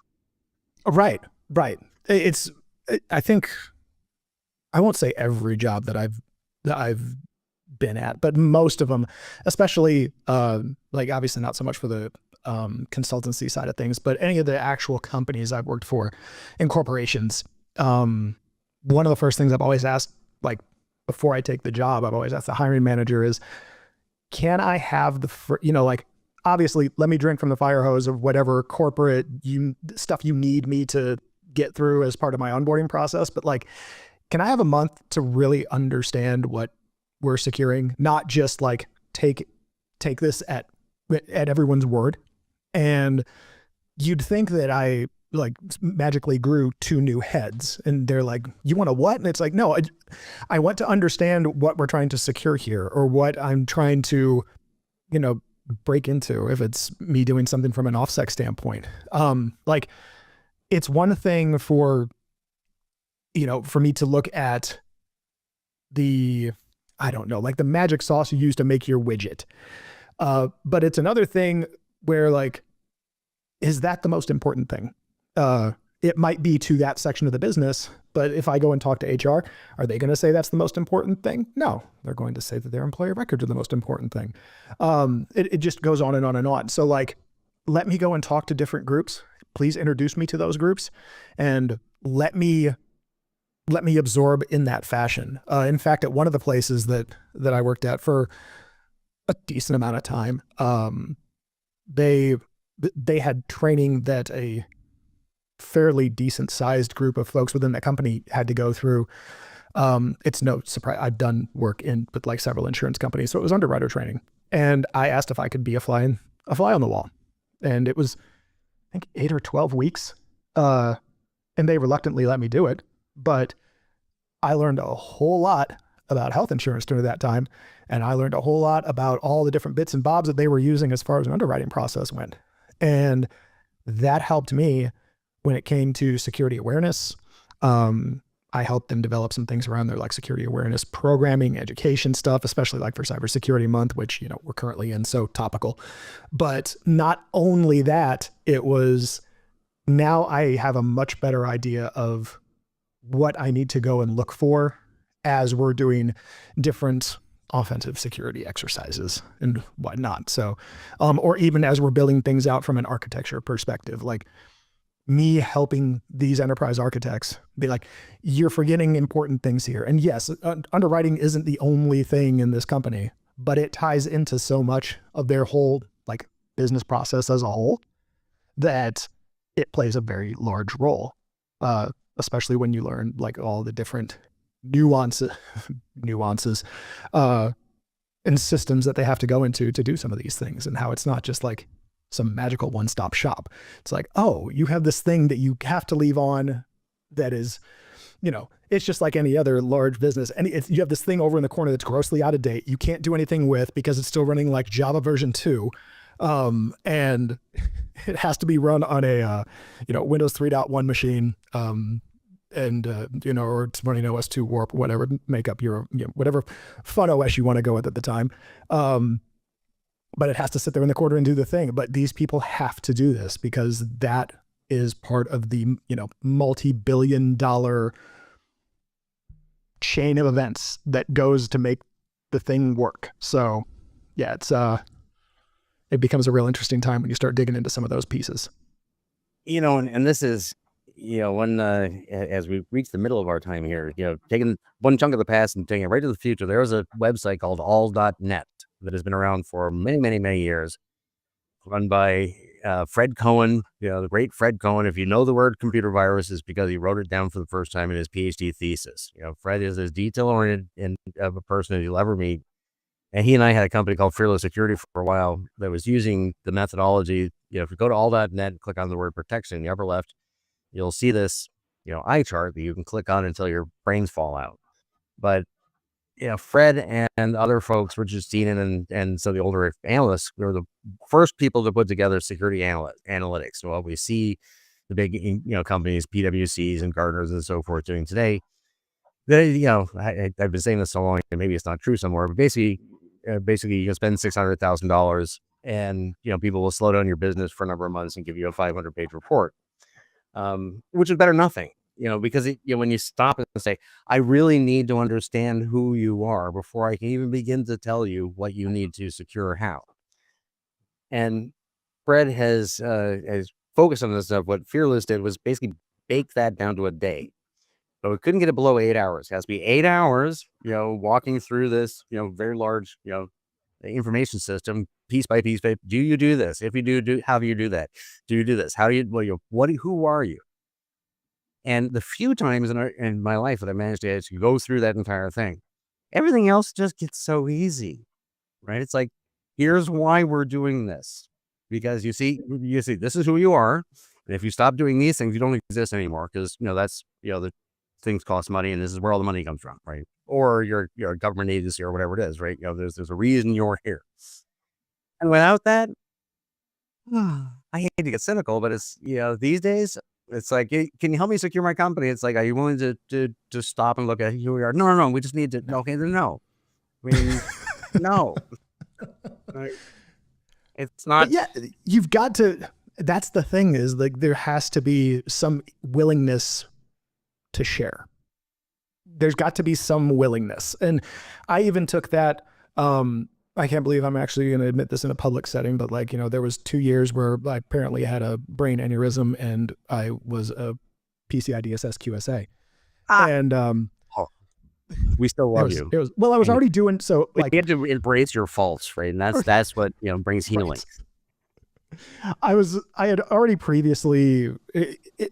Right. I think, I won't say every job that I've been at, but most of them, especially like obviously not so much for the consultancy side of things, but any of the actual companies I've worked for in corporations, one of the first things I've always asked, like before I take the job, I've always asked the hiring manager is, can I have like, obviously let me drink from the fire hose of whatever corporate stuff you need me to get through as part of my onboarding process. But like, can I have a month to really understand what we're securing? Not just like take this at everyone's word. And you'd think that I like magically grew 2 new heads, and they're like, you want a what? And it's like, no, I want to understand what we're trying to secure here, or what I'm trying to, break into, if it's me doing something from an OffSec standpoint. Like it's one thing for me to look at like the magic sauce you use to make your widget. But it's another thing where like, is that the most important thing? It might be to that section of the business, but if I go and talk to HR, are they going to say that's the most important thing? No, they're going to say that their employee records are the most important thing. It just goes on and on and on. So like, let me go and talk to different groups. Please introduce me to those groups and let me absorb in that fashion. In fact, at one of the places that I worked at for a decent amount of time, they had training that a fairly decent sized group of folks within that company had to go through. It's no surprise. I've done work with like several insurance companies, so it was underwriter training. And I asked if I could be a fly on the wall. And it was, I think 8 or 12 weeks. And they reluctantly let me do it, but I learned a whole lot about health insurance during that time. And I learned a whole lot about all the different bits and bobs that they were using as far as an underwriting process went. And that helped me when it came to security awareness. I helped them develop some things around their like security awareness programming, education stuff, especially like for Cybersecurity Month, which, we're currently in, so topical. But not only that, it was, now I have a much better idea of what I need to go and look for as we're doing different offensive security exercises and whatnot. So, or even as we're building things out from an architecture perspective, like me helping these enterprise architects be like, you're forgetting important things here. And yes, underwriting isn't the only thing in this company, but it ties into so much of their whole like business process as a whole that it plays a very large role, especially when you learn like all the different nuances and systems that they have to go into to do some of these things, and how it's not just like some magical one-stop shop. It's like, oh, you have this thing that you have to leave on that is, it's just like any other large business. And you have this thing over in the corner that's grossly out of date. You can't do anything with because it's still running like Java version 2. And it has to be run on a, Windows 3.1 machine. Or it's running OS 2 Warp, whatever, make up your, whatever fun OS you want to go with at the time. But it has to sit there in the corner and do the thing. But these people have to do this because that is part of the, multi-billion-dollar chain of events that goes to make the thing work. So yeah, it becomes a real interesting time when you start digging into some of those pieces. And this is, when as we reach the middle of our time here, taking one chunk of the past and taking it right to the future, there was a website called all.net that has been around for many, many, many years, run by Fred Cohen, the great Fred Cohen. If you know the word computer virus, is because he wrote it down for the first time in his PhD thesis. Fred is as detail-oriented of a person as you'll ever meet. And he and I had a company called Fearless Security for a while that was using the methodology. If you go to all.net and click on the word protection in the upper left, you'll see this, eye chart that you can click on until your brains fall out. But Fred and other folks, Richard Steenan and so the older analysts, were the first people to put together security analytics. Well, we see the big, companies, PwCs and Gartners and so forth doing today. They, I've been saying this so long, and maybe it's not true somewhere, but basically you can spend $600,000 and, people will slow down your business for a number of months and give you a 500-page report, which is better than nothing. because when you stop and say, I really need to understand who you are before I can even begin to tell you what you need to secure how. And Fred has focused on this stuff. What Fearless did was basically bake that down to a day. So it couldn't get it below 8 hours. It has to be 8 hours, walking through this, very large, information system, piece by piece. Do you do this? If you do, how do you do that? Do you do this? How do you, who are you? And the few times in my life that I managed to go through that entire thing, everything else just gets so easy, right? It's like, here's why we're doing this. Because you see, this is who you are. And if you stop doing these things, you don't exist anymore. Because, that's, the things cost money, and this is where all the money comes from, right? Or you're a government agency or whatever it is, right? There's a reason you're here. And without that, I hate to get cynical, but it's, these days, it's like, hey, can you help me secure my company? It's like, are you willing to stop and look at who we are? No, we just need to, okay, then no. I mean, no. It's not. But yeah, you've got to, that's the thing, is like, there has to be some willingness to share. There's got to be some willingness. And I even took that, I can't believe I'm actually going to admit this in a public setting, but there was 2 years where I apparently had a brain aneurysm and I was a PCI DSS QSA. And, we still love you. I was already doing so. You have to embrace your faults, right? And that's what brings healing. Right. I had already previously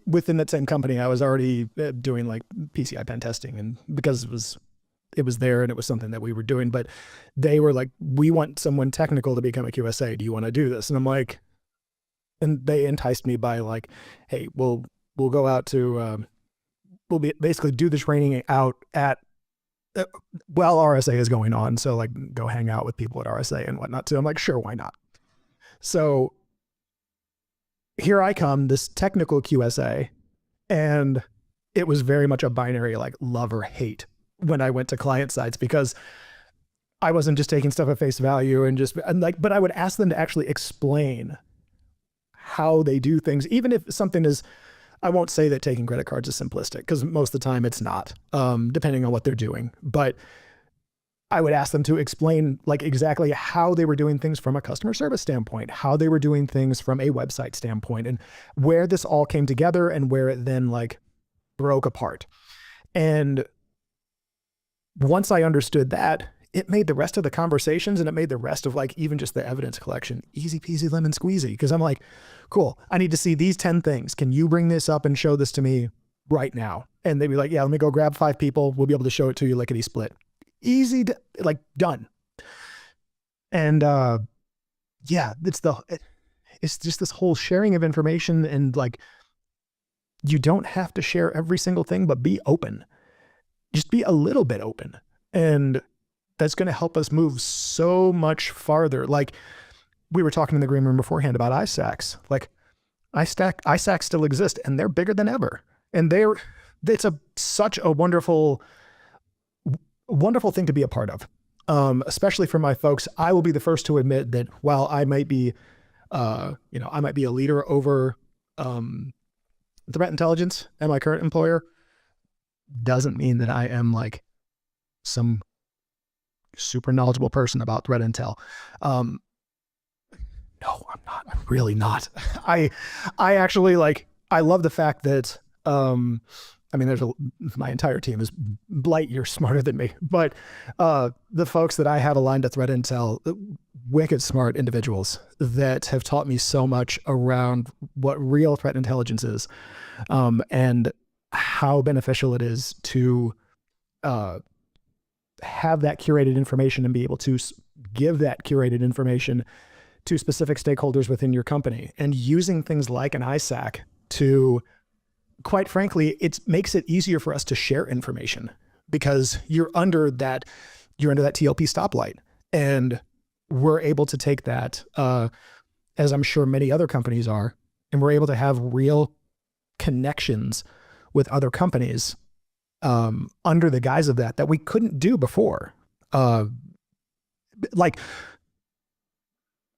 within that same company, I was already doing like PCI pen testing, and because it was there and it was something that we were doing, but they were like, we want someone technical to become a QSA. Do you want to do this? And I'm like, and they enticed me by like, hey, we'll go out to, basically do the training out at, while RSA is going on. So like go hang out with people at RSA and whatnot too. I'm like, sure, why not? So here I come, this technical QSA, and it was very much a binary, like love or hate when I went to client sites, because I wasn't just taking stuff at face value but I would ask them to actually explain how they do things, even if something is, I won't say that taking credit cards is simplistic, because most of the time it's not, depending on what they're doing. But I would ask them to explain like exactly how they were doing things from a customer service standpoint, how they were doing things from a website standpoint, and where this all came together and where it then like broke apart. And once I understood that, it made the rest of the conversations and it made the rest of like even just the evidence collection easy peasy lemon squeezy. Because I'm like, cool, I need to see these 10 things. Can you bring this up and show this to me right now? And they'd be like, yeah, let me go grab 5 people. We'll be able to show it to you lickety split. Easy, like done. And yeah, it's just this whole sharing of information, and like, you don't have to share every single thing, but be open. Just be a little bit open. And that's going to help us move so much farther. Like we were talking in the green room beforehand about ISACs. Like ISACs still exist, and they're bigger than ever. And it's such a wonderful thing to be a part of. Especially for my folks. I will be the first to admit that while I might be, I might be a leader over threat intelligence at my current employer, doesn't mean that I am like some super knowledgeable person about threat intel. No, I'm not. I'm really not. I actually I love the fact that, my entire team is light years smarter than me, but the folks that I have aligned to threat intel, wicked smart individuals that have taught me so much around what real threat intelligence is, and how beneficial it is to have that curated information and be able to give that curated information to specific stakeholders within your company, and using things like an ISAC to, quite frankly, it makes it easier for us to share information, because you're under that TLP stoplight, and we're able to take that, as I'm sure many other companies are, and we're able to have real connections with other companies under the guise of that we couldn't do before. Like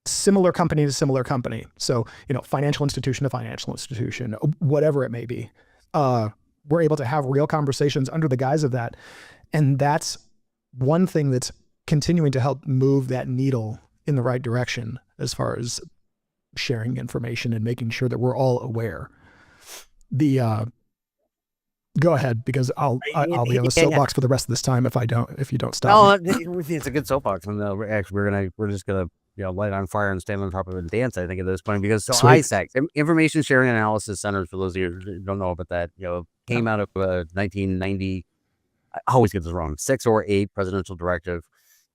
similar company to similar company. So, financial institution to financial institution, whatever it may be. we're able to have real conversations under the guise of that. And that's one thing that's continuing to help move that needle in the right direction as far as sharing information and making sure that we're all aware. Go ahead, because I'll be on the soapbox for the rest of this time if you don't stop me. It's a good soapbox, and actually we're just gonna light it on fire and stand on top of it and dance. I think at this point, because ISAC, Information Sharing Analysis Centers, for those of you who don't know about that, came out of 1990. I always get this wrong. 6 or 8 presidential directive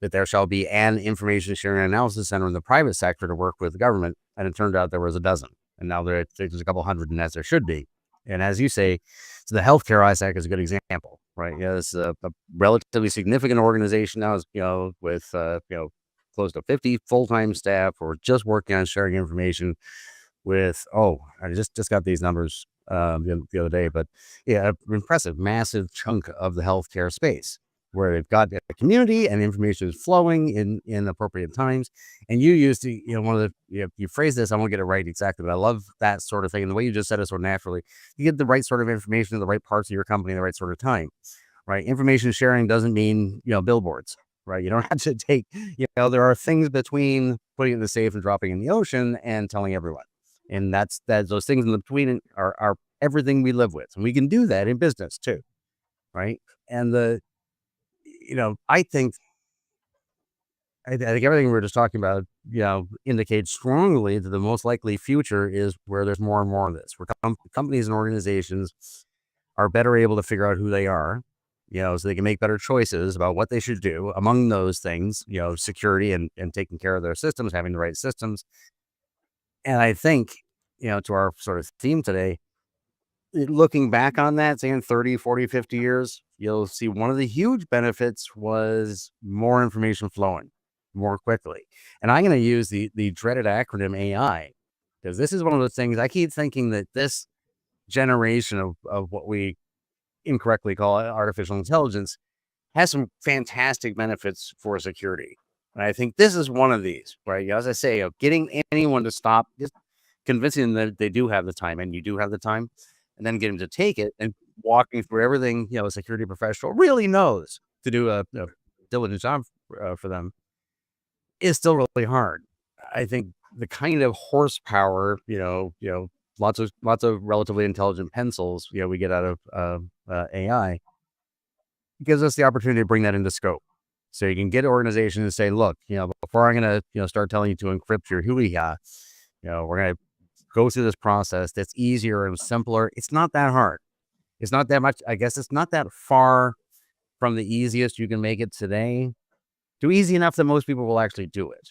that there shall be an information sharing analysis center in the private sector to work with the government, and it turned out there was a dozen, and now there's a couple hundred, and as there should be. And as you say, so the healthcare ISAC is a good example, right? It's a relatively significant organization now, with close to 50 full-time staff who are just working on sharing information with. I just got these numbers the other day, but yeah, impressive, massive chunk of the healthcare space where they've got a community and information is flowing in appropriate times. And you used to, one of the, you phrased this, I won't get it right exactly, but I love that sort of thing. And the way you just said it so naturally, you get the right sort of information in the right parts of your company in the right sort of time, right? Information sharing doesn't mean, billboards, right? You don't have to take, there are things between putting it in the safe and dropping it in the ocean and telling everyone. And that's those things in between are everything we live with. And we can do that in business too, right? And I think everything we were just talking about, indicates strongly that the most likely future is where there's more and more of this, where companies and organizations are better able to figure out who they are, so they can make better choices about what they should do. Among those things, security and taking care of their systems, having the right systems. And I think, to our sort of theme today, looking back on that, say in 30, 40, 50 years, you'll see one of the huge benefits was more information flowing more quickly. And I'm going to use the dreaded acronym AI, because this is one of the things I keep thinking that this generation of what we incorrectly call artificial intelligence has some fantastic benefits for security. And I think this is one of these, right? As I say, getting anyone to stop, just convincing them that they do have the time, and you do have the time, and then get them to take it and walking through everything, a security professional really knows to do a diligent job for them is still really hard. I think the kind of horsepower, lots of relatively intelligent pencils, we get out of AI gives us the opportunity to bring that into scope. So you can get organizations to say, look, before I'm going to, start telling you to encrypt your Huiha, we're going to go through this process that's easier and simpler. It's not that hard. It's not that much. I guess it's not that far from the easiest you can make it today to easy enough that most people will actually do it.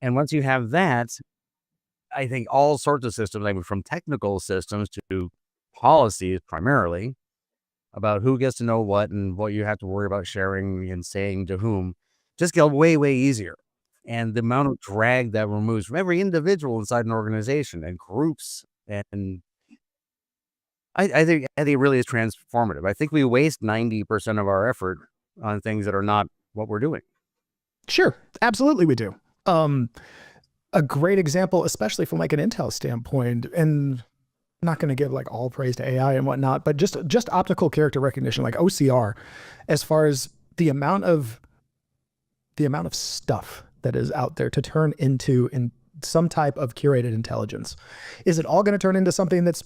And once you have that, I think all sorts of systems, like from technical systems to policies primarily, about who gets to know what and what you have to worry about sharing and saying to whom, just get way, way easier. And the amount of drag that removes from every individual inside an organization and groups, and I think it really is transformative. I think we waste 90% of our effort on things that are not what we're doing. Sure, absolutely we do. A great example, especially from like an Intel standpoint, and I'm not going to give like all praise to AI and whatnot, but just optical character recognition, like OCR, as far as the amount of stuff that is out there to turn into in some type of curated intelligence. Is it all going to turn into something that's,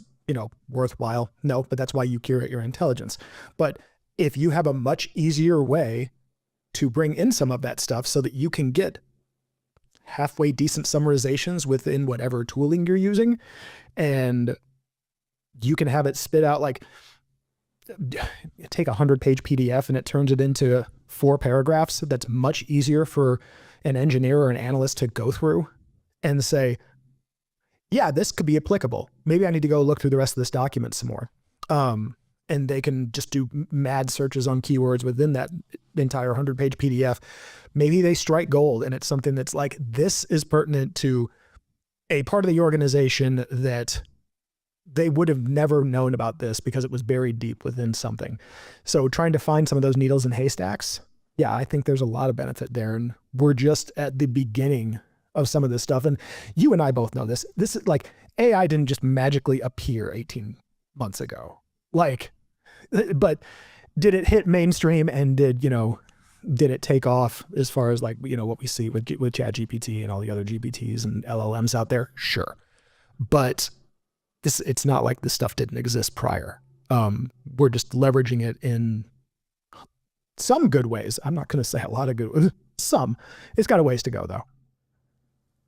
worthwhile? No, but that's why you curate your intelligence. But if you have a much easier way to bring in some of that stuff so that you can get halfway decent summarizations within whatever tooling you're using, and you can have it spit out, like, take a 100-page PDF and it turns it into 4 paragraphs. That's much easier for an engineer or an analyst to go through and say, yeah, this could be applicable. Maybe I need to go look through the rest of this document some more. And they can just do mad searches on keywords within that entire 100-page PDF. Maybe they strike gold and it's something that's like, this is pertinent to a part of the organization that they would have never known about this because it was buried deep within something. So trying to find some of those needles in haystacks, yeah, I think there's a lot of benefit there. And we're just at the beginning of some of this stuff. And you and I both know this. This is like, AI didn't just magically appear 18 months ago. Like, but did it hit mainstream and did it take off as far as like, what we see with ChatGPT and all the other GPTs and LLMs out there? Sure. But it's not like this stuff didn't exist prior. We're just leveraging it in some good ways. I'm not going to say a lot of good, some. It's got a ways to go though.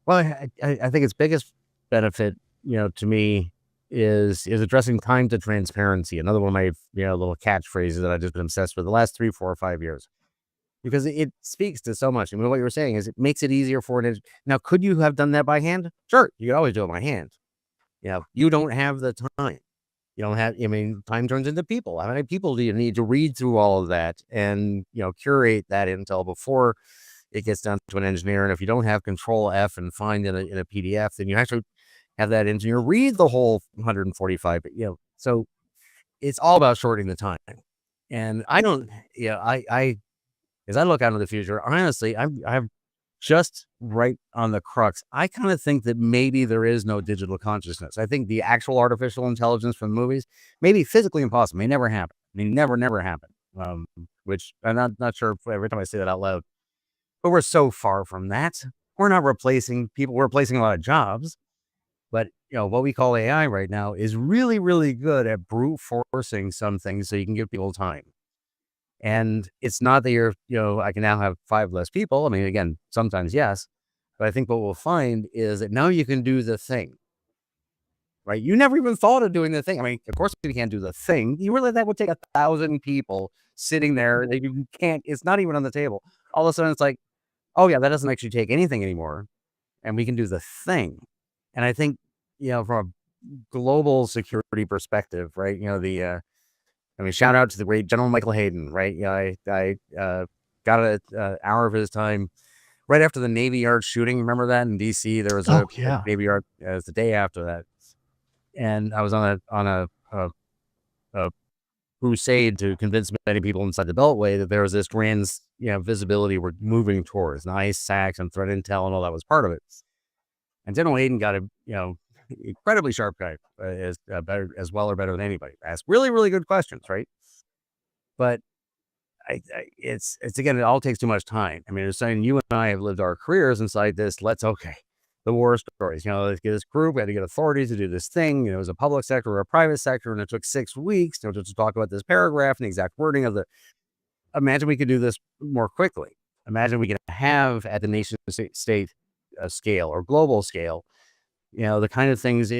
Well, I think its biggest benefit, to me, is addressing time to transparency. Another one of my little catchphrases that I've just been obsessed with the last 3, 4, or 5 years, because it speaks to so much. I mean, what you were saying is it makes it easier for it. Now, could you have done that by hand? Sure, you could always do it by hand. You don't have the time. You don't have. I mean, time turns into people. How many people do you need to read through all of that and curate that intel before it gets down to an engineer? And if you don't have Control F and find in a PDF, then you actually have that engineer read the whole 145. So it's all about shortening the time. And I don't. As I look out into the future, honestly, I'm just right on the crux. I kind of think that maybe there is no digital consciousness. I think the actual artificial intelligence from movies may be physically impossible. May never happen. Never happen. Which I'm not sure if every time I say that out loud. But we're so far from that. We're not replacing people. We're replacing a lot of jobs. But what we call AI right now is really, really good at brute forcing some things so you can give people time. And it's not that I can now have 5 less people. I mean, again, sometimes yes, but I think what we'll find is that now you can do the thing, right? You never even thought of doing the thing. I mean, of course you can't do the thing. You realize that would take 1,000 people sitting there. You can't, it's not even on the table. All of a sudden it's like, oh yeah, that doesn't actually take anything anymore. And we can do the thing. And I think, from a global security perspective, right? Shout out to the great General Michael Hayden, right? I got an hour of his time right after the Navy Yard shooting. Remember that in DC? There was a Navy Yard as the day after that, and I was on a crusade to convince many people inside the Beltway that there was this grand, visibility we're moving towards. Nice SACs and threat intel and all that was part of it. And General Hayden got a incredibly sharp guy, as well or better than anybody. Ask really, really good questions, right? But it's again, it all takes too much time. I mean, it's saying you and I have lived our careers inside this. The war stories. Let's get this group. We had to get authorities to do this thing. It was a public sector or a private sector, and it took 6 weeks to talk about this paragraph and the exact wording of the. Imagine we could do this more quickly. Imagine we could have at the nation state scale or global scale. The kind of things,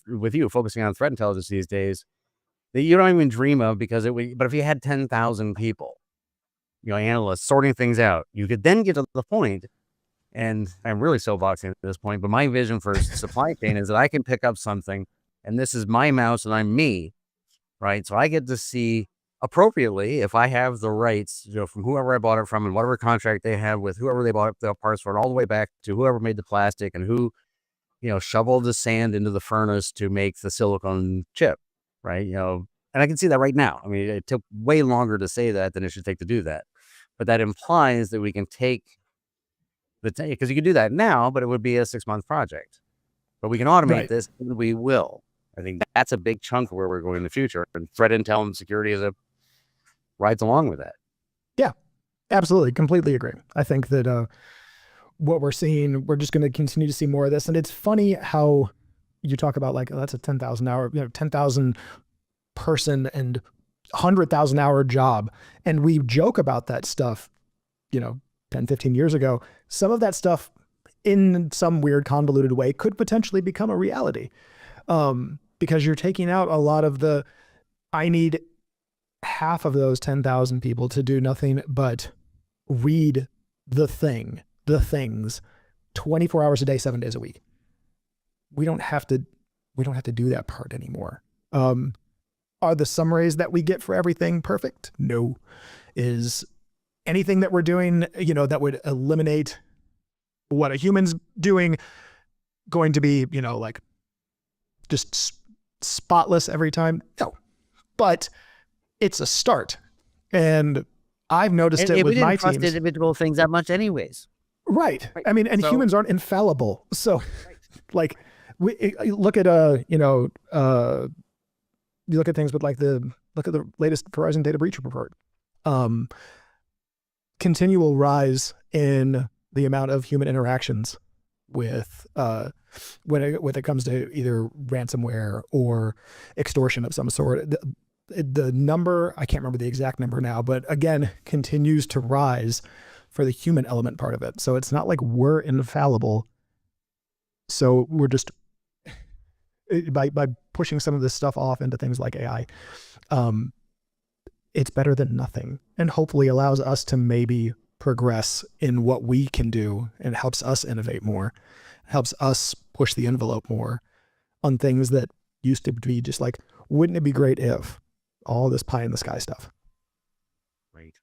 with you focusing on threat intelligence these days that you don't even dream of but if you had 10,000 people, analysts sorting things out, you could then get to the point, and I'm really soapboxing at this point, but my vision for supply chain is that I can pick up something and this is my mouse and I'm me, right? So I get to see appropriately if I have the rights, from whoever I bought it from and whatever contract they have with whoever they bought the parts for, all the way back to whoever made the plastic and who shoveled the sand into the furnace to make the silicone chip, right? And I can see that right now. I mean, it took way longer to say that than it should take to do that. But that implies that we can take because you could do that now, but it would be a 6-month project. But we can automate this, and we will. I think that's a big chunk of where we're going in the future. And threat intel and security rides along with that. Yeah, absolutely. Completely agree. I think that, what we're seeing, we're just going to continue to see more of this. And it's funny how you talk about that's a 10,000 hour, 10,000 person and 100,000 hour job. And we joke about that stuff, 10, 15 years ago. Some of that stuff in some weird convoluted way could potentially become a reality. Because you're taking out a lot of I need half of those 10,000 people to do nothing but read the things 24 hours a day, 7 days a week. We don't have to do that part anymore. Are the summaries that we get for everything perfect? No. Is anything that we're doing, that would eliminate what a human's doing going to be, just spotless every time? No. But it's a start. And I've noticed it with my teams. We didn't trust individual things that much anyways. Right. I mean, and humans aren't infallible. So we look at, you look at things with like look at the latest Verizon data breach report. Continual rise in the amount of human interactions with when it comes to either ransomware or extortion of some sort. The number, I can't remember the exact number now, but again, continues to rise for the human element part of it. So it's not like we're infallible. So we're just by pushing some of this stuff off into things like AI, it's better than nothing, and hopefully allows us to maybe progress in what we can do, and helps us innovate more, helps us push the envelope more on things that used to be just like, wouldn't it be great if all this pie in the sky stuff. Great.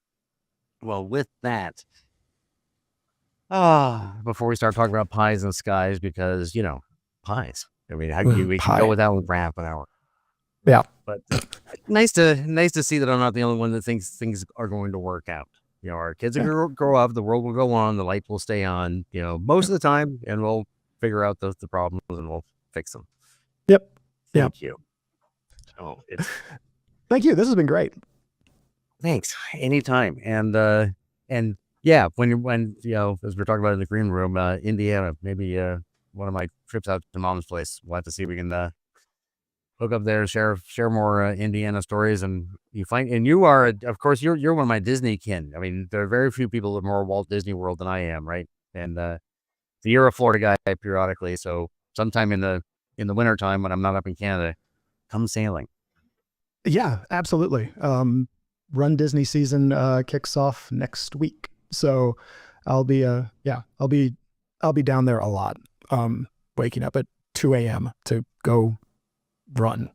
Well, with that, before we start talking about pies in the skies, because pies. I mean, we can go without one for half an hour. Yeah, but nice to see that I'm not the only one that thinks things are going to work out. Our kids are going to grow up, the world will go on, the light will stay on, most of the time, and we'll figure out the problems and we'll fix them. Yep. Thank you. So thank you. This has been great. Thanks. Anytime. And yeah, when as we're talking about in the green room, Indiana, maybe one of my trips out to Mom's place, we'll have to see if we can hook up there, share more Indiana stories. And you are, of course, you're one of my Disney kin. I mean, there are very few people with more Walt Disney World than I am, right? And you're a Florida guy periodically, so sometime in the wintertime when I'm not up in Canada, come sailing. Yeah, absolutely. Run Disney season kicks off next week, so I'll be down there a lot. Waking up at 2 a.m. to go run.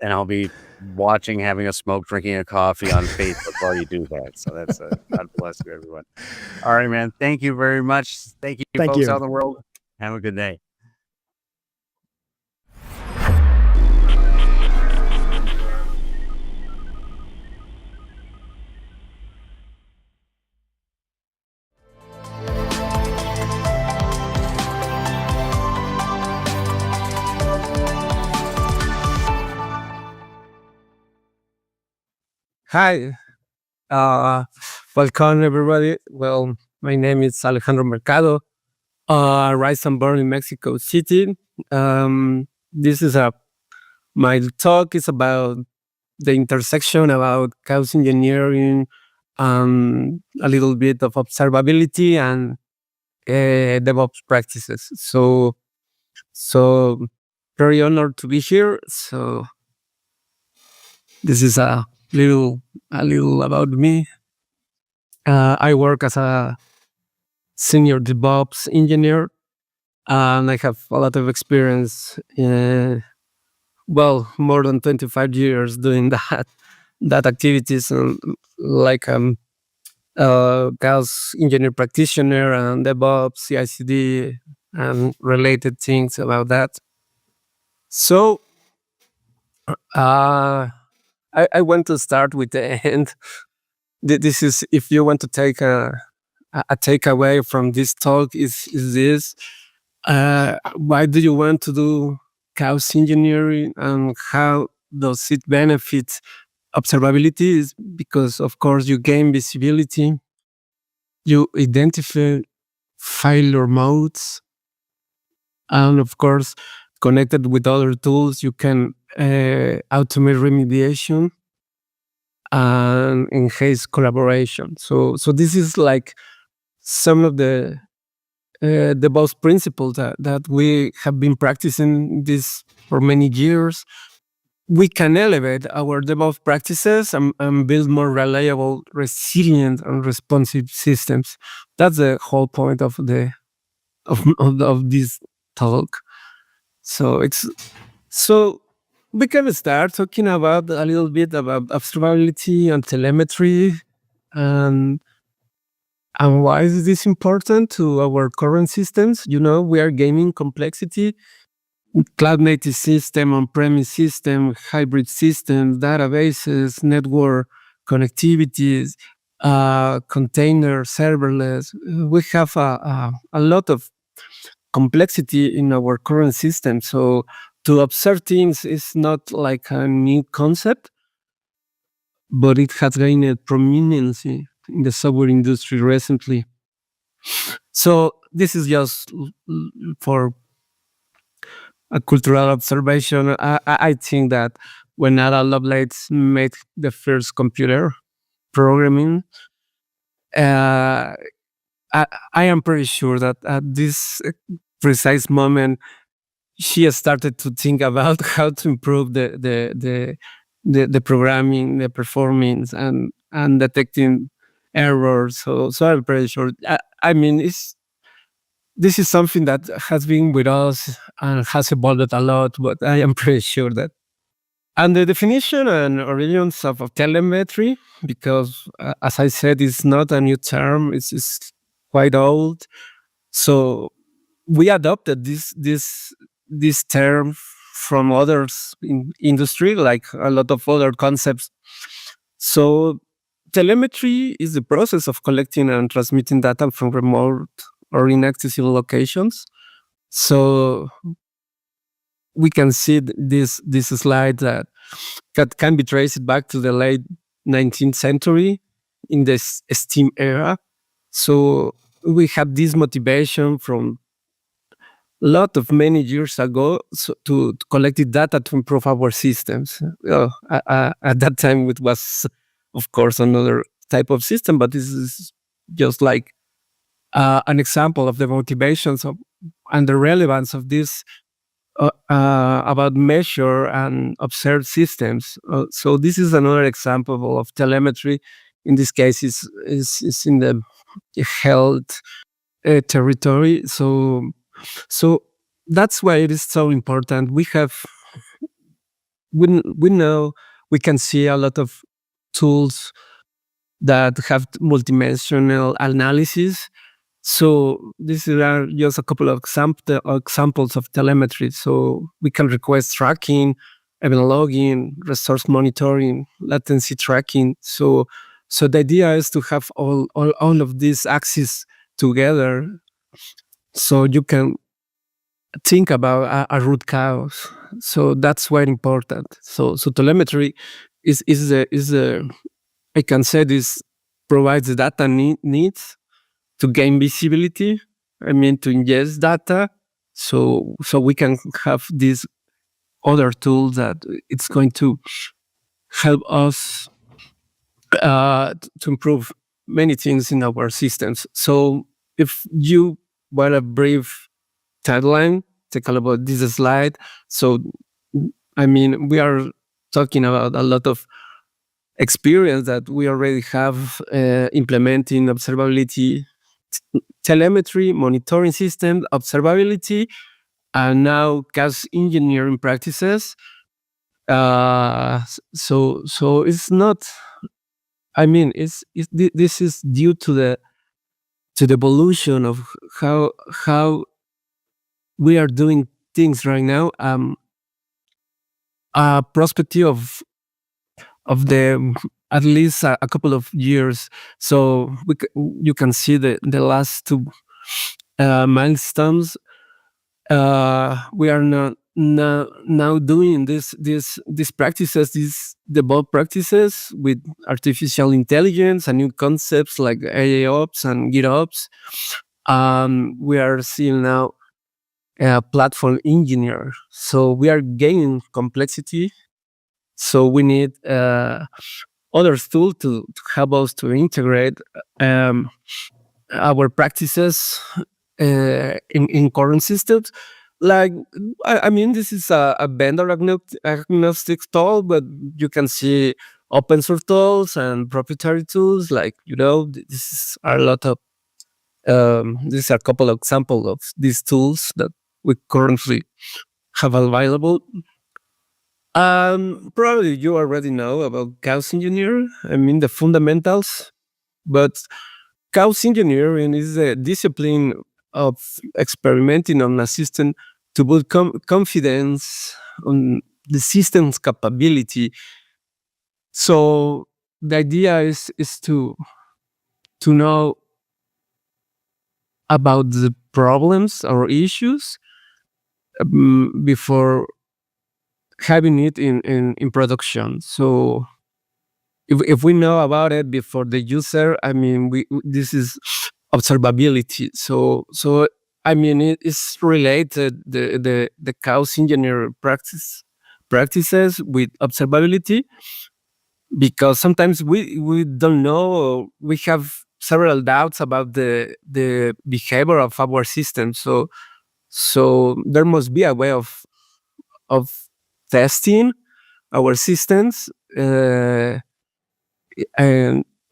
And I'll be watching, having a smoke, drinking a coffee on Facebook while you do that. So that's God bless you, everyone. All right, man. Thank you very much. Thank you, folks out in the world. Have a good day. Hi, welcome everybody. Well, my name is Alejandro Mercado. Rise and born in Mexico City. This is my talk is about the intersection about chaos engineering, a little bit of observability and DevOps practices. So very honored to be here. So this is a little about me. I work as a senior DevOps engineer, and I have a lot of experience. More than 25 years doing that activities, and like chaos engineer practitioner and DevOps, CI/CD, and related things about that. So I want to start with the end. This is, if you want to take a takeaway from this talk, is this: why do you want to do chaos engineering, and how does it benefit observability? Is because, of course, you gain visibility, you identify failure modes, and of course, connected with other tools, you can automate remediation and enhance collaboration. So this is like some of the DevOps principles that we have been practicing this for many years. We can elevate our DevOps practices and build more reliable, resilient, and responsive systems. That's the whole point of this talk. So we can start talking about a little bit about observability and telemetry, and why is this important to our current systems? We are gaining complexity, cloud-native system, on-premise system, hybrid systems, databases, network connectivities, container, serverless. We have a lot of complexity in our current system. So to observe things is not like a new concept, but it has gained prominence in the software industry recently. So this is just for a cultural observation. I think that when Ada Lovelace made the first computer programming, I am pretty sure that at this precise moment, she started to think about how to improve the programming, the performance, and detecting errors. So I'm pretty sure. I mean, this is something that has been with us and has evolved a lot. But I am pretty sure that. And the definition and origins of telemetry, because as I said, it's not a new term; it's quite old. So we adopted this term from others in industry, like a lot of other concepts. So telemetry is the process of collecting and transmitting data from remote or inaccessible locations. So we can see this slide that can be traced back to the late 19th century in the steam era. So we have this motivation from lot of many years ago to collect the data to improve our systems. At that time, it was, of course, another type of system, but this is just like an example of the motivations and the relevance of this about measure and observe systems. So this is another example of telemetry. In this case, is in the health territory. So that's why it is so important. We know we can see a lot of tools that have multidimensional analysis. So these are just a couple of examples of telemetry. So we can request tracking, event logging, resource monitoring, latency tracking. So the idea is to have all of these axes together, so you can think about a root cause. So that's very important. So telemetry is the I can say this provides the data needs to gain visibility. I mean, to ingest data, so we can have these other tools that it's going to help us to improve many things in our systems. So if you want a brief timeline, take a look at this slide. So, I mean, we are talking about a lot of experience that we already have implementing observability, telemetry, monitoring system, observability, and now chaos engineering practices. So it's not. I mean, this is due to the evolution of how we are doing things right now. A perspective of the at least a couple of years. So you can see the last two milestones. We are now doing these practices, these develop practices with artificial intelligence and new concepts like AIOps and GitOps. We are seeing now platform engineer. So we are gaining complexity. So we need other tools to help us to integrate our practices in current systems. Like, I mean, this is a vendor agnostic tool, but you can see open source tools and proprietary tools. Like, this are a lot of these are a couple of examples of these tools that we currently have available. Probably you already know about chaos engineering. I mean, the fundamentals, but chaos engineering is a discipline of experimenting on a system to build confidence on the system's capability. So the idea is to know about the problems or issues before having it in production. So if we know about it before the user, I mean, this is observability. So I mean, it is related the chaos engineer practices with observability, because sometimes we don't know, we have several doubts about the behavior of our system. So there must be a way of testing our systems and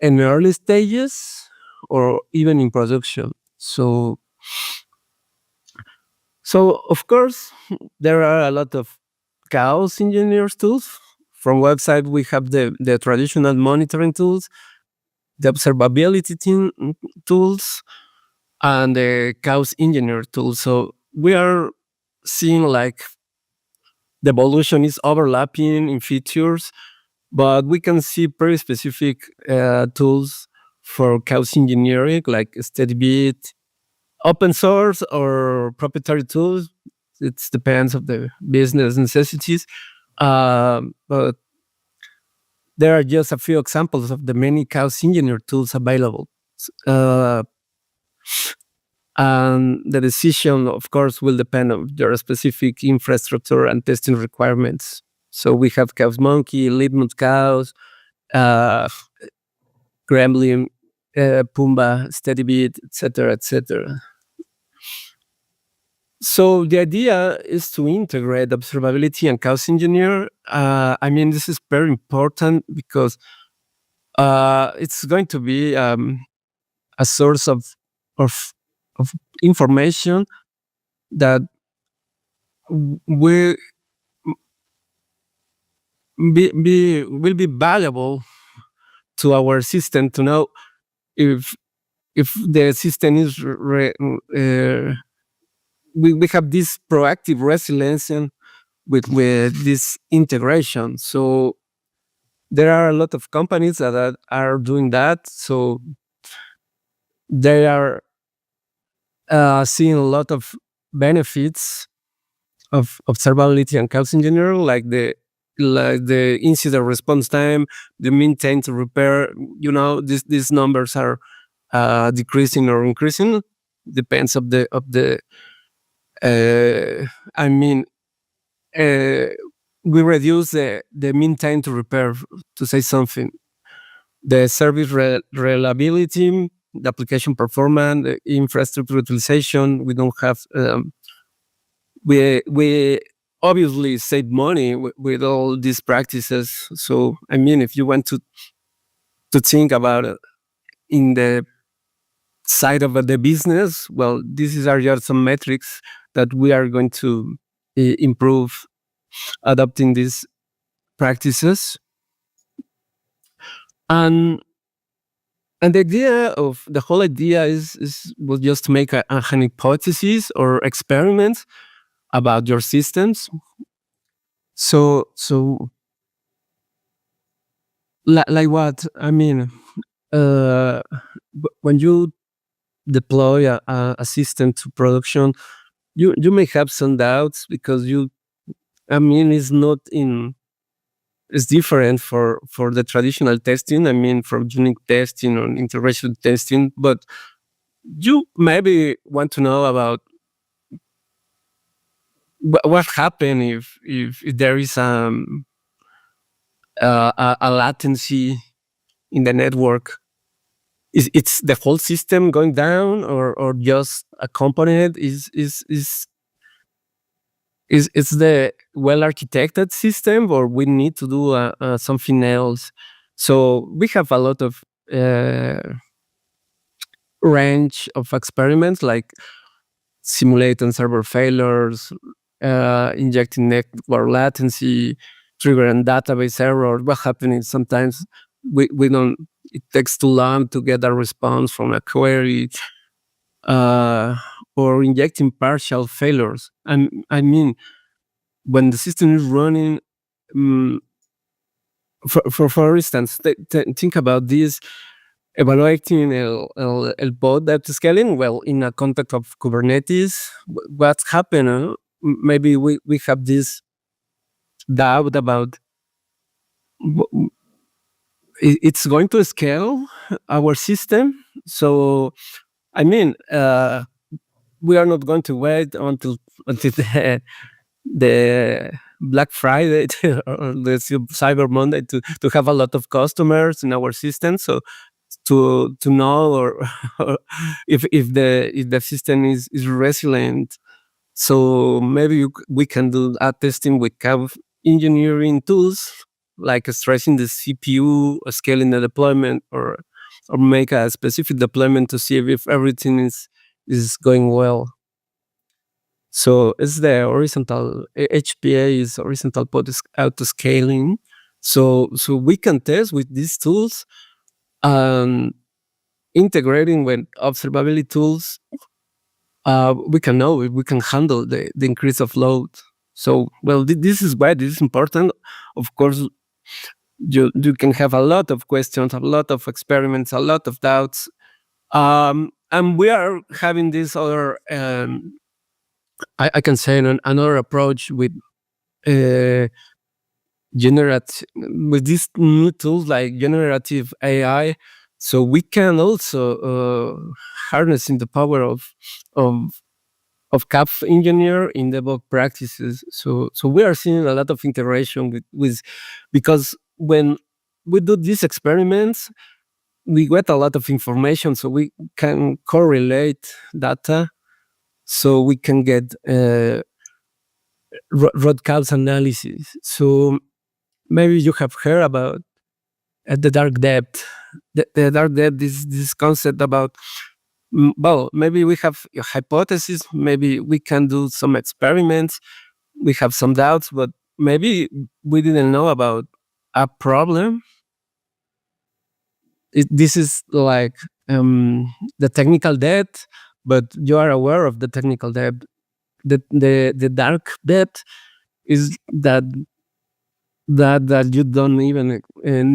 in early stages or even in production. So of course there are a lot of chaos engineers tools. From website we have the traditional monitoring tools, the observability tools, and the chaos engineer tools. So we are seeing like the evolution is overlapping in features, but we can see pretty specific tools for chaos engineering, like SteadyBit, open source or proprietary tools. It depends of the business necessities. But there are just a few examples of the many chaos engineer tools available. And the decision, of course, will depend on your specific infrastructure and testing requirements. So we have Chaos Monkey, Litmus Chaos, Gremlin, Pumbaa, SteadyBit, etc., etc. So the idea is to integrate observability and chaos engineer. I mean, this is very important because it's going to be a source of information that will be valuable to our system to know if the system is we have this proactive resilience with this integration. So there are a lot of companies that are doing that. So they are seeing a lot of benefits of observability and chaos engineering, like the incident response time, the mean time to repair. You know, these numbers are decreasing or increasing, depends of the I mean, we reduce the mean time to repair, to say something. The service reliability, the application performance, the infrastructure utilization. We don't have. We obviously save money with all these practices. So I mean, if you want to think about it in the side of the business, well, these are just some metrics that we are going to improve adopting these practices. And the whole idea was just to make an hypothesis or experiment about your systems. So like what? I mean, when you deploy a system to production, you may have some doubts because it's different for the traditional testing. I mean, from unit testing or integration testing, but you maybe want to know about what happens if there is a latency in the network. It's the whole system going down, or just a component? Is the well-architected system, or we need to do something else? So we have a lot of range of experiments, like simulating server failures, injecting network latency, triggering database error. What happens sometimes we don't. It takes too long to get a response from a query, or injecting partial failures. I mean, when the system is running, for instance, think about this: evaluating el pod depth scaling. Well, in a context of Kubernetes, what's happened? Maybe we have this doubt about it's going to scale our system. So, I mean, we are not going to wait until the Black Friday or the Cyber Monday to have a lot of customers in our system. So to know or if the system is resilient. So maybe we can do a testing with engineering tools like stressing the CPU, or scaling the deployment, or make a specific deployment to see if everything is going well. So it's the horizontal HPA is horizontal pod auto scaling. So we can test with these tools, integrating with observability tools. We can know if we can handle the increase of load. So, well, this is why this is important. Of course, you can have a lot of questions, a lot of experiments, a lot of doubts. And we are having this other, I can say, another approach with with these new tools like generative AI. So we can also harnessing the power of CAF engineer in DevOps practices. So we are seeing a lot of integration with because when we do these experiments, we get a lot of information, so we can correlate data, so we can get root cause analysis. So maybe you have heard about the dark depth. The dark depth is this concept about, well, maybe we have a hypothesis, maybe we can do some experiments, we have some doubts, but maybe we didn't know about a problem. This is like the technical depth, but you are aware of the technical depth. The dark depth is that you don't even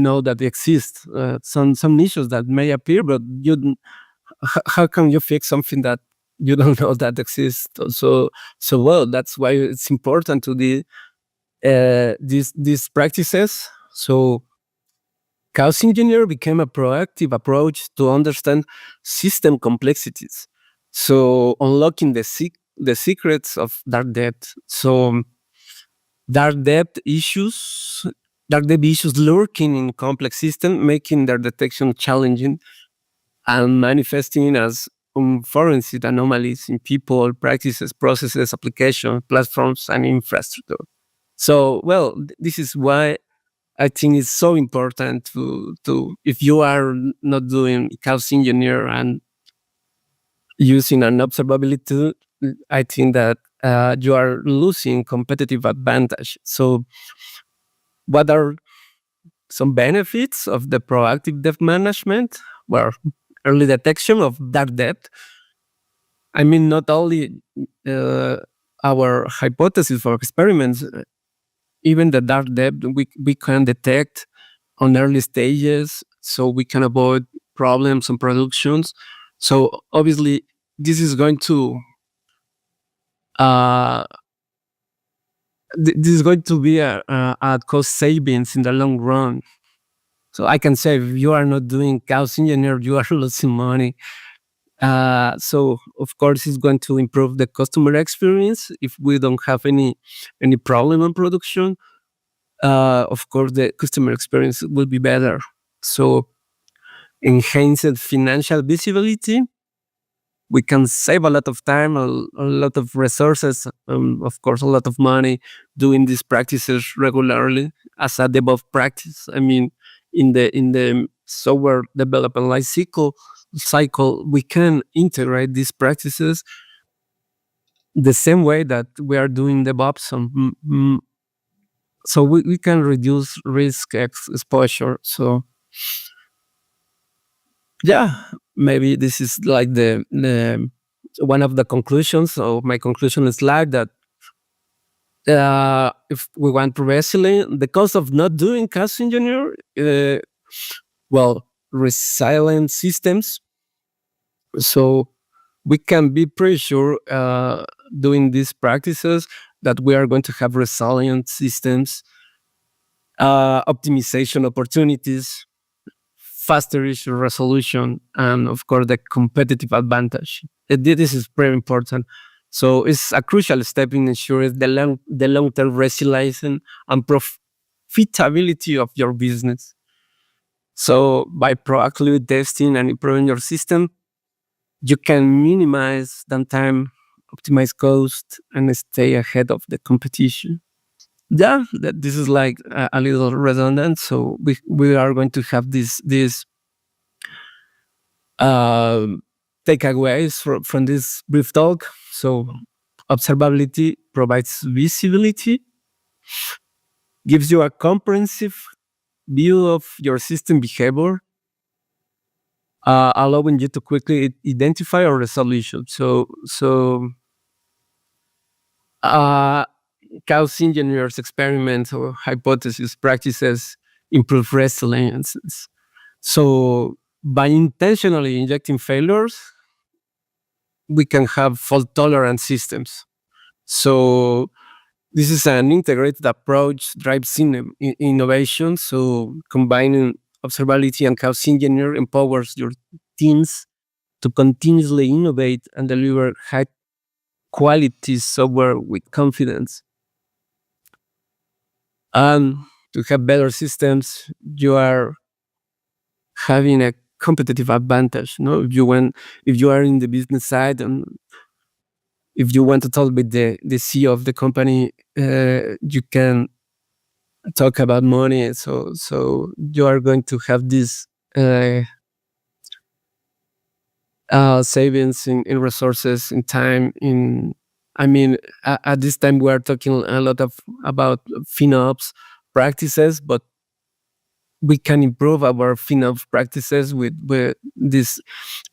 know that exists. Some issues that may appear, but how can you fix something that you don't know that exists? So well, that's why it's important to these practices. So chaos engineer became a proactive approach to understand system complexities. So unlocking the secrets of dark depth. So dark depth issues lurking in complex systems, making their detection challenging and manifesting as forensic anomalies in people, practices, processes, applications, platforms, and infrastructure. So, well, this is why I think it's so important to if you are not doing chaos engineer and using an observability tool, I think that you are losing competitive advantage. So, what are some benefits of the proactive depth management? Well, early detection of dark depth. I mean, not only our hypothesis for experiments, even the dark depth we can detect on early stages, so we can avoid problems on productions. So obviously, this is going to this is going to be a cost savings in the long run. So I can say if you are not doing chaos engineer, you are losing money. So of course, it's going to improve the customer experience if we don't have any problem on production. Of course, the customer experience will be better. So enhanced financial visibility. We can save a lot of time, a lot of resources, of course, a lot of money doing these practices regularly as a DevOps practice. I mean, in the software development life cycle, we can integrate these practices the same way that we are doing DevOps. So we can reduce risk exposure. So yeah, maybe this is like the one of the conclusions. So my conclusion is like that if we want to resilient, the cost of not doing chaos engineer, well, resilient systems. So we can be pretty sure doing these practices that we are going to have resilient systems, optimization opportunities, faster issue resolution, and of course the competitive advantage. This is very important. So it's a crucial step in ensuring the long-term resilience and profitability of your business. So by proactively testing and improving your system, you can minimize downtime, optimize cost, and stay ahead of the competition. Yeah, this is like a little redundant. So we are going to have these takeaways from this brief talk. So observability provides visibility, gives you a comprehensive view of your system behavior, allowing you to quickly identify a resolution. So chaos engineers experiments or hypothesis practices improve resilience. So by intentionally injecting failures, we can have fault tolerant systems. So this is an integrated approach, drives innovation. So combining observability and chaos engineer empowers your teams to continuously innovate and deliver high quality software with confidence. And to have better systems, you are having a competitive advantage. No, if you are in the business side and if you want to talk with the CEO of the company, you can talk about money. So you are going to have this savings in resources, in time. At this time we are talking a lot about FinOps practices, but we can improve our FinOps practices with these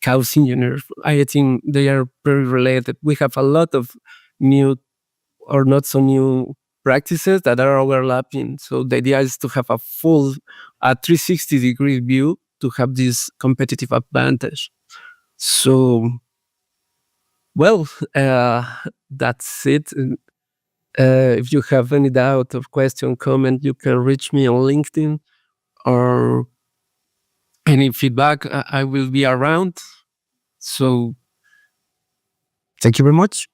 chaos engineers. I think they are very related. We have a lot of new or not so new practices that are overlapping. So the idea is to have a full 360-degree view to have this competitive advantage. So, well, that's it. If you have any doubt or question, comment, you can reach me on LinkedIn or any feedback. I will be around. So, thank you very much.